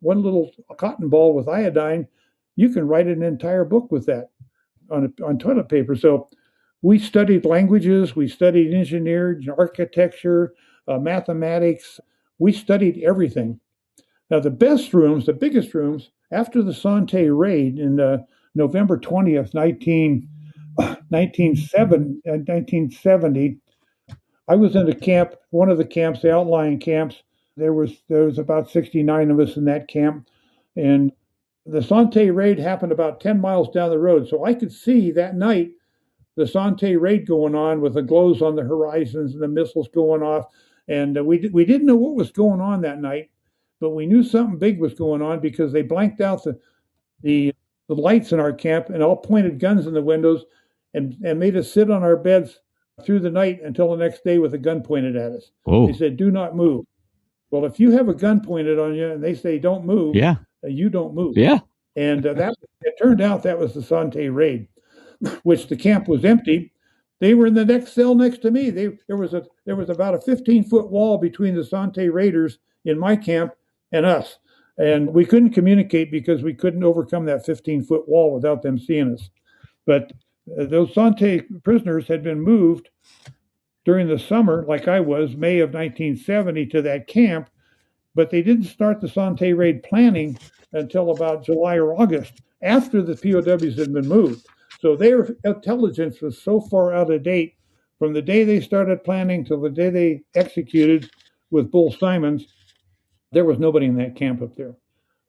cotton ball with iodine. You can write an entire book with that on toilet paper. So we studied languages, we studied engineering, architecture, mathematics. We studied everything. Now, the biggest rooms, after the Sante raid in November 20th, 1970, I was in a camp, one of the camps, the outlying camps. There was about 69 of us in that camp. And the Sante raid happened about 10 miles down the road. So I could see that night the Sante raid going on with the glows on the horizons and the missiles going off. And we didn't know what was going on that night, but we knew something big was going on because they blanked out the lights in our camp and all pointed guns in the windows and made us sit on our beds through the night until the next day with a gun pointed at us. Whoa. They said, "Do not move." Well, if you have a gun pointed on you and they say, "Don't move," Yeah. You don't move. Yeah. And it turned out that was the Sante raid, which the camp was empty. They were in the next cell next to me. There was about a 15-foot wall between the Sante raiders in my camp and us. And we couldn't communicate because we couldn't overcome that 15-foot wall without them seeing us. But those Sante prisoners had been moved during the summer, like I was, May of 1970, to that camp. But they didn't start the Sante raid planning until about July or August, after the POWs had been moved. So their intelligence was so far out of date from the day they started planning till the day they executed with Bull Simons. There was nobody in that camp up there.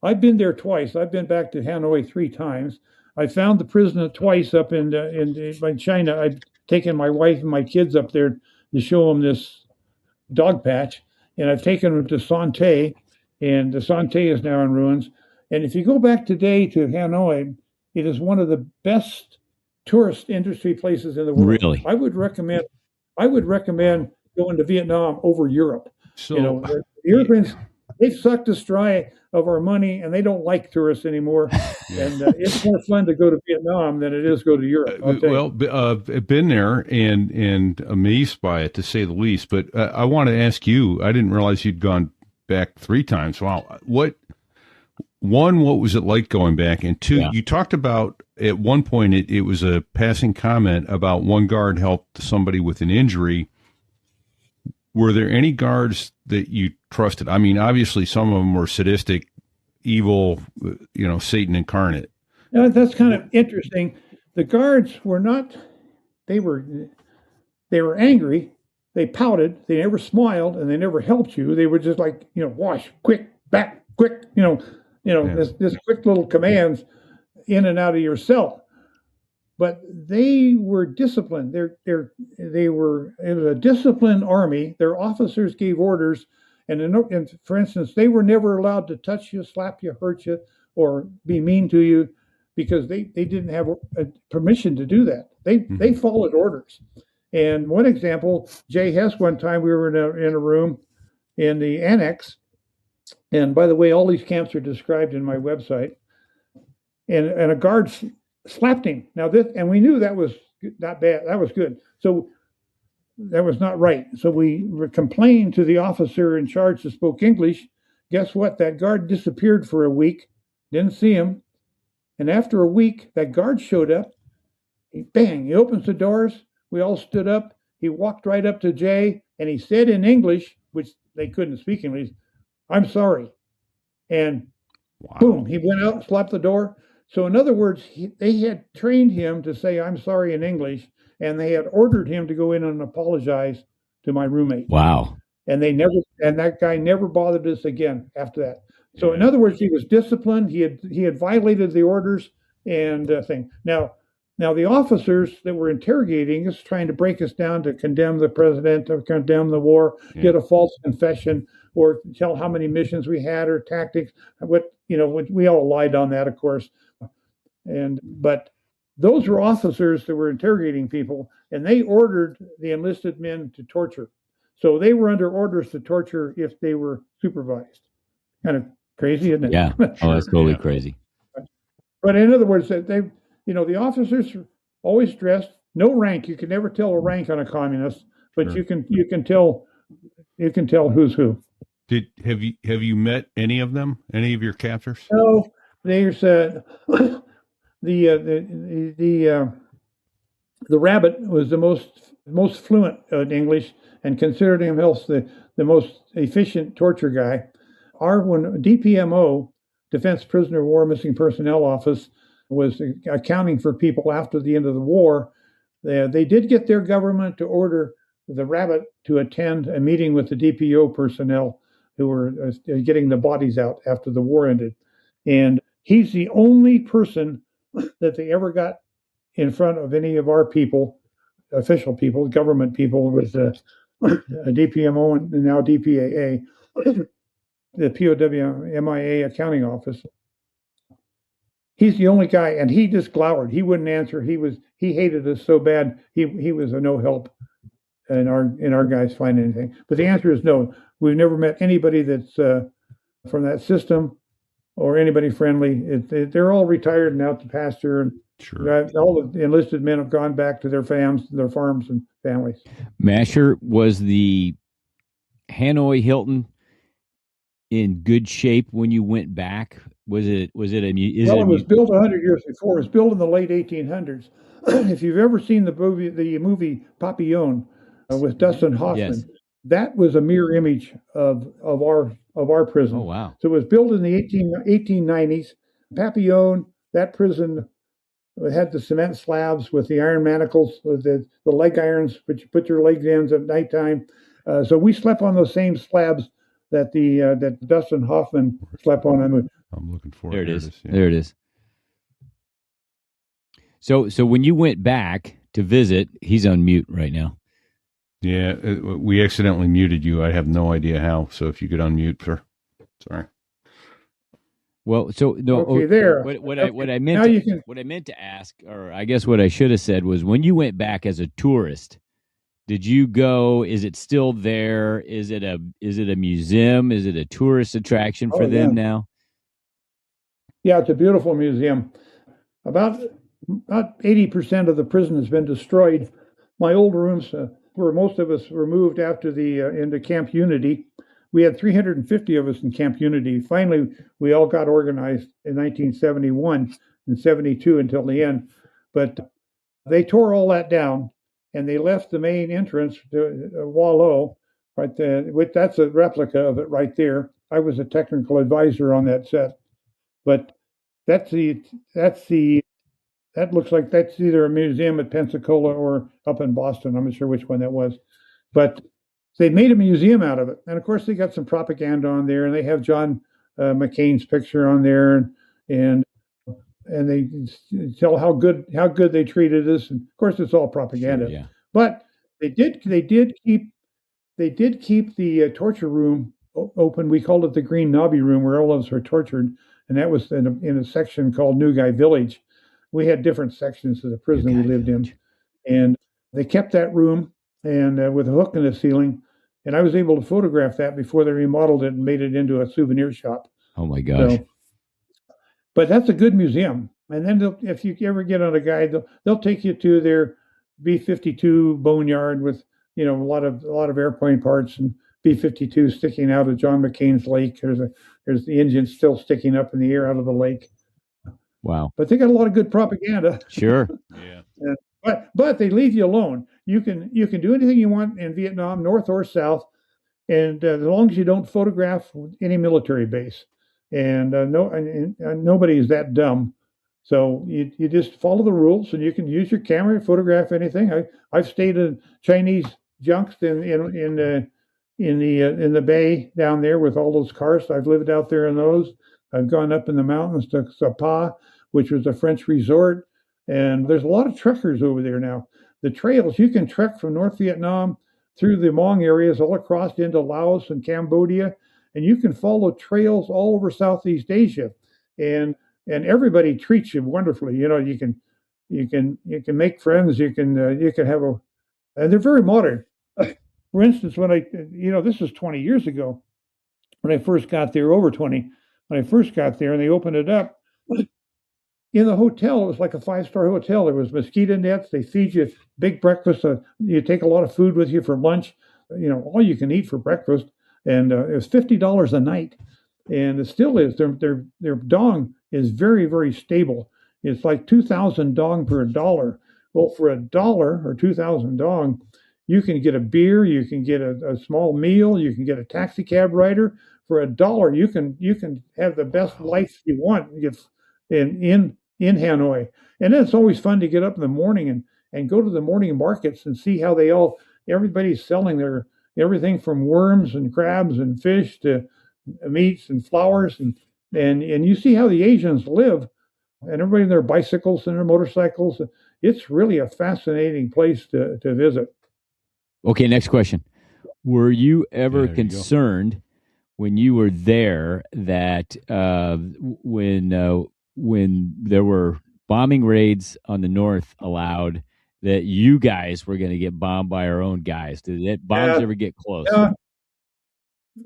I've been there twice. I've been back to Hanoi 3 times. I found the prisoner twice up in China. I've taken my wife and my kids up there to show them this dog patch, and I've taken them to Sante, and the Sante is now in ruins. And if you go back today to Hanoi, it is one of the best tourist industry places in the world. Really? I would recommend going to Vietnam over Europe. So, the Europeans, they've sucked us dry of our money, and they don't like tourists anymore. And it's more fun to go to Vietnam than it is go to Europe. Been there and amazed by it, to say the least. But I want to ask you, I didn't realize you'd gone back 3 times. Wow. What was it like going back? And 2, you talked about at one point, it was a passing comment about one guard helped somebody with an injury. Were there any guards that you trusted? I mean, obviously some of them were sadistic, evil, Satan incarnate. That's kind of interesting. The guards were not, they were angry. They pouted. They never smiled, and they never helped you. They were just like, wash, quick, back, quick, this quick little commands. in and out of your cell. But they were disciplined. It was a disciplined army. Their officers gave orders, and for instance, they were never allowed to touch you, slap you, hurt you, or be mean to you, because they didn't have permission to do that. They followed orders. And one example, Jay Hess, one time we were in a room in the annex, and by the way, all these camps are described in my website, and a guard slapped him. Now and we knew that was not bad. That was good. So that was not right. So we complained to the officer in charge that spoke English. Guess what? That guard disappeared for a week. Didn't see him. And after a week, that guard showed up. He opens the doors. We all stood up. He walked right up to Jay, and he said in English, which they couldn't speak English, "I'm sorry." And boom, he went out and slapped the door. So in other words, they had trained him to say, "I'm sorry" in English, and they had ordered him to go in and apologize to my roommate. Wow. And that guy never bothered us again after that. So in other words, he was disciplined. He had violated the orders and thing. Now the officers that were interrogating us, trying to break us down to condemn the president, to condemn the war, get a false confession, or tell how many missions we had or tactics. We all lied on that, of course. But those were officers that were interrogating people, and they ordered the enlisted men to torture. So they were under orders to torture if they were supervised. Kind of crazy, isn't it? Yeah. Oh, that's totally crazy. But in other words, the officers are always dressed, no rank. You can never tell a rank on a communist, but you can tell who's who. Have you met any of them? Any of your captors? No, there's the rabbit was the most fluent in English and considered himself the most efficient torture guy. Our DPMO, Defense Prisoner of War Missing Personnel Office, was accounting for people after the end of the war. They did get their government to order the rabbit to attend a meeting with the DPO personnel who were getting the bodies out after the war ended. And he's the only person that they ever got in front of any of our people, official people, government people, with a DPMO and now DPAA, the POWMIA accounting office. He's the only guy, and he just glowered. He wouldn't answer. He hated us so bad. He was a no help in our guys find anything. But the answer is no. We've never met anybody that's from that system or anybody friendly. They're all retired and out to pasture, and all the enlisted men have gone back to their farms and families. Masher, was the Hanoi Hilton in good shape when you went back? Was it was built 100 years before. It was built in the late 1800s. If you've ever seen the movie Papillon with Dustin Hoffman, that was a mirror image of our prison. Oh wow! So it was built in the 1890s. Papillon, that prison had the cement slabs with the iron manacles, with the leg irons, which you put your legs in at nighttime. So we slept on those same slabs that Dustin Hoffman slept on. I'm looking for it. There it is. There it is. So when you went back to visit, he's on mute right now. Yeah, we accidentally muted you. I have no idea how. So if you could unmute, sir. Sorry. Well, so no. Okay, there. What I meant to ask, or I guess what I should have said was, when you went back as a tourist, did you go? Is it still there? Is it a museum? Is it a tourist attraction for them now? Yeah, it's a beautiful museum. About 80% of the prison has been destroyed. My old rooms, where most of us were moved after into Camp Unity. We had 350 of us in Camp Unity. Finally, we all got organized in 1971 and 72 until the end. But they tore all that down, and they left the main entrance to Wallow, right there. That's a replica of it right there. I was a technical advisor on that set. But that looks like that's either a museum at Pensacola or up in Boston. I'm not sure which one that was. But they made a museum out of it. And of course, they got some propaganda on there, and they have John McCain's picture on there. And and they tell how good they treated us. And of course, it's all propaganda. Sure, yeah. But they did keep the torture room open. We called it the Green Nobby Room, where all of us were tortured, and that was in a section called New Guy Village. We had different sections of the prison we lived in, and they kept that room and with a hook in the ceiling. And I was able to photograph that before they remodeled it and made it into a souvenir shop. Oh my gosh! So, but that's a good museum. And then if you ever get on a guide, they'll take you to their B-52 boneyard with a lot of airplane parts and B-52 sticking out of John McCain's lake. There's the engine still sticking up in the air out of the lake. Wow! But they got a lot of good propaganda. Sure. Yeah. But they leave you alone. You can do anything you want in Vietnam, north or south, and as long as you don't photograph any military base, and nobody is that dumb. So you just follow the rules, and you can use your camera to photograph anything. I've stayed in Chinese junks in the bay down there with all those cars. I've lived out there in those. I've gone up in the mountains to Sapa, which was a French resort. And there's a lot of trekkers over there now. The trails, you can trek from North Vietnam through the Hmong areas all across into Laos and Cambodia, and you can follow trails all over Southeast Asia. And everybody treats you wonderfully. You can make friends. You can have and they're very modern. For instance, when this was 20 years ago, when I first got there, over 20, when I first got there, and they opened it up. In the hotel, it was like a 5-star hotel. There was mosquito nets. They feed you big breakfast. You take a lot of food with you for lunch. All you can eat for breakfast, and it was $50 a night, and it still is. Their dong is very, very stable. It's like 2,000 dong per dollar. Well, for $1 or 2,000 dong, you can get a beer, you can get a small meal, you can get a taxi cab rider. For $1, you can have the best life you want. In Hanoi. And then it's always fun to get up in the morning and go to the morning markets and see how everybody's selling their everything from worms and crabs and fish to meats and flowers, and you see how the Asians live, and everybody in their bicycles and their motorcycles. It's really a fascinating place to visit. Okay, next question. Were you ever concerned when you were there that when there were bombing raids on the north allowed, that you guys were going to get bombed by our own guys? Did that bombs ever get close?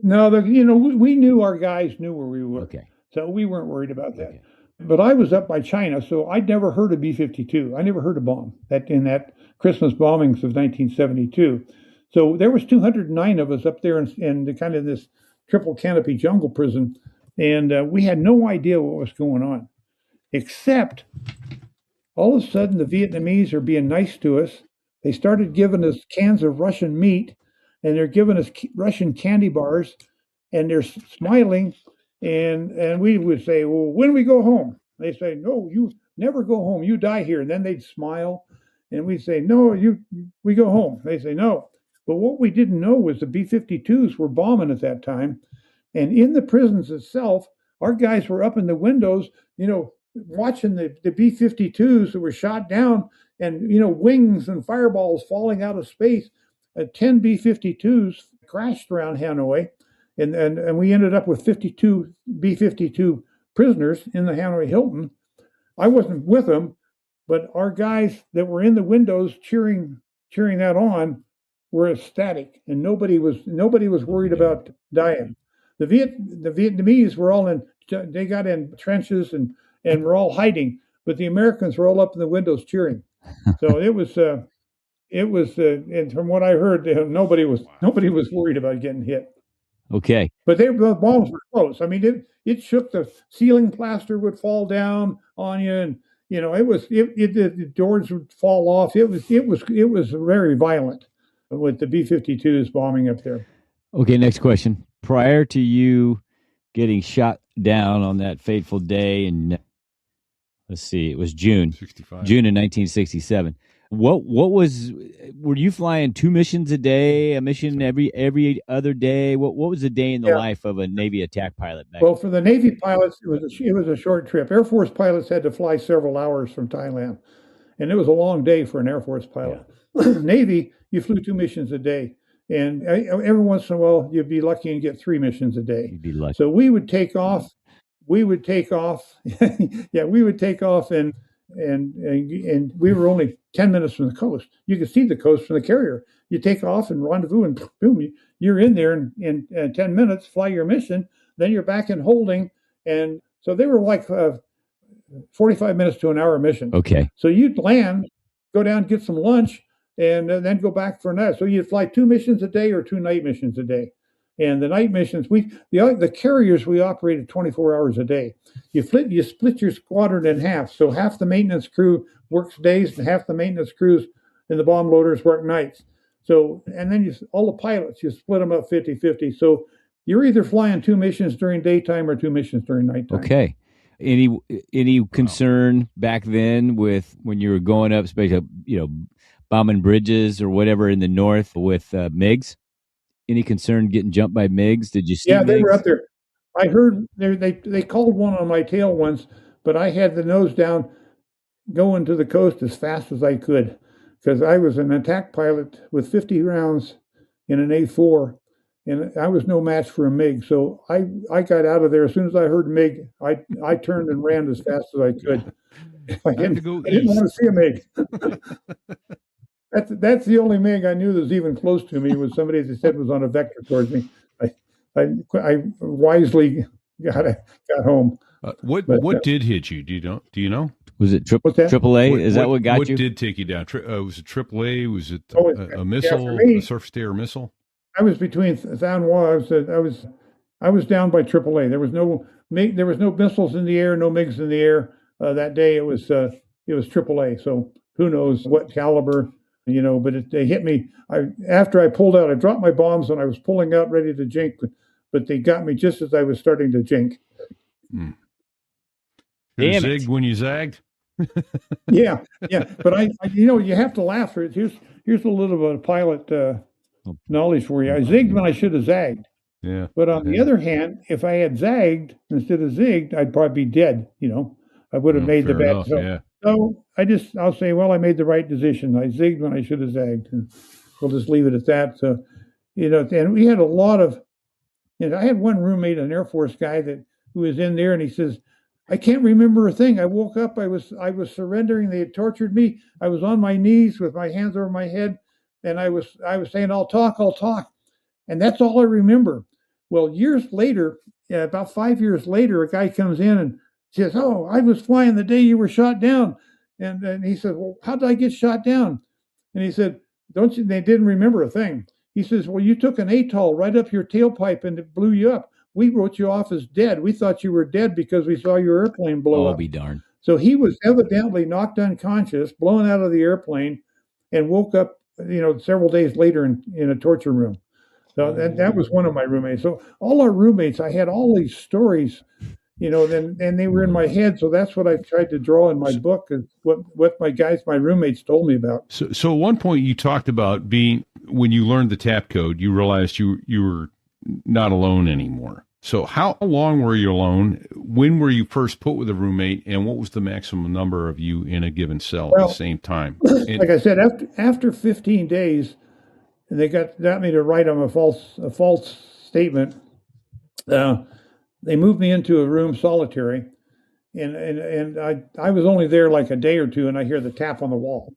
No, we knew our guys knew where we were. Okay. So we weren't worried about that. Okay. But I was up by China, so I'd never heard of B-52. I never heard a bomb in that Christmas bombings of 1972. So there was 209 of us up there in kind of this triple canopy jungle prison, and we had no idea what was going on. Except all of a sudden the Vietnamese are being nice to us. They started giving us cans of Russian meat, and they're giving us Russian candy bars, and they're smiling. And we would say, well, when we go home? They say, no, you never go home. You die here. And then they'd smile. And we'd say, no, we go home. They say, no. But what we didn't know was the B-52s were bombing at that time. And in the prisons itself, our guys were up in the windows, watching the B-52s that were shot down, and wings and fireballs falling out of space. 10 B-52s crashed around Hanoi, and we ended up with 52 B-52 prisoners in the Hanoi Hilton. I wasn't with them, but our guys that were in the windows cheering that on were ecstatic, and nobody was worried about dying. The Vietnamese were all they got in trenches and were all hiding, but the Americans were all up in the windows cheering. So it was, and from what I heard, nobody was worried about getting hit. Okay. But the bombs were close. I mean, it shook. The ceiling plaster would fall down on you, and the doors would fall off. It was very violent with the B-52s bombing up there. Okay, next question. Prior to you getting shot down on that fateful day, and let's see, it was June 1967. What was, were you flying 2 missions a day, a mission every other day? What was the day in the Yeah. life of a Navy attack pilot back? Well, for the Navy pilots, it was a short trip. Air Force pilots had to fly several hours from Thailand, and it was a long day for an Air Force pilot. Navy, you flew 2 missions a day, and every once in a while you'd be lucky and get 3 missions a day. You'd be lucky. So we would take off. We would take off. Yeah, we would take off, and we were only 10 minutes from the coast. You could see the coast from the carrier. You take off and rendezvous, and boom, you're in there in 10 minutes, fly your mission. Then you're back in holding. And so they were like 45 minutes to an hour mission. Okay. So you'd land, go down, get some lunch, and then go back for a night. So you'd fly 2 missions a day or 2 night missions a day. And the night missions, the carriers, we operated 24 hours a day. You split your squadron in half. So half the maintenance crew works days and half the maintenance crews and the bomb loaders work nights. So, and then all the pilots, you split them up 50-50. So you're either flying 2 missions during daytime or 2 missions during nighttime. Okay. Any concern back then with when you were going up, especially, bombing bridges or whatever in the north with MiGs? Any concern getting jumped by MiGs? Did you see? Yeah, they MiGs? were up there. I heard they called one on my tail once, but I had the nose down, going to the coast as fast as I could, because I was an attack pilot with 50 rounds in an A-4, and I was no match for a MiG. So I got out of there as soon as I heard MiG. I turned and ran as fast as I could. I didn't want to see a MiG. That's the only MiG I knew that was even close to me, was somebody that said was on a vector towards me. I wisely got home. What did hit you? Do you know? Was it What's that? AAA? Is that what got you? What did take you down? Was it AAA? Was it a missile, for me, a surface-to-air missile? I was between Thanwa. I was down by AAA. There was no missiles in the air, no MiGs in the air that day. It was AAA. So who knows what caliber, But they hit me. After I pulled out, I dropped my bombs when I was pulling out, ready to jink. But they got me just as I was starting to jink. Damn it. Zigged when you zagged? Yeah. But you have to laugh for it. Here's a little bit of pilot knowledge for you. I zigged when I should have zagged. Yeah. But on the other hand, if I had zagged instead of zigged, I'd probably be dead. I would have made the bad. So I'll say, well, I made the right decision. I zigged when I should have zagged. And we'll just leave it at that. So, and we had a lot of, I had one roommate, an Air Force guy who was in there, and he says, I can't remember a thing. I woke up, I was surrendering. They had tortured me. I was on my knees with my hands over my head, and I was saying, I'll talk. And that's all I remember. Well, years later, about 5 years later, a guy comes in and says, oh, I was flying the day you were shot down. And he said, well, how did I get shot down? And he said, they didn't remember a thing. He says, well, you took an atoll right up your tailpipe and it blew you up. We wrote you off as dead. We thought you were dead because we saw your airplane blow up. Oh, be darned. So he was evidently knocked unconscious, blown out of the airplane, and woke up, several days later in a torture room. So that was one of my roommates. So all our roommates, I had all these stories, and they were in my head. So that's what I tried to draw in my book, is what my roommates told me about. So at one point you talked about when you learned the TAP code, you realized you were not alone anymore. So how long were you alone? When were you first put with a roommate, and what was the maximum number of you in a given cell at the same time? Like I said, after 15 days, they got me to write them a false statement. They moved me into a room solitary, and I was only there like a day or two, and I hear the tap on the wall.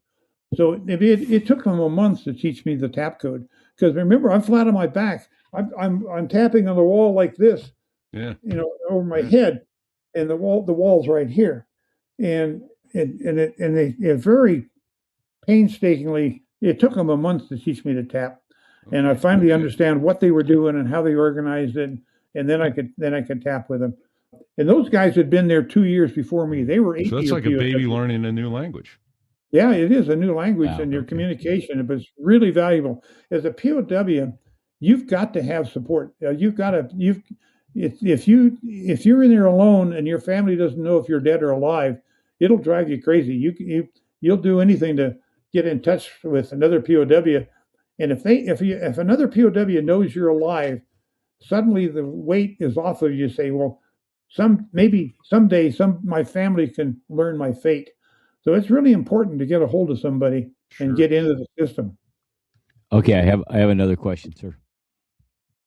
So it took them a month to teach me the tap code, because remember, I'm flat on my back. I'm tapping on the wall like this, over my head, and the wall's right here, and they very painstakingly. It took them a month to teach me to tap, and I finally understand what they were doing and how they organized it, and then I could tap with them. And those guys had been there 2 years before me. They were 80. So that's like a baby learning a new language. Yeah, it is a new language, and your communication, but it's really valuable. As a POW, you've got to have support. If you're in there alone and your family doesn't know if you're dead or alive, it'll drive you crazy. You'll do anything to get in touch with another POW, and if another POW knows you're alive, suddenly the weight is off of you. Say, well, maybe someday my family can learn my fate. So it's really important to get a hold of somebody and get into the system. Okay, I have another question, sir.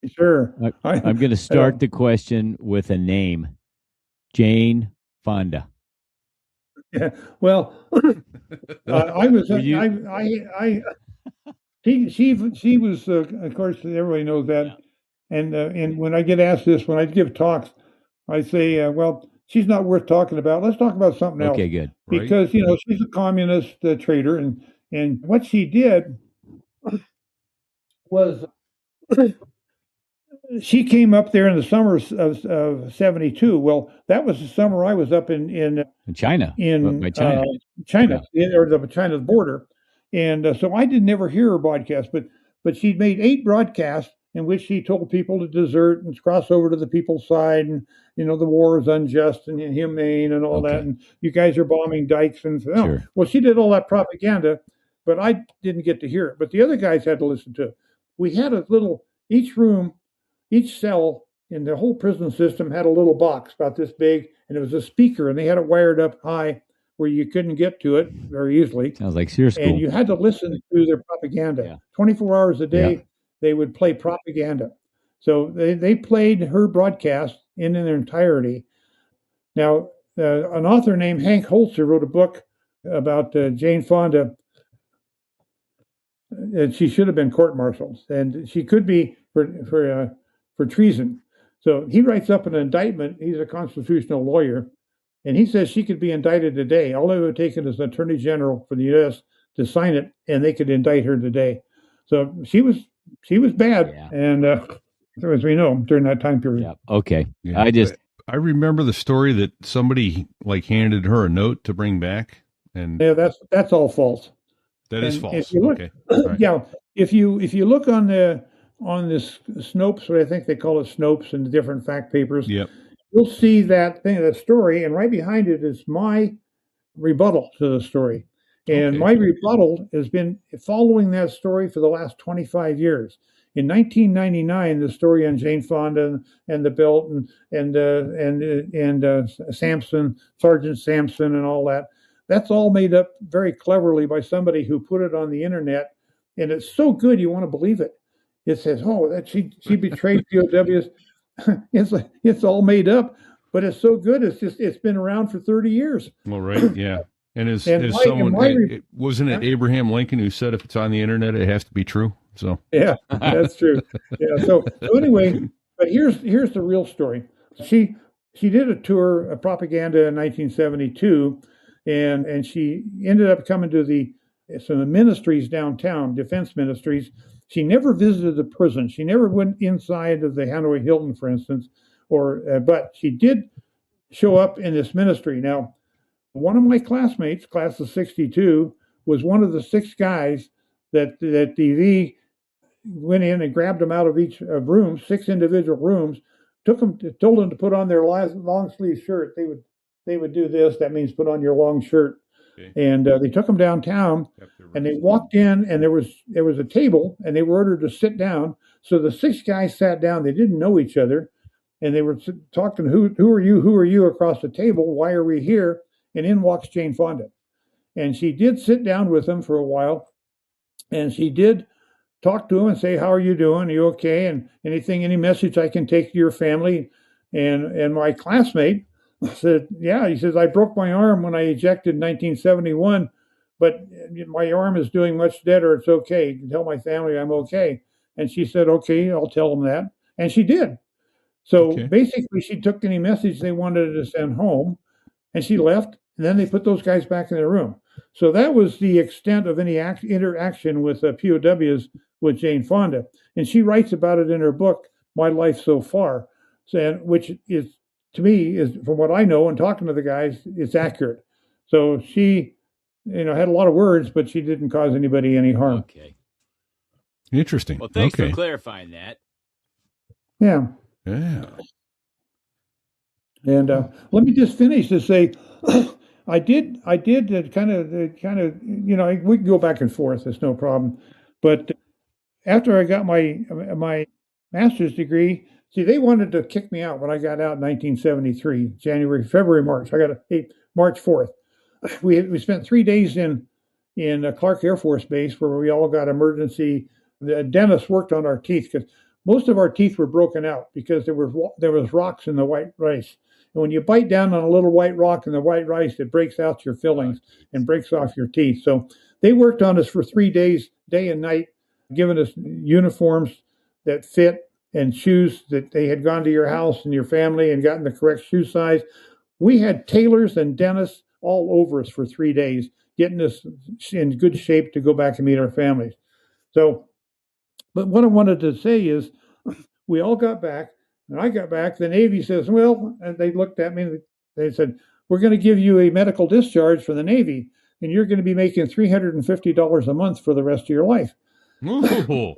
Sure. I'm going to start the question with a name, Jane Fonda. Yeah. Well, I was. She was. Of course, everybody knows that. Yeah. And when I get asked this, when I give talks, I say, well, she's not worth talking about. Let's talk about something else. Okay, good. Because she's a communist traitor, and what she did was she came up there in the summer of 72. Well, that was the summer I was up in China, by China, or China's border, and so I did never hear her broadcast, but she made 8 broadcasts in which she told people to desert and cross over to the people's side, and the war is unjust and inhumane and all that, and you guys are bombing dikes and Sure. Well, she did all that propaganda, but I didn't get to hear it. But the other guys had to listen to it. We had each cell in the whole prison system had a little box about this big, and it was a speaker, and they had it wired up high where you couldn't get to it very easily. Sounds like SEER school. And you had to listen to their propaganda. Yeah. 24 hours a day, they would play propaganda. So they played her broadcast in their entirety. Now, an author named Hank Holzer wrote a book about Jane Fonda. And she should have been court-martialed, and she could be for treason. So he writes up an indictment. He's a constitutional lawyer, and he says she could be indicted today. All it would take is an attorney general for the U.S. to sign it, and they could indict her today. So she was bad, and as we know, during that time period. Yeah. Okay. Yeah. I remember the story that somebody handed her a note to bring back, and that's all false. That is false. If you look, okay. Right. Yeah. If you look on this Snopes, what I think they call it Snopes, and the different fact papers, you'll see that story, and right behind it is my rebuttal to the story. And my rebuttal has been following that story for the last 25 years. In 1999, the story on Jane Fonda and the belt and Sampson, Sergeant Sampson, and all that. That's all made up very cleverly by somebody who put it on the internet, and it's so good you want to believe it. It says, "Oh, that she betrayed POWs." It's all made up, but it's so good. It's been around for 30 years. Well, right, yeah. And wasn't it Abraham Lincoln who said if it's on the internet, it has to be true? So yeah, that's true. Yeah. So anyway, but here's the real story. She did a tour of propaganda in 1972, and she ended up coming to some ministries downtown, defense ministries. She never visited the prison. She never went inside of the Hanoi Hilton, for instance, but she did show up in this ministry. Now, one of my classmates, class of 62, was one of the 6 guys that DV went in and grabbed them out of each room, 6 individual rooms, told them to put on their long sleeve shirt. They would do this. That means put on your long shirt. Okay. And they took them downtown, and they walked in, and there was a table, and they were ordered to sit down. So the 6 guys sat down. They didn't know each other, and they were talking, who are you across the table? Why are we here? And in walks Jane Fonda. And she did sit down with them for a while, and she did talk to them and say, "How are you doing? Are you okay? And any message I can take to your family?" And my classmate said, "Yeah." He says, "I broke my arm when I ejected in 1971, but my arm is doing much better. It's okay. You can tell my family I'm okay." And she said, "Okay, I'll tell them that." And she did. So basically, she took any message they wanted to send home, and she left, and then they put those guys back in their room. So that was the extent of any interaction with POWs with Jane Fonda. And she writes about it in her book, My Life So Far, which is, to me, is from what I know and talking to the guys, it's accurate. So she, had a lot of words, but she didn't cause anybody any harm. Okay. Interesting. Well, thanks for clarifying that. Yeah. Yeah. And let me just finish to say, I did we can go back and forth. It's no problem. But after I got my master's degree, see, they wanted to kick me out when I got out in 1973, January, February, March. I got March 4th. We spent 3 days in Clark Air Force Base where we all got emergency. The dentist worked on our teeth because most of our teeth were broken out because there was rocks in the white rice. And when you bite down on a little white rock in the white rice, it breaks out your fillings and breaks off your teeth. So they worked on us for 3 days, day and night, giving us uniforms that fit and shoes that they had gone to your house and your family and gotten the correct shoe size. We had tailors and dentists all over us for 3 days, getting us in good shape to go back and meet our families. So, but what I wanted to say is we all got back. And I got back, the Navy says, well, and they looked at me, and they said, we're going to give you a medical discharge for the Navy, and you're going to be making $350 a month for the rest of your life. Ooh.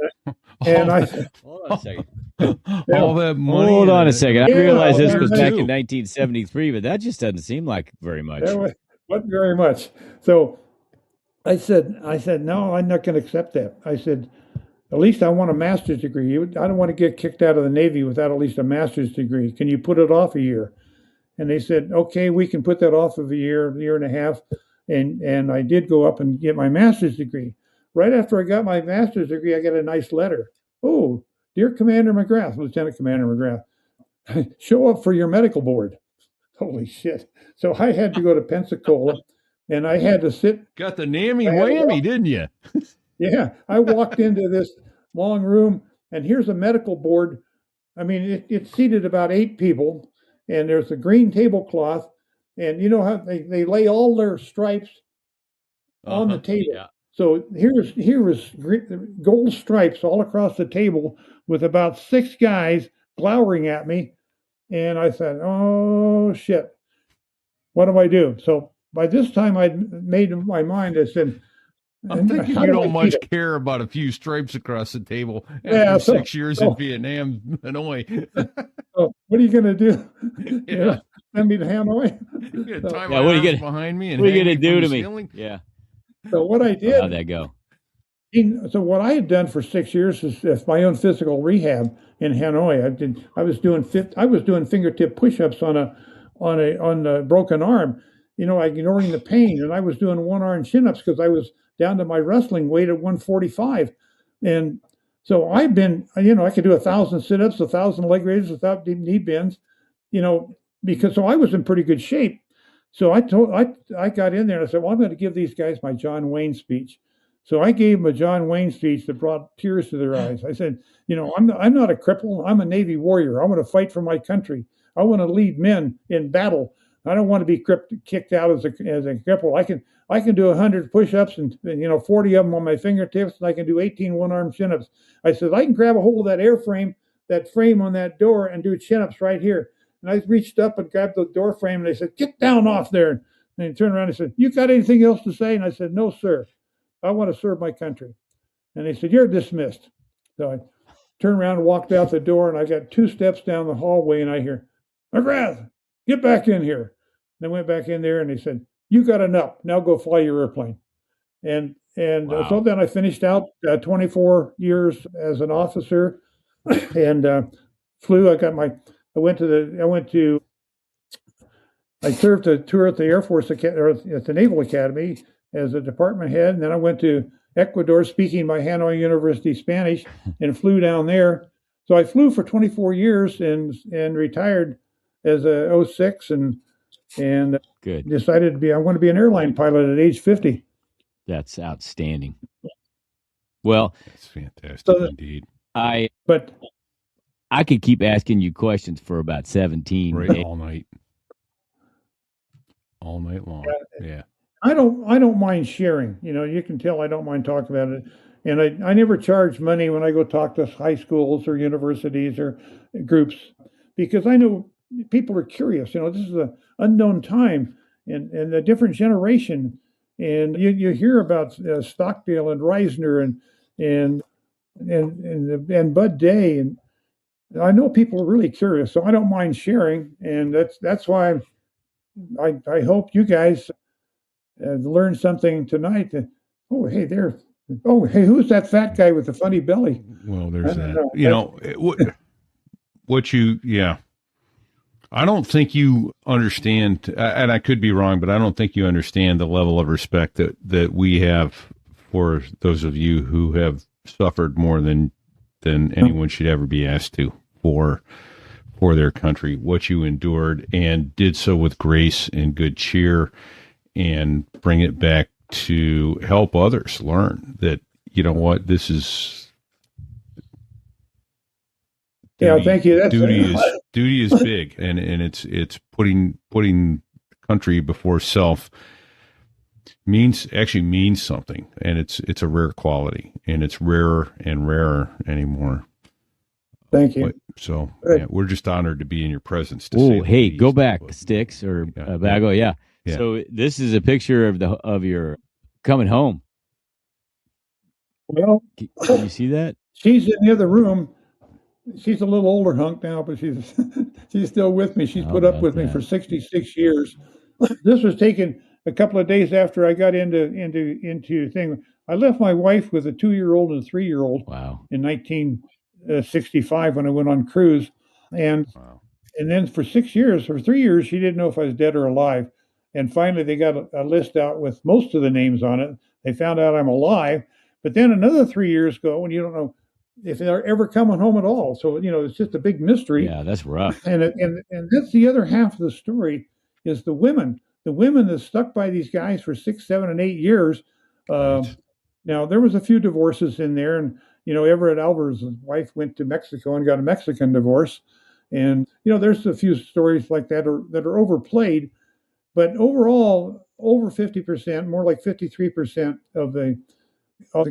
And I said, Hold on a second. All that money. Hold on a second. I Yeah, realize this was that back too. in 1973, but that just doesn't seem like very much. Wasn't very much. So I said, no, I'm not going to accept that. I said, at least I want a master's degree. I don't want to get kicked out of the Navy without at least a master's degree. Can you put it off a year? And they said, okay, we can put that off of a year and a half. And I did go up and get my master's degree. Right after I got my master's degree, I got a nice letter. Oh, dear Commander McGrath, Lieutenant Commander McGrath, show up for your medical board. Holy shit. So I had to go to Pensacola and I had to sit. Got the nammy whammy, didn't you? Yeah, I walked into this long room, and here's a medical board. I mean, it seated about 8 people, and there's a green tablecloth, and you know how they lay all their stripes on the table. Yeah. So here was gold stripes all across the table with about 6 guys glowering at me, and I said, "Oh shit, what do I do?" So by this time, I'd made my mind. I said, I'm thinking you don't much care about a few stripes across the table after 6 years in Vietnam, Hanoi. So what are you going to do? Yeah. Send me to Hanoi? What are you going behind me? And what are you going to do to me? ceiling? Yeah. So what I did. How'd that go? So what I had done for 6 years is my own physical rehab in Hanoi. I was doing fingertip push-ups on a broken arm, ignoring the pain, and I was doing one-arm chin-ups because I was down to my wrestling weight at 145. And so I've been, I could do 1,000 sit-ups, 1,000 leg raises without deep knee bends, because I was in pretty good shape. So I got in there and I said, well, I'm going to give these guys my John Wayne speech. So I gave them a John Wayne speech that brought tears to their eyes. I said, I'm not a cripple. I'm a Navy warrior. I want to fight for my country. I want to lead men in battle. I don't want to be kicked out as a cripple. I can do 100 push-ups and 40 of them on my fingertips, and I can do 18 one-arm chin-ups. I said I can grab a hold of that frame on that door, and do chin-ups right here. And I reached up and grabbed the door frame, and they said, "Get down off there." And he turned around and said, "You got anything else to say?" And I said, "No, sir. I want to serve my country." And they said, "You're dismissed." So I turned around and walked out the door, and I got 2 steps down the hallway, and I hear, "McGrath, get back in here." And I went back in there, and they said, "You got enough. Now go fly your airplane." And Wow. So then I finished out 24 years as an officer, and flew. I served a tour at the Air Force at the Naval Academy as a department head, and then I went to Ecuador speaking my Hanoi University Spanish and flew down there. So I flew for 24 years and retired as a 06 and Good. decided I want to be an airline pilot at age 50. That's outstanding. Well, That's fantastic So- indeed. But I could keep asking you questions for about 17 Right, days. all night long. Yeah. I don't mind sharing. You can tell I don't mind talking about it. And I never charge money when I go talk to high schools or universities or groups, because I know people are curious. This is an unknown time and a different generation. And you hear about Stockdale and Reisner and Bud Day, and I know people are really curious, so I don't mind sharing, and that's why I hope you guys learned something tonight. That, oh, hey, there. Oh, hey, who's that fat guy with the funny belly? Well, there's that. Know. You know, what you, yeah. I don't think you understand, and I could be wrong, but I don't think you understand the level of respect that we have for those of you who have suffered more than anyone should ever be asked to for their country. What you endured and did so with grace and good cheer, and bring it back to help others learn that, you know what, this is duty. Yeah, thank you. That's duty is big, and it's putting country before self means something, and it's a rare quality, and it's rarer and rarer anymore. Thank you. So yeah, we're just honored to be in your presence. Oh, hey, go back, Sticks or Bago. Yeah. Yeah. So this is a picture of your coming home. Well, can you see that? She's in the other room. She's a little older hunk now, but she's still with me. She's put up with me for 66 years. This was taken a couple of days after I got into thing. I left my wife with a 2-year-old and a 3-year-old. Wow. In 1965 when I went on cruise, and then for 6 years or 3 years she didn't know if I was dead or alive. And finally they got a list out with most of the names on it. They found out I'm alive, but then another 3 years go and you don't know if they're ever coming home at all. So it's just a big mystery. Yeah, that's rough. And that's the other half of the story is the women that stuck by these guys for 6, 7, and 8 years. Now there was a few divorces in there, and Everett Alvarez's wife went to Mexico and got a Mexican divorce, and there's a few stories like that are overplayed, but overall, over 50%, more like 53% of the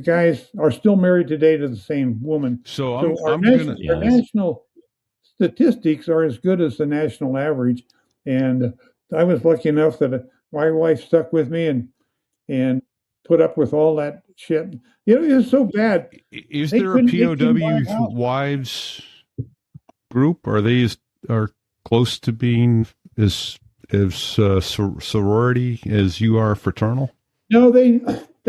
guys are still married today to the same woman. So our national statistics are as good as the national average, and I was lucky enough that my wife stuck with me and put up with all that shit. It was so bad. Is there a POW wives group? Are they are close to being as sorority as you are fraternal? No, they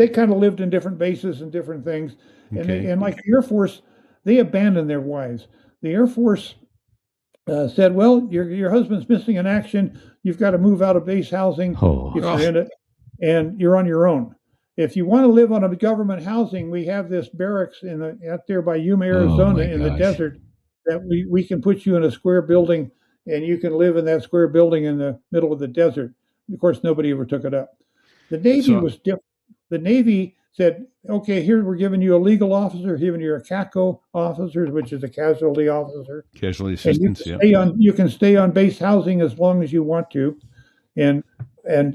kind of lived in different bases and different things. Okay. And like the Air Force, they abandoned their wives. The Air Force said, well, your husband's missing in action. You've got to move out of base housing if you're in it, and you're on your own. If you want to live on a government housing, we have this barracks out there by Yuma, Arizona, in the desert, that we can put you in a square building, and you can live in that square building in the middle of the desert. Of course, nobody ever took it up. The Navy was different. The Navy said, okay, here we're giving you a legal officer, giving you a CACO officer, which is a casualty officer. Casualty assistance, you can stay on base housing as long as you want to. And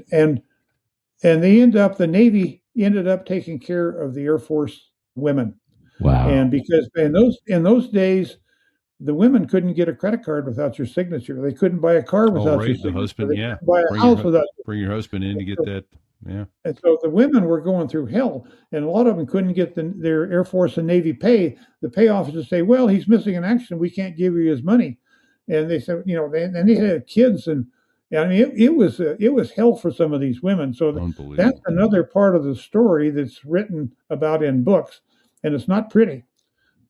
the Navy ended up taking care of the Air Force women. Wow. And because in those days, the women couldn't get a credit card without your signature. They couldn't buy a car without your signature. The husband, they couldn't buy a house without. Bring your husband in to get that. Yeah. And so the women were going through hell, and a lot of them couldn't get their Air Force and Navy pay. The pay officers say, well, he's missing in action. We can't give you his money. And they said, and they had kids, and I mean, it was hell for some of these women. So that's another part of the story that's written about in books, and it's not pretty.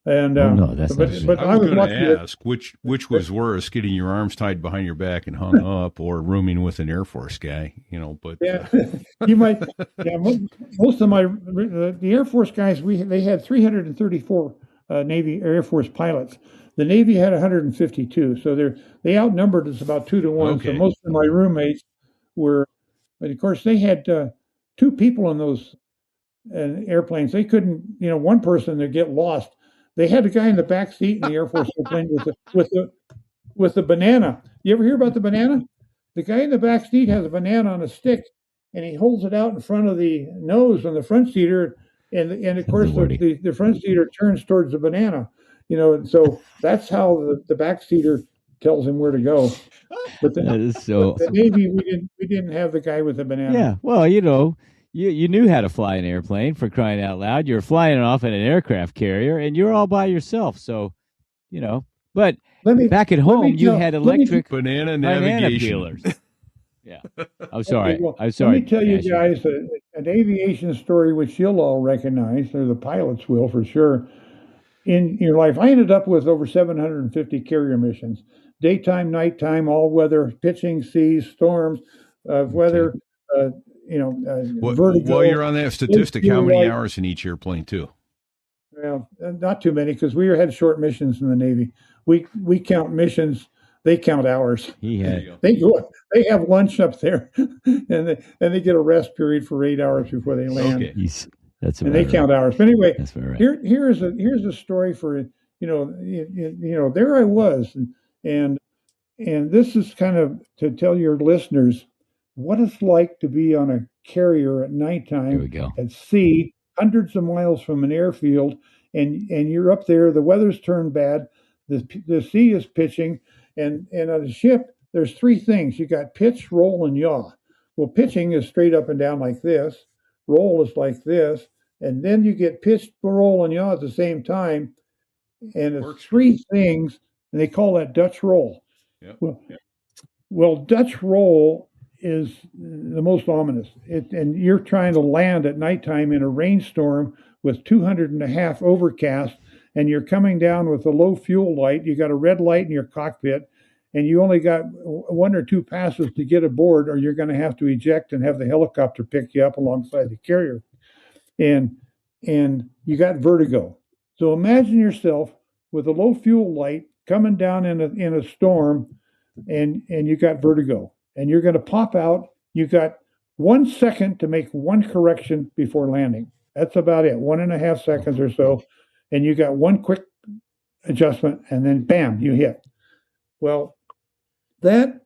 And no, that's but I was going to ask which was worse, getting your arms tied behind your back and hung up, or rooming with an Air Force guy, But yeah, you might. Yeah, most of the Air Force guys, they had 334 Navy Air Force pilots. The Navy had 152, so they outnumbered us about 2 to 1. Okay. So most of my roommates were, but of course they had 2 people in those airplanes. They couldn't, one person to get lost. They had a guy in the back seat in the Air Force airplane with the banana. You ever hear about the banana? The guy in the back seat has a banana on a stick, and he holds it out in front of the nose on the front seater, and of course the front seater turns towards the banana. So that's how the back seater tells him where to go. But the Navy, we didn't have the guy with the banana. Yeah, well, You knew how to fly an airplane, for crying out loud. You're flying it off in an aircraft carrier, and you're all by yourself. So, But back at home, you had electric banana navigation peelers. Yeah. I'm sorry. Okay, well, I'm sorry. let me tell you Nash. guys an aviation story which you'll all recognize, or the pilots will for sure. In your life, I ended up with over 750 carrier missions, daytime, nighttime, all weather, pitching, seas, storms, weather, uh, While vertigo, you're on that big statistic, how fuel many light. hours in each airplane too? Well, not too many because we had short missions in the Navy. We count missions; they count hours. He There had. you go. They have lunch up there, and they get a rest period for 8 hours before they land. Okay. That's And about they right. count hours. But anyway, That's about right. here's a story for there I was, and this is kind of to tell your listeners what it's like to be on a carrier at Here we nighttime go. at sea, hundreds of miles from an airfield, and you're up there. The weather's turned bad. The sea is pitching, and on a ship there's three things. You got pitch, roll, and yaw. Well, pitching is straight up and down like this. Roll is like this, and then you get pitch, roll, and yaw at the same time, and it's Works. three things, and they call that Dutch roll. Yep. Well, Dutch roll is the most ominous. And you're trying to land at nighttime in a rainstorm with 200.5 overcast, and you're coming down with a low fuel light. You got a red light in your cockpit, and you only got one or two passes to get aboard, or you're going to have to eject and have the helicopter pick you up alongside the carrier. And you got vertigo. So imagine yourself with a low fuel light coming down in a storm, and you got vertigo, and you're going to pop out. You got 1 second to make one correction before landing. That's about it, 1.5 seconds or so, and you got one quick adjustment, and then bam, you hit. Well, that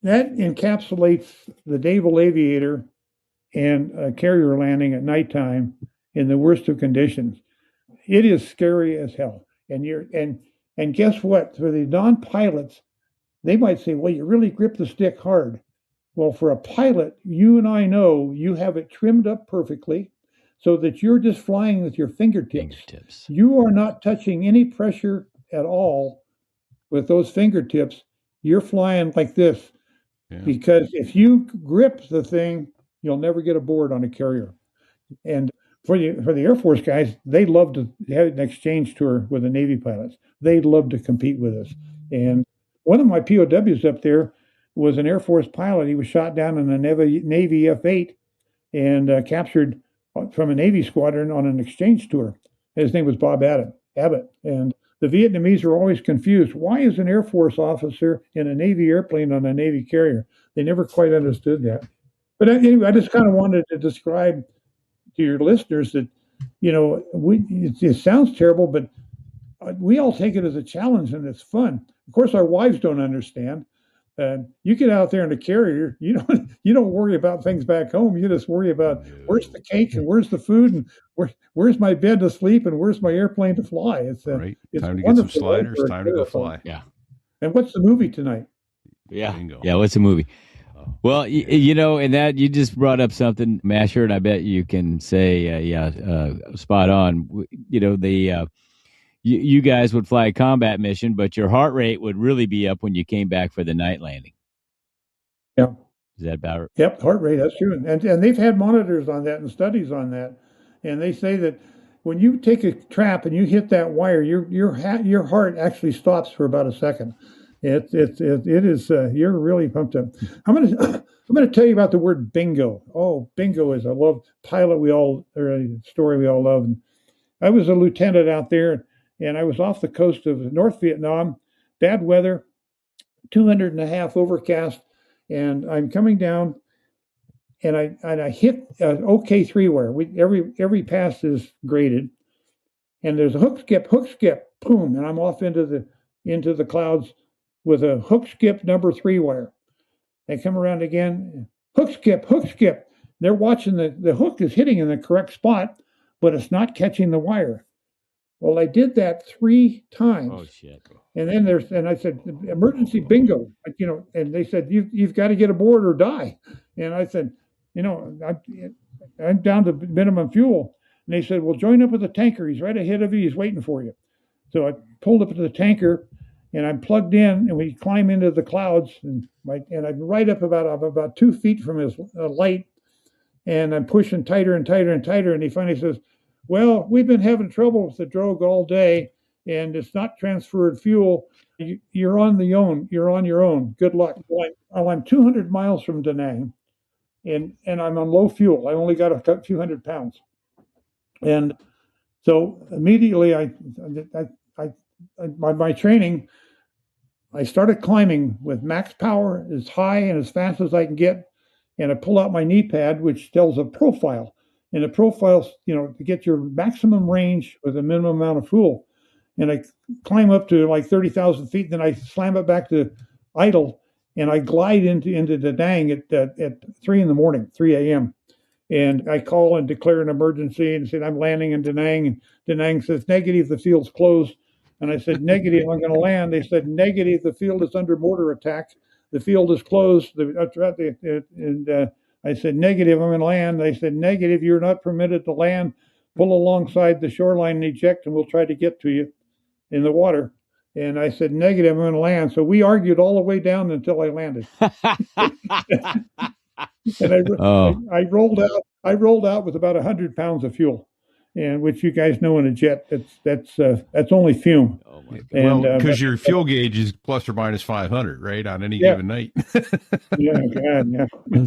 encapsulates the naval aviator and carrier landing at nighttime in the worst of conditions. It is scary as hell. And guess what? For the non-pilots, they might say, well, you really grip the stick hard. Well, for a pilot, you and I know you have it trimmed up perfectly so that you're just flying with your fingertips. You are not touching any pressure at all with those fingertips. You're flying like this. Yeah. Because if you grip the thing, you'll never get aboard on a carrier. And for the Air Force guys, they love to have an exchange tour with the Navy pilots. They'd love to compete with us. And one of my POWs up there was an Air Force pilot. He was shot down in a Navy F-8 and captured from a Navy squadron on an exchange tour. His name was Bob Abbott. And the Vietnamese are always confused. Why is an Air Force officer in a Navy airplane on a Navy carrier? They never quite understood that. But anyway, I just kind of wanted to describe to your listeners that, it sounds terrible, but we all take it as a challenge and it's fun. Of course, our wives don't understand. You get out there in a carrier, you don't worry about things back home. You just worry about where's the cake and where's the food and where's my bed to sleep and where's my airplane to fly. It's right. It's time to get some sliders. Time to go fly. Yeah. And what's the movie tonight? Yeah. Yeah. What's the movie? Well, and that you just brought up something, Masher, and I bet you can say, spot on. You guys would fly a combat mission, but your heart rate would really be up when you came back for the night landing. Yeah. Is that about right? Yep, heart rate, that's true. And they've had monitors on that and studies on that. And they say that when you take a trap and you hit that wire, your heart actually stops for about a second. It is you're really pumped up. I'm gonna tell you about the word bingo. Oh, bingo is a story we all love. And I was a lieutenant out there, and I was off the coast of North Vietnam, bad weather, 200.5 overcast, and I'm coming down, and I hit an OK3 wire. Every pass is graded, and there's a hook skip, boom, and I'm off into the clouds with a hook skip number 3 wire. They come around again, hook skip. They're watching the hook is hitting in the correct spot, but it's not catching the wire. Well, I did that 3 times. Oh shit! And then I said, emergency bingo, and they said, you've got to get aboard or die. And I said, I'm down to minimum fuel. And they said, well, join up with the tanker. He's right ahead of you. He's waiting for you. So I pulled up to the tanker, and I'm plugged in, and we climb into the clouds, and I'm right up about 2 feet from his light, and I'm pushing tighter and tighter and tighter, and he finally says, "Well, we've been having trouble with the drogue all day, and it's not transferred fuel. You're on your own. Good luck." Well, I'm 200 miles from Da Nang, and I'm on low fuel. I only got a few hundred pounds, and so immediately my training, I started climbing with max power as high and as fast as I can get, and I pull out my knee pad, which tells a profile. And the profiles, to get your maximum range with a minimum amount of fuel. And I climb up to like 30,000 feet, then I slam it back to idle, and I glide into Da Nang at 3 in the morning, 3 a.m. And I call and declare an emergency and said, "I'm landing in Da Nang." And Da Nang says, "Negative, the field's closed." And I said, "Negative, I'm going to land." They said, "Negative, the field is under mortar attack. The field is closed." I said, "Negative, I'm going to land." They said, "Negative, you're not permitted to land. Pull alongside the shoreline and eject, and we'll try to get to you in the water." And I said, "Negative, I'm going to land." So we argued all the way down until I landed. And I rolled out. I rolled out with about 100 pounds of fuel, and which you guys know in a jet, that's only fume. Oh my God. Well, because your fuel gauge is plus or minus 500, right, on any given night. Yeah, God, yeah,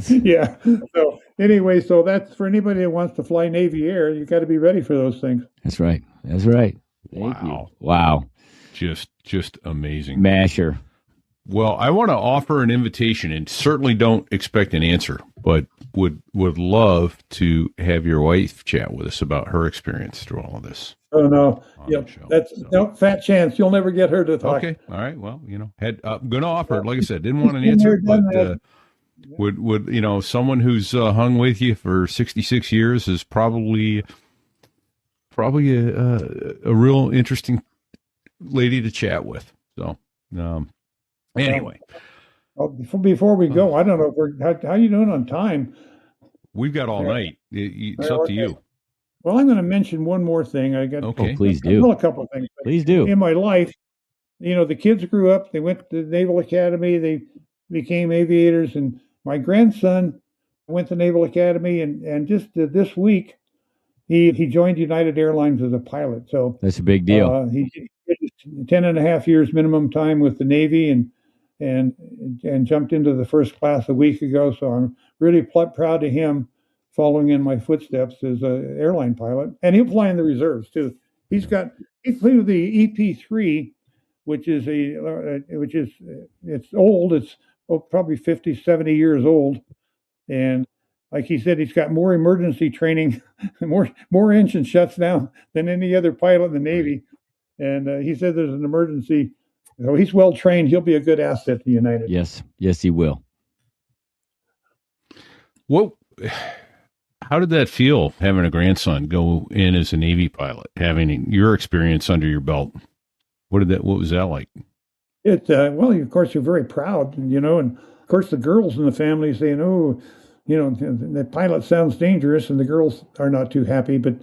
yeah. So anyway, so that's for anybody that wants to fly Navy Air. You got to be ready for those things. That's right. That's right. Thank you. Wow. Just amazing. Masher. Well, I want to offer an invitation, and certainly don't expect an answer, but would love to have your wife chat with us about her experience through all of this. Oh no, yeah, no fat chance. You'll never get her to talk. Okay, all right. Well, I'm going to offer it. Like I said, didn't want an answer, but would someone who's hung with you for 66 years is probably a real interesting lady to chat with. So. Anyway, before we go, I don't know how you doing on time. We've got all night. It's up to you. Well, I'm going to mention one more thing. I got please do. Well, a couple of things. Please do. In my life, the kids grew up. They went to the Naval Academy. They became aviators, and my grandson went to Naval Academy, and just this week, he joined United Airlines as a pilot. So that's a big deal. He did 10 and a half years minimum time with the Navy, and jumped into the first class a week ago. So I'm really proud of him, following in my footsteps as an airline pilot. And he'll fly in the reserves too. He flew the EP3, which is it's old. It's probably 50, 70 years old. And like he said, he's got more emergency training, more engine shuts down than any other pilot in the Navy. And he said there's an emergency. So he's well trained. He'll be a good asset to United. Yes, he will. Well, how did that feel, having a grandson go in as a Navy pilot, having your experience under your belt? What was that like? Well, of course, you're very proud, and of course the girls in the family saying, "Oh, the pilot sounds dangerous," and the girls are not too happy. But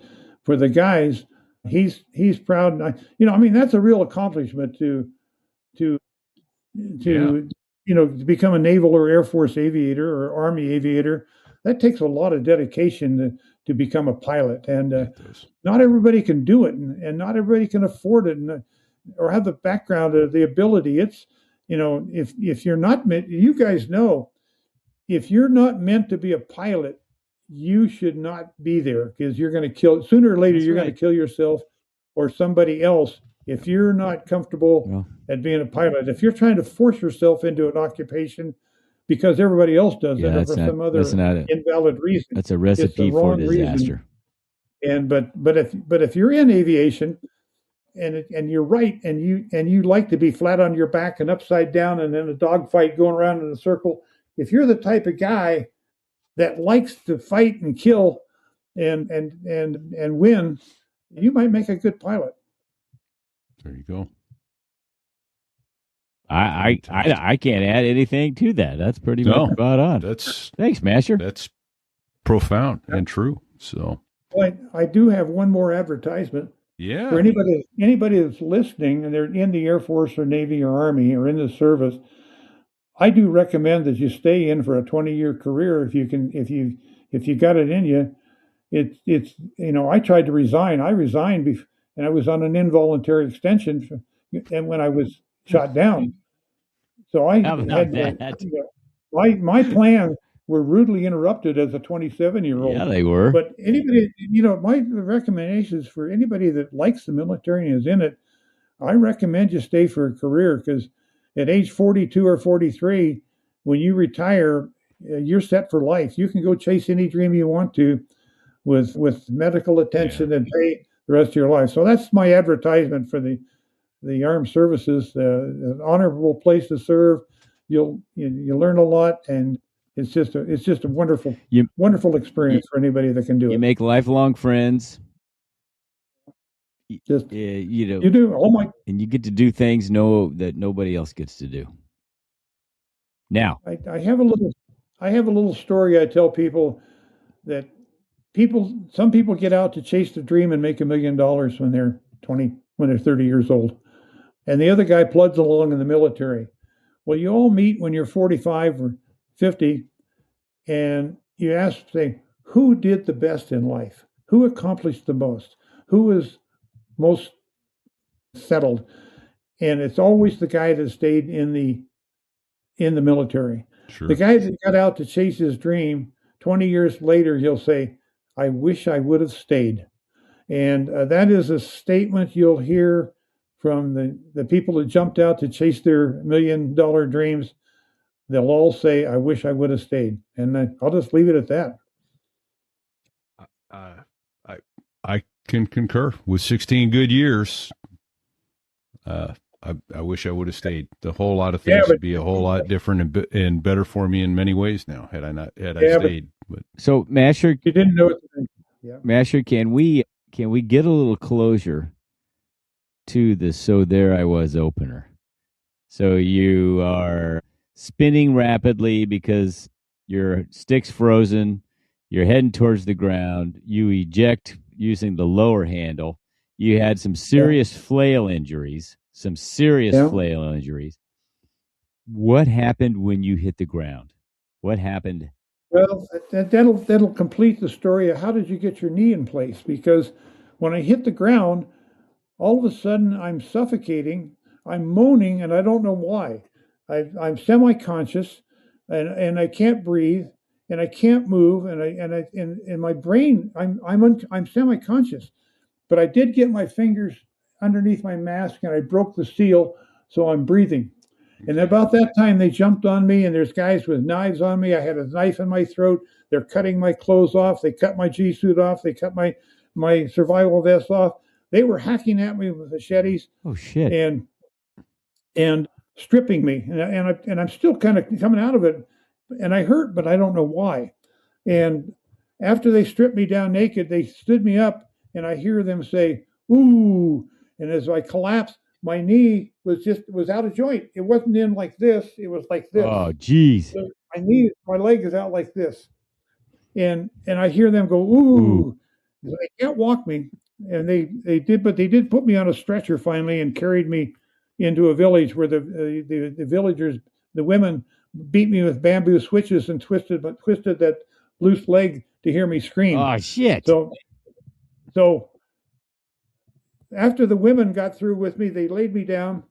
for the guys, he's proud. And that's a real accomplishment to become a naval or Air Force aviator or Army aviator. That takes a lot of dedication to become a pilot, and not everybody can do it, and not everybody can afford it, or have the background or the ability. It's if you're not meant, you guys know, if you're not meant to be a pilot, you should not be there, because you're going to kill sooner or later. You're going to kill yourself or somebody else if you're not comfortable at being a pilot. If you're trying to force yourself into an occupation because everybody else does it, or for some other invalid reason, that's a recipe for disaster. Reason. But if you're in aviation and you're right, and you like to be flat on your back and upside down and in a dogfight going around in a circle, if you're the type of guy that likes to fight and kill and win, you might make a good pilot. There you go. I can't add anything to that. That's pretty much spot on. Thanks, Masher. That's profound and true. So I do have one more advertisement. Yeah. anybody that's listening and they're in the Air Force or Navy or Army or in the service, I do recommend that you stay in for a 20-year career if you can, if you got it in you. It's I tried to resign. I resigned and I was on an involuntary extension, and when I was shot down, so I How about had that? my plans were rudely interrupted as a 27-year-old. Yeah, they were. But anybody, my recommendations for anybody that likes the military and is in it, I recommend you stay for a career, because at age 42 or 43, when you retire, you're set for life. You can go chase any dream you want to with medical attention and pay the rest of your life. So that's my advertisement for the armed services. An honorable place to serve. You learn a lot, and it's just a wonderful experience for anybody that can do it. You make lifelong friends. Just you do. Oh my! And you get to do things that nobody else gets to do. Now, I have a little story I tell people, that some people get out to chase the dream and make $1 million when they're 30 years old, and the other guy plugs along in the military. Well, you all meet when you're 45 or 50, and you say, who did the best in life? Who accomplished the most? Who was most settled? And it's always the guy that stayed in the military. Sure. The guy that got out to chase his dream, 20 years later, he'll say, I wish I would have stayed. And that is a statement you'll hear from the people that jumped out to chase their $1 million dreams. They'll all say, I wish I would have stayed. And I'll just leave it at that. I can concur. With 16 good years, I wish I would have stayed. The whole lot of things would be a whole lot different and better for me in many ways now had I stayed. But so Masher, you didn't know it. Yeah. Masher, can we get a little closure to the "So There I Was" opener? So you are spinning rapidly because your stick's frozen. You're heading towards the ground. You eject using the lower handle. You had some serious flail injuries. What happened when you hit the ground? What happened? Well, that'll complete the story of how did you get your knee in place? Because when I hit the ground, all of a sudden I'm suffocating, I'm moaning, and I don't know why. I'm semi-conscious, and I can't breathe, and I can't move, and in my brain I'm semi-conscious, but I did get my fingers underneath my mask, and I broke the seal, so I'm breathing. And about that time, they jumped on me, and there's guys with knives on me. I had a knife in my throat. They're cutting my clothes off. They cut my G suit off. They cut my survival vest off. They were hacking at me with machetes. Oh shit! And stripping me, and I'm still kind of coming out of it, and I hurt, but I don't know why. And after they stripped me down naked, they stood me up, and I hear them say, "Ooh!" And as I collapsed, my knee was out of joint. It wasn't in like this. It was like this. Oh, geez. So my leg is out like this. And I hear them go, ooh. They can't walk me. And they did put me on a stretcher finally and carried me into a village where the villagers, the women, beat me with bamboo switches and twisted that loose leg to hear me scream. Oh, shit. So after the women got through with me, they laid me down,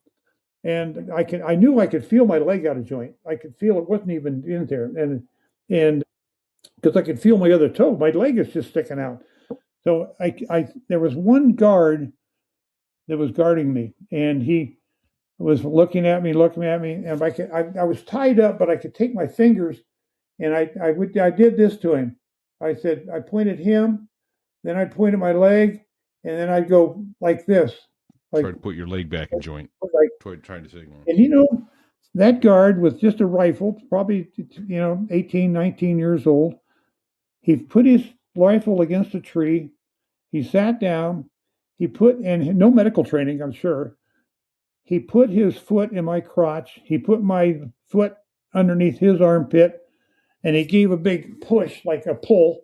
and I knew I could feel my leg out of joint. I could feel it wasn't even in there, and because I could feel my other toe, my leg is just sticking out. So there was one guard that was guarding me, and he was looking at me, and I was tied up, but I could take my fingers, and I did this to him. I pointed him, then I'd point at my leg, and then I'd go like this. Try to put your leg back in joint. Trying to signal. And that guard with just a rifle, probably 18, 19 years old, he put his rifle against a tree. He sat down. And no medical training, I'm sure. He put his foot in my crotch. He put my foot underneath his armpit, and he gave a big push, like a pull,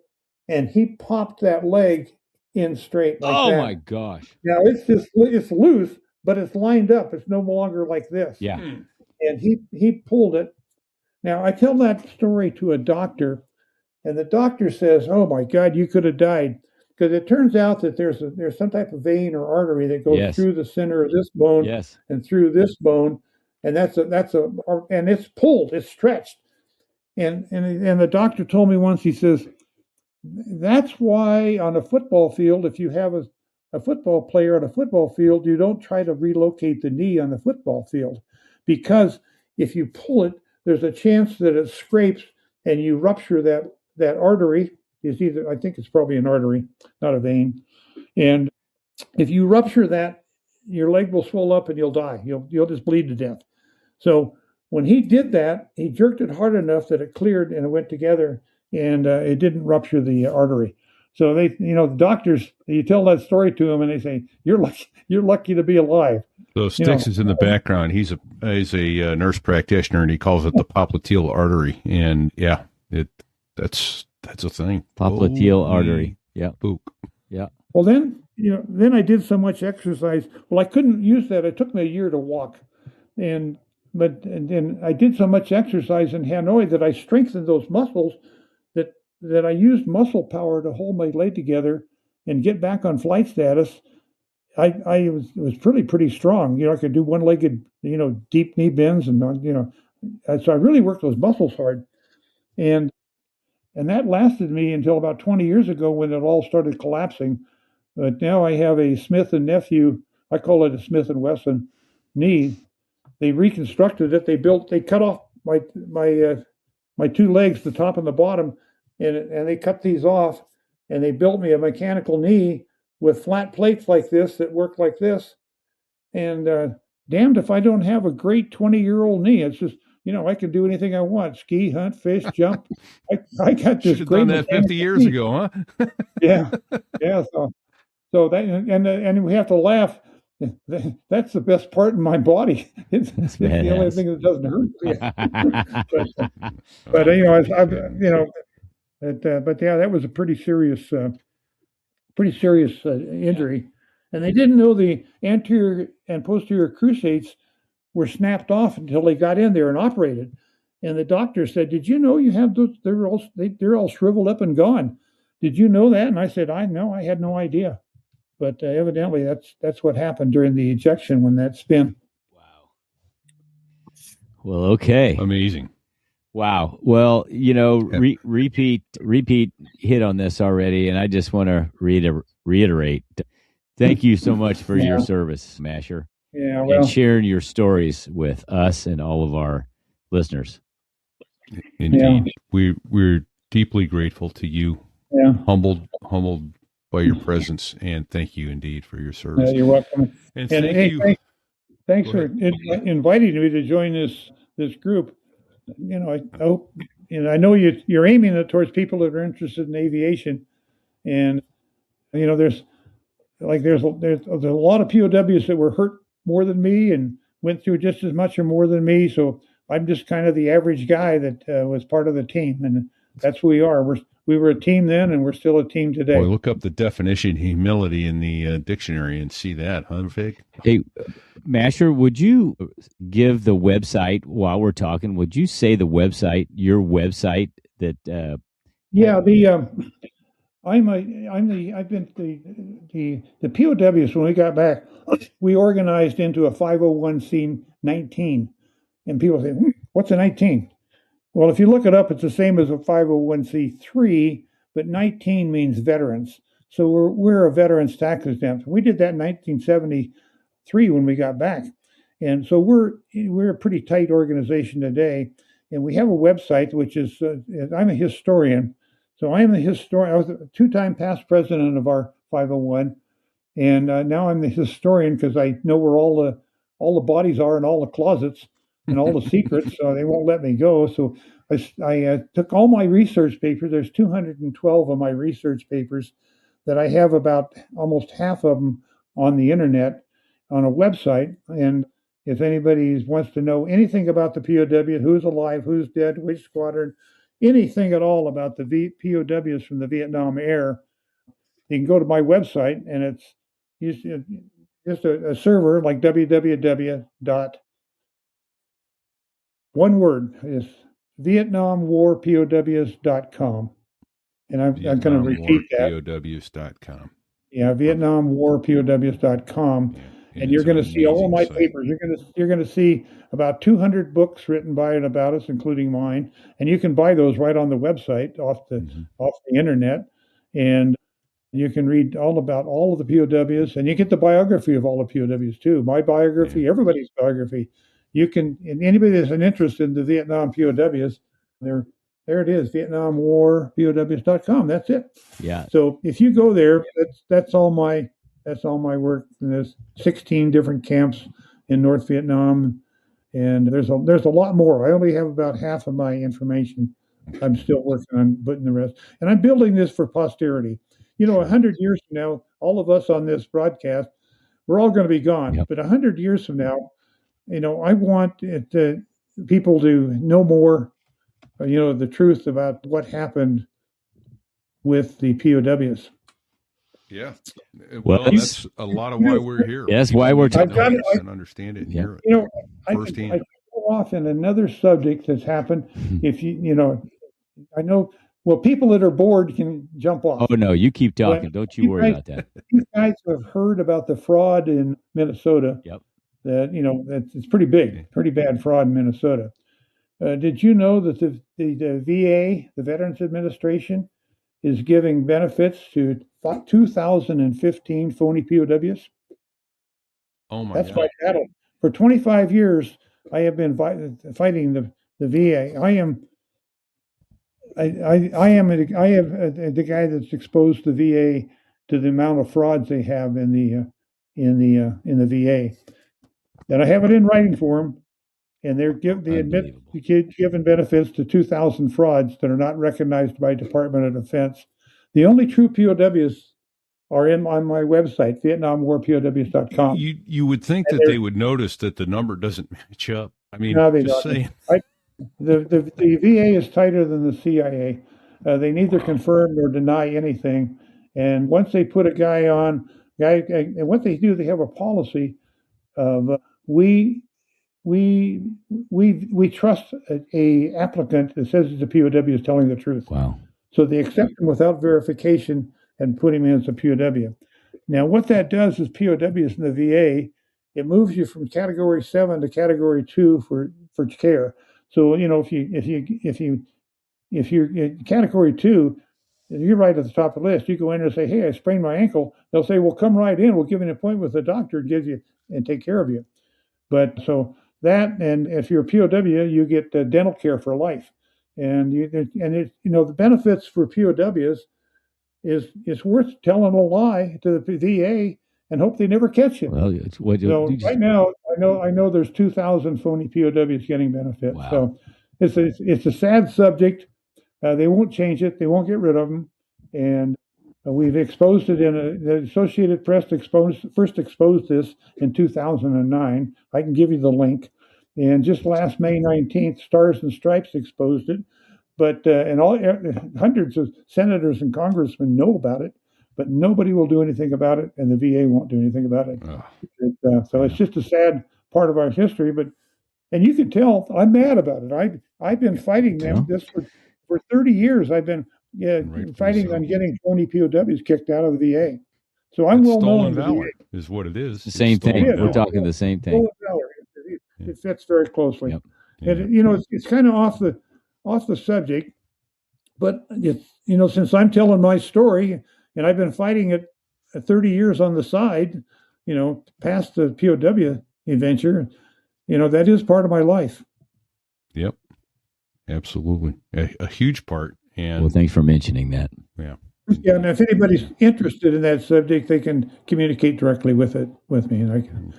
and he popped that leg in straight like Oh that. my gosh. Now it's loose, but it's lined up. It's no longer like this. Yeah. And he pulled it. Now I tell that story to a doctor, and the doctor says, "Oh my God, you could have died," because it turns out that there's some type of vein or artery that goes Yes. through the center of this bone Yes. and through this bone, and and it's pulled, it's stretched, and the doctor told me once. He says that's why on a football field, if you have a football player on a football field, you don't try to relocate the knee on the football field, because if you pull it, there's a chance that it scrapes and you rupture that artery. Is either, I think it's probably an artery, not a vein. And if you rupture that, your leg will swell up and you'll die. You'll just bleed to death. So when he did that, he jerked it hard enough that it cleared and it went together, and it didn't rupture the artery. So the doctors, you tell that story to them, and they say, "You're lucky to be alive." So Styx is in the background. He's a nurse practitioner, and he calls it the popliteal artery. And yeah, that's a thing. Popliteal artery. Yeah. Book. Yeah. Well, then I did so much exercise. Well, I couldn't use that. It took me a year to walk, and then I did so much exercise in Hanoi that I strengthened those muscles that I used muscle power to hold my leg together and get back on flight status. I was pretty strong. I could do one-legged, deep knee bends, and so I really worked those muscles hard, and that lasted me until about 20 years ago when it all started collapsing. But now I have a Smith and Nephew. I call it a Smith and Wesson knee. They reconstructed it. They cut off my two legs, the top and the bottom, and they cut these off, and they built me a mechanical knee with flat plates like this that work like this. And damned if I don't have a great 20-year-old knee. It's just, I can do anything I want: ski, hunt, fish, jump. I got this. Should have done that 50 years ago, huh? Yeah. So that, and we have to laugh. That's the best part of my body. It's the only thing that doesn't hurt. but that was a pretty serious injury, and they didn't know the anterior and posterior cruciates were snapped off until they got in there and operated. And the doctor said, "Did you know you have those? They're all shriveled up and gone. Did you know that?" And I said, "I had no idea." But evidently, that's what happened during the ejection when that spin. Wow. Well, okay. Amazing. Wow. Well, repeat hit on this already, and I just want to reiterate. Thank you so much for your service, Masher. Yeah, well, and sharing your stories with us and all of our listeners. Indeed, we're deeply grateful to you. Yeah, humbled by your presence, and thank you indeed for your service. You're welcome. And thank you. Thanks for inviting me to join this group. I hope, I know you're aiming it towards people that are interested in aviation, and there's a lot of POWs that were hurt more than me and went through just as much or more than me. So I'm just kind of the average guy that was part of the team, and that's who we are. We were a team then, and we're still a team today. Boy, look up the definition humility in the dictionary and see that, huh, Vic? Hey, Masher, would you give the website while we're talking? Would you say your website that? I've been the POWs when we got back, we organized into a 501c19, and people say, "What's a 19?" Well, if you look it up, it's the same as a 501c3, but 19 means veterans. So we're a veterans tax exempt. We did that in 1973 when we got back, and so we're a pretty tight organization today, and we have a website which is I'm a historian, so I am a historian. I was a 2-time past president of our 501, and now I'm the historian because I know where all the bodies are in all the closets and all the secrets, so they won't let me go. So I took all my research papers. There's 212 of my research papers that I have, about almost half of them on the internet on a website. And if anybody wants to know anything about the POW, who's alive, who's dead, which squadron, anything at all about the POWs from the Vietnam era, you can go to my website, and it's just a server like www. One word is VietnamWarPOWs.com. And I'm going to repeat that. VietnamWarPOWs.com. Yeah, VietnamWarPOWs.com. Yeah, And you're going to see all of my site. papers. You're going to see about 200 books written by and about us, including mine. And you can buy those right on the website off the internet. And you can read all about all of the POWs, and you get the biography of all the POWs too. My biography, everybody's biography. You can, and anybody that's an interest in the Vietnam POWs, there it is, VietnamWarPOWs.com. That's it. Yeah. So if you go there, that's all my work. And there's 16 different camps in North Vietnam, and there's a lot more. I only have about half of my information. I'm still working on putting the rest, and I'm building this for posterity. 100 years from now, all of us on this broadcast, we're all going to be gone. Yep. But 100 years from now, I want people to know more, the truth about what happened with the POWs. Yeah. Well, that's a lot of why we're here. Yeah, that's why we're talking about it and understand it and hear it firsthand. I go off in another subject that's happened. If I know. Well, people that are bored can jump off. Oh, no, you keep talking. Don't you worry about that. You guys have heard about the fraud in Minnesota. Yep. It's pretty big, pretty bad fraud in Minnesota. Did you know that the VA, the Veterans Administration, is giving benefits to 2,015 phony POWs? Oh, my God. That's my battle. For 25 years, I have been fighting the VA. I am the guy that's exposed the VA to the amount of frauds they have in the VA, and I have it in writing for them, and they admit giving benefits to 2,000 frauds that are not recognized by Department of Defense. The only true POWs are on my website, VietnamWarPOWs.com. You would think that they would notice that the number doesn't match up. I mean, just saying. The VA is tighter than the CIA. They neither confirm nor deny anything. And once they put a guy on, and what they do, they have a policy of we trust a applicant that says the POW is telling the truth. Wow. So they accept him without verification and put him in as a POW. Now, what that does is POWs in the VA, it moves you from Category 7 to Category 2 for care. So if you're in Category 2, you're right at the top of the list. You go in and say, "Hey, I sprained my ankle." They'll say, "Well, come right in. We'll give you an appointment with the doctor, give you and take care of you." But so that, and if you're a POW, you get dental care for life, and the benefits for POWs is worth telling a lie to the VA and hope they never catch you. Well, right now, I know there's 2,000 phony POWs getting benefits. Wow. So it's a sad subject. They won't change it. They won't get rid of them. And we've exposed it the Associated Press first exposed this in 2009. I can give you the link. And just last May 19th, Stars and Stripes exposed it. But hundreds of senators and congressmen know about it. But nobody will do anything about it, and the VA won't do anything about it. So it's just a sad part of our history. And you can tell I'm mad about it. I've been fighting this for 30 years. I've been fighting on getting phony POWs kicked out of the VA. So I'm well known. Stolen valor is what it is. The same thing. We're talking the same thing. It fits very closely. Yep. And it's kind of off the subject, but since I'm telling my story. And I've been fighting it 30 years on the side, past the POW adventure. That is part of my life. Yep, absolutely. A huge part. And well, thanks for mentioning that. Yeah. Yeah, and if anybody's interested in that subject, they can communicate directly with me, and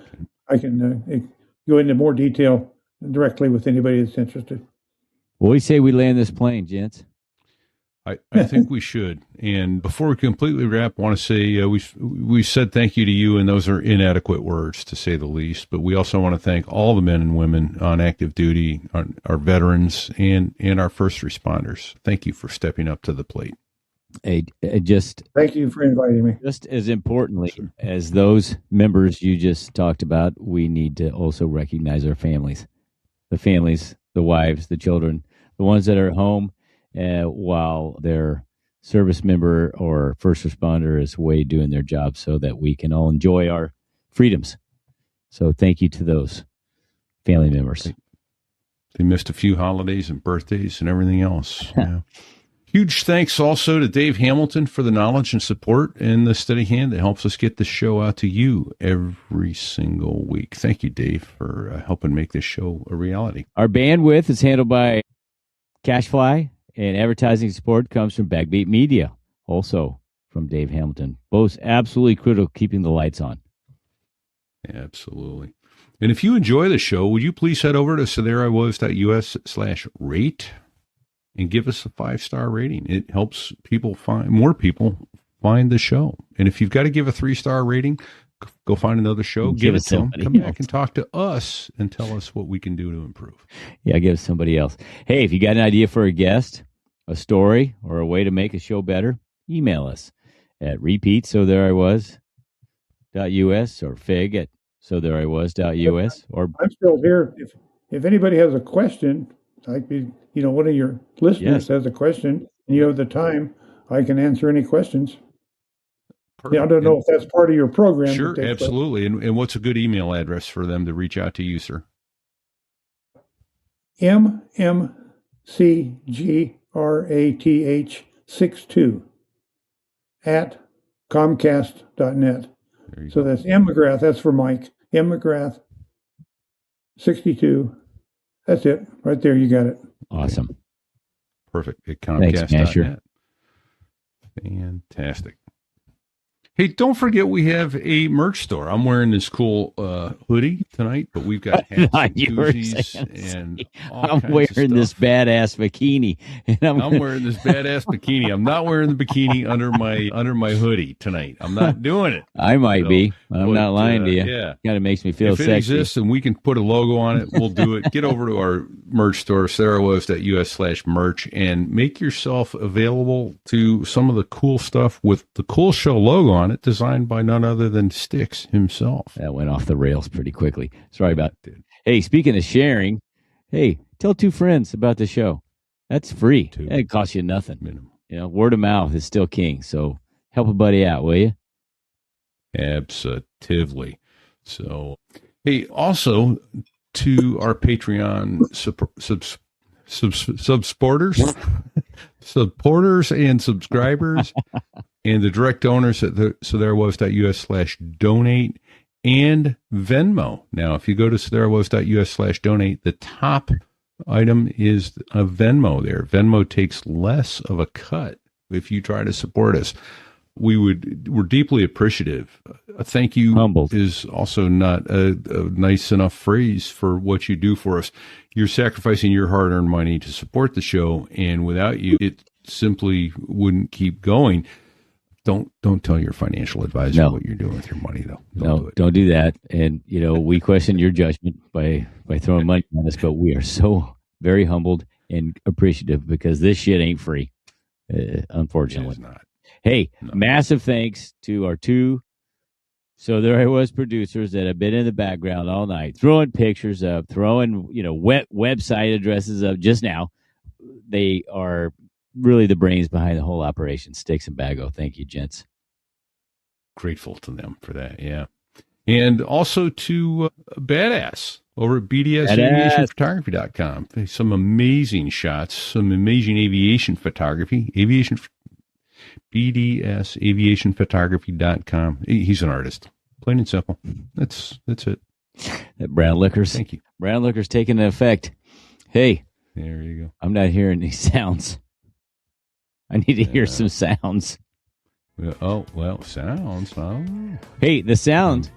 I can go into more detail directly with anybody that's interested. Well, we say we land this plane, gents. I think we should. And before we completely wrap, I want to say we said thank you to you, and those are inadequate words, to say the least. But we also want to thank all the men and women on active duty, our veterans, and our first responders. Thank you for stepping up to the plate. Just Thank you for inviting me. Just as importantly as those members you just talked about, we need to also recognize our families, the wives, the children, the ones that are at home while their service member or first responder is away doing their job so that we can all enjoy our freedoms. So thank you to those family members. They missed a few holidays and birthdays and everything else. Yeah. Huge thanks also to Dave Hamilton for the knowledge and support and the steady hand that helps us get the show out to you every single week. Thank you, Dave, for helping make this show a reality. Our bandwidth is handled by Cashfly, and advertising support comes from Backbeat Media, also from Dave Hamilton. Both absolutely critical keeping the lights on. Absolutely. And if you enjoy the show, would you please head over to sotheriwas.us/rate and give us a 5-star rating. It helps more people find the show. And if you've got to give a 3-star rating, go find another show, give it to them, come back and talk to us and tell us what we can do to improve. Yeah, give it to somebody else. Hey, if you got an idea for a guest, a story, or a way to make a show better, email us at repeat.sotheriwas.us or fig@sotheriwas.us. Or I'm still here. If anybody has a question, like one of your listeners has a question, and you have the time, I can answer any questions. Perfect. Yeah, I don't know if that's part of your program. Sure, absolutely. And what's a good email address for them to reach out to you, sir? mmcgrath62 at comcast.net. So that's M. McGrath. That's for Mike. M. McGrath 62. That's it. Right there. You got it. Awesome. Perfect. At comcast.net. Fantastic. Hey, don't forget we have a merch store. I'm wearing this cool hoodie tonight, but we've got hats and koozies and all I'm kinds wearing of this stuff. badass bikini. And I'm wearing this badass bikini. I'm not wearing the bikini under my hoodie tonight. I'm not doing it. I might be. I'm not lying to you. Yeah. Kind of makes me feel If it sexy. exists and we can put a logo on it, we'll do it. Get over to our merch store, sarahwas.us/merch, and make yourself available to some of the cool stuff with the Cool Show logo on it, designed by none other than Styx himself. That went off the rails pretty quickly. Sorry about that. Hey, speaking of sharing, hey, tell 2 friends about the show. That's free. It costs you nothing. Minimum. Word of mouth is still king. So help a buddy out, will you? Absolutely. So, hey, also to our Patreon supporters and subscribers and the direct donors at sotheriwas.us/donate and Venmo. Now, if you go to sotheriwas.us/donate, the top item is a Venmo there. Venmo takes less of a cut if you try to support us. We're deeply appreciative. A thank you Humbled. is also not a nice enough phrase for what you do for us. You're sacrificing your hard-earned money to support the show, and without you, it simply wouldn't keep going. Don't tell your financial advisor what you're doing with your money, though. Don't do that. And we question your judgment by throwing money on us, but we are so very humbled and appreciative because this shit ain't free, unfortunately. It is not. Hey, massive thanks to our 2 So There I Was producers that have been in the background all night, throwing pictures up, throwing website addresses up just now. They are really the brains behind the whole operation. Sticks and Bago. Thank you, gents. Grateful to them for that, yeah. And also to Badass over at bdsaviationphotography.com. Some amazing shots, some amazing aviation photography. bdsaviationphotography.com. He's an artist. Plain and simple. That's it. That brown liquor's. Thank you. Brown liquor's taking effect. Hey. There you go. I'm not hearing any sounds. I need to hear some sounds. Sounds. Oh. Hey, the sound.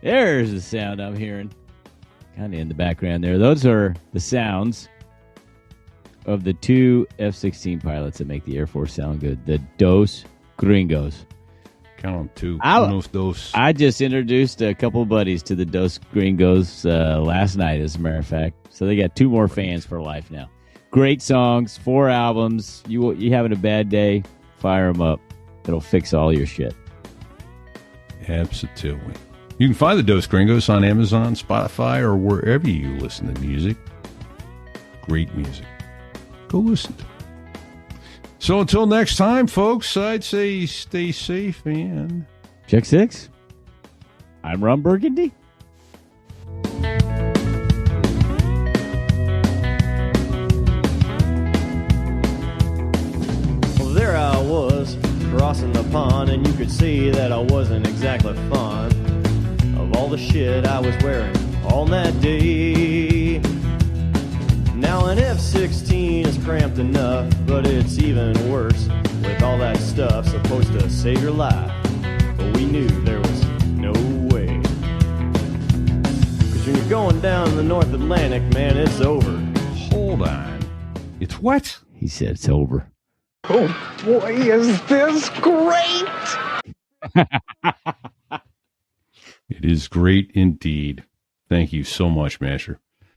There's the sound I'm hearing. Kind of in the background there. Those are the sounds of the 2 F-16 pilots that make the Air Force sound good. The Dos Gringos. Count them 2. Dos. I just introduced a couple of buddies to the Dos Gringos last night, as a matter of fact. So they got 2 more fans for life now. Great songs, 4 albums. You having a bad day? Fire them up. It'll fix all your shit. Absolutely. You can find the Dos Gringos on Amazon, Spotify, or wherever you listen to music. Great music. Go listen to it. So until next time, folks, I'd say stay safe and... Check 6. I'm Ron Burgundy. Well, there I was, crossing the pond, and you could see that I wasn't exactly fond of all the shit I was wearing on that day. Now an F-16 is cramped enough, but it's even worse with all that stuff supposed to save your life. But we knew there was no way. 'Cause when you're going down the North Atlantic, man, it's over. Hold on. It's what? He said it's over. Oh boy, is this great! It is great indeed. Thank you so much, Masher.